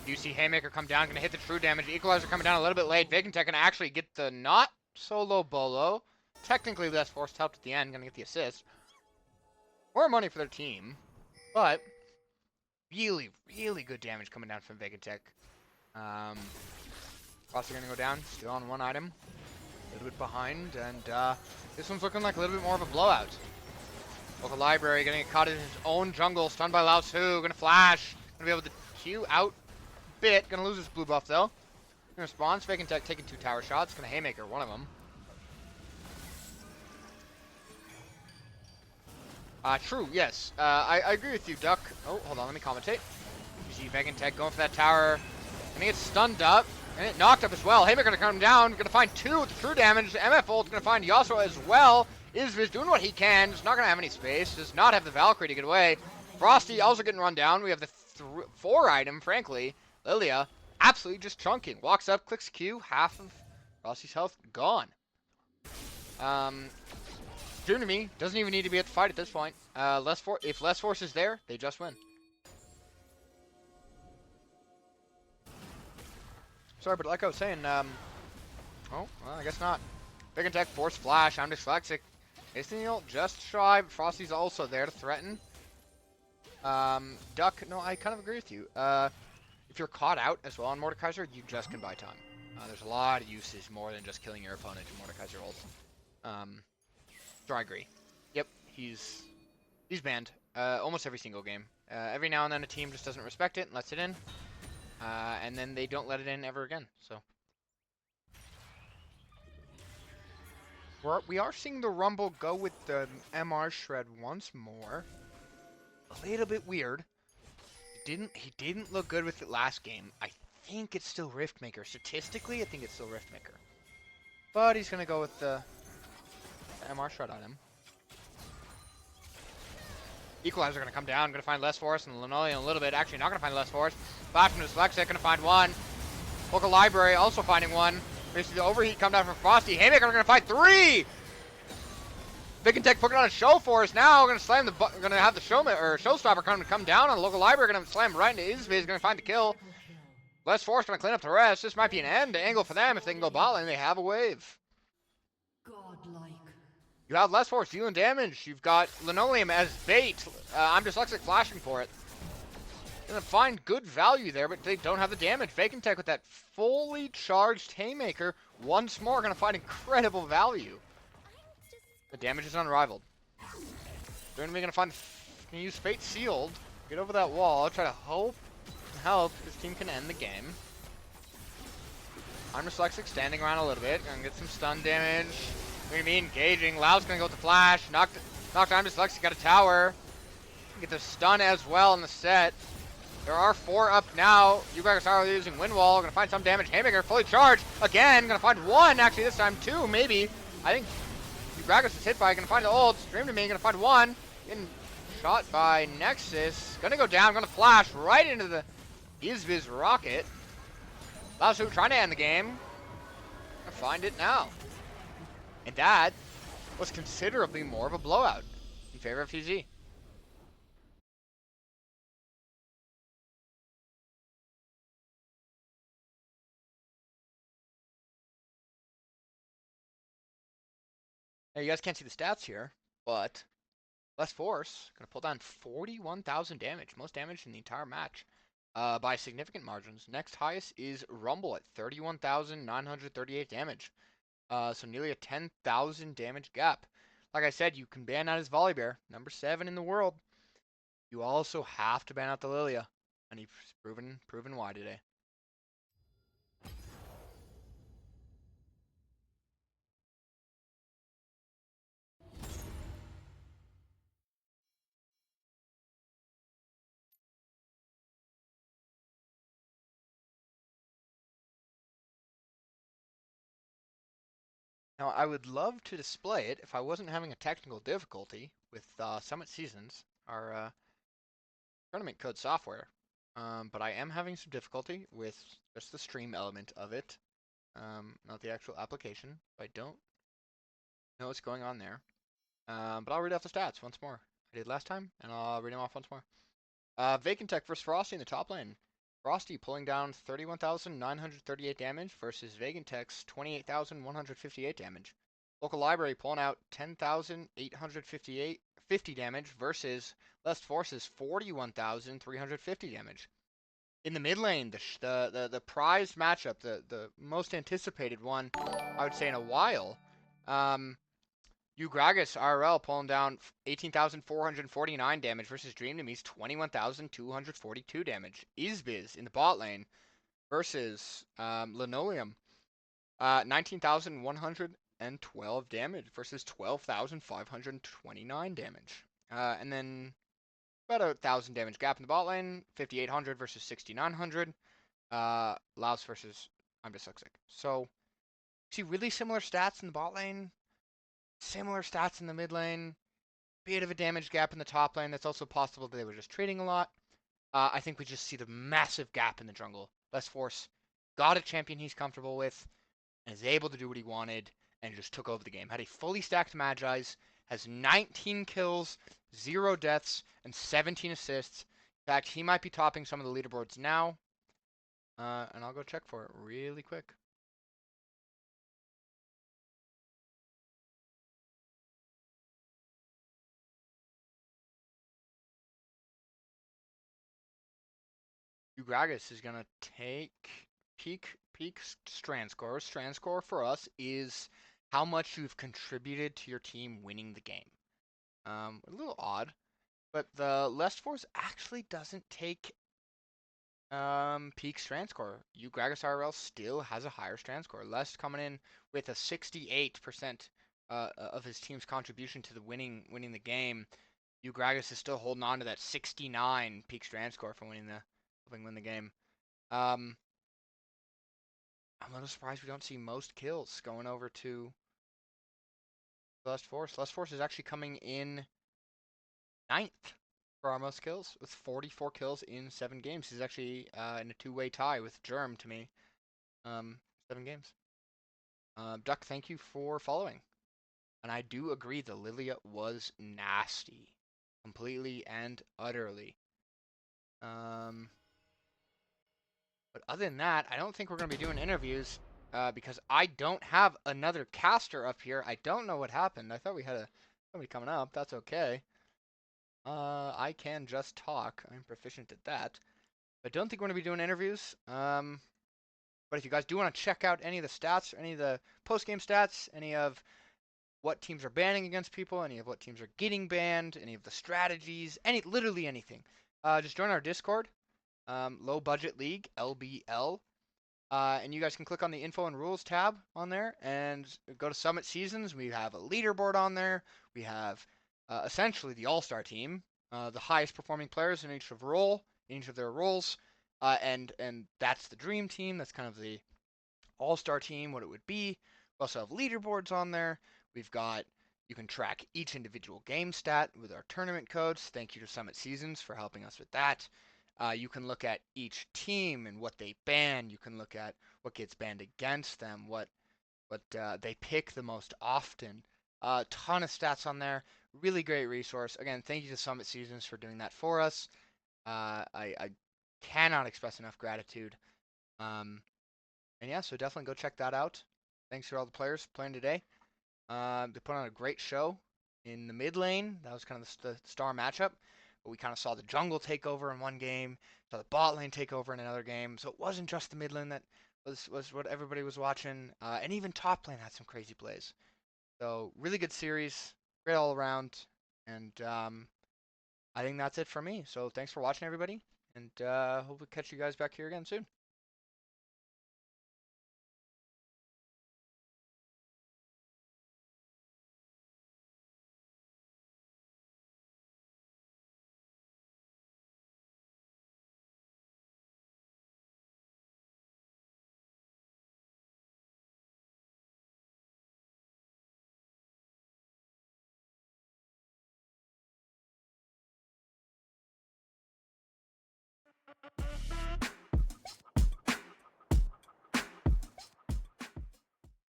You see Haymaker come down, gonna hit the true damage. Equalizer coming down a little bit late. Vacantech gonna actually get the not solo bolo. Technically less forced help at the end, gonna get the assist. More money for their team, but really, really good damage coming down from Vacantech. Frosty gonna go down, still on one item. A little bit behind, and this one's looking like a little bit more of a blowout. Local library gonna get caught in his own jungle, stunned by Lao Tzu, gonna flash, gonna be able to Q out a bit, gonna lose his blue buff though. In response, Vacantech taking 2 tower shots, gonna Haymaker one of them. True, yes. I agree with you, Duck. Oh, hold on, let me commentate. You see Vacantech going for that tower, gonna get stunned up. And it knocked up as well. Haymaker gonna come down, gonna find 2 with the true damage. MF ult's gonna find Yasuo as well. Izviz doing what he can, just not gonna have any space, does not have the Valkyrie to get away. Frosty also getting run down. We have the 4 item, frankly. Lilia, absolutely just chunking. Walks up, clicks Q, half of Frosty's health gone. Dream to me, doesn't even need to be at the fight at this point. If less force is there, they just win. Sorry, but like I was saying, oh, well, I guess not. Vacantech, Force Flash, I'm dyslexic. Isniel just shy, but Frosty's also there to threaten. Duck, no, I kind of agree with you. If you're caught out as well on Mordekaiser, you just can buy time. There's a lot of uses more than just killing your opponent in Mordekaiser ult. So I agree. Yep, he's banned almost every single game. Every now and then a team just doesn't respect it and lets it in. And then they don't let it in ever again. So we are seeing the Rumble go with the MR shred once more. A little bit weird. He didn't look good with it last game. I think it's still Riftmaker. Statistically, I think it's still Riftmaker. But he's gonna go with the MR shred on him. Equalizer gonna come down, gonna find less force, and Linoleum a little bit. Actually, not gonna find less force. Flash from Dyslexic, gonna find 1. Local Library also finding 1. Basically, the overheat come down from Frosty. Haymaker gonna find 3. Vacantech putting on a show force now. Gonna slam gonna have the showstopper come down on the Local Library. Gonna slam right into Izviz. Gonna find the kill. Less force gonna clean up the rest. This might be an end angle for them if they can go bot lane. They have a wave. Godlike. You have less force dealing damage. You've got Linoleum as bait. I'm dyslexic flashing for it. Gonna find good value there, but they don't have the damage. Vacantech with that fully charged Haymaker once more gonna find incredible value. The damage is unrivaled. They're gonna use Fate Sealed, get over that wall, try to hope and help this team can end the game. I'm dyslexic standing around a little bit, gonna get some stun damage. We're gonna be engaging. Lau's gonna go with the flash. Knocked down Dyslexic, got a tower. Get the stun as well in the set. There are 4 up now. You guys are using Wind Wall. Gonna find some damage. Haymaker fully charged. Again, gonna find 1. Actually, this time 2, maybe. I think Gragas is hit by. Gonna find the ult. Stream to me. Gonna find 1. Getting shot by Nexus. Gonna go down. Gonna flash right into the Izviz rocket. Laosu trying to end the game. Gonna find it now. And that was considerably more of a blowout in favor of TZ. Now, you guys can't see the stats here, but less force, gonna pull down 41,000 damage, most damage in the entire match, by significant margins. Next highest is Rumble at 31,938 damage. So nearly a 10,000 damage gap. Like I said, you can ban out his Volibear, number 7 in the world. You also have to ban out the Lilia, and he's proven why today. Now, I would love to display it if I wasn't having a technical difficulty with Summit Seasons, our tournament code software. But I am having some difficulty with just the stream element of it, not the actual application. If I don't know what's going on there. But I'll read off the stats once more. I did last time, and I'll read them off once more. Vacant Tech versus Frosty in the top lane. Frosty pulling down 31,938 damage versus Vacant Tech's 28,158 damage. Local Library pulling out 10,850 damage versus Lest Force's 41,350 damage. In the mid lane, the prized matchup, the most anticipated one, I would say in a while. Ugragas RL pulling down 18,449 damage versus Dream Enemy's 21,242 damage. Izbiz in the bot lane versus Linoleum, 19,112 damage versus 12,529 damage. And then about 1,000 damage gap in the bot lane, 5,800 versus 6,900. Laos versus I'm dyslexic. So, see really similar stats in the bot lane. Similar stats in the mid lane, bit of a damage gap in the top lane. That's also possible that they were just trading a lot. I think we just see the massive gap in the jungle. Less Force got a champion he's comfortable with and is able to do what he wanted and just took over the game. Had a fully stacked Magi's, has 19 kills, 0 deaths, and 17 assists. In fact, he might be topping some of the leaderboards now. And I'll go check for it really quick. Ugragas is gonna take peak strand score. Strand score for us is how much you've contributed to your team winning the game. A little odd, but the Lest Force actually doesn't take peak strand score. Ugragas RL still has a higher strand score. Lest coming in with a 68% of his team's contribution to the winning the game. Ugragas is still holding on to that 69 peak strand score for helping win the game. I'm a little surprised we don't see most kills going over to Lust Force. Lust Force is actually coming in 9th for our most kills with 44 kills in 7 games. He's actually in a two-way tie with Germ to me. 7 games. Duck, thank you for following. And I do agree the Lilia was nasty. Completely and utterly. But other than that, I don't think we're going to be doing interviews because I don't have another caster up here. I don't know what happened. I thought we had somebody coming up. That's okay. I can just talk. I'm proficient at that. I don't think we're going to be doing interviews. But if you guys do want to check out any of the stats, any of the post-game stats, any of what teams are banning against people, any of what teams are getting banned, any of the strategies, literally anything, just join our Discord. Low Budget League, LBL. And you guys can click on the info and rules tab on there and go to Summit Seasons. We have a leaderboard on there. We have essentially the all-star team, the highest performing players in each of their roles. And that's the dream team. That's kind of the all-star team, what it would be. We also have leaderboards on there. You can track each individual game stat with our tournament codes. Thank you to Summit Seasons for helping us with that. You can look at each team and what they ban. You can look at what gets banned against them, what they pick the most often. A ton of stats on there. Really great resource. Again, thank you to Summit Seasons for doing that for us. I cannot express enough gratitude. And yeah, so definitely go check that out. Thanks to all the players playing today. They put on a great show in the mid lane. That was kind of the star matchup. But we kind of saw the jungle take over in one game, saw the bot lane take over in another game. So it wasn't just the mid lane that was what everybody was watching. And even top lane had some crazy plays. So really good series, great all around. And I think that's it for me. So thanks for watching, everybody. And hope we catch you guys back here again soon.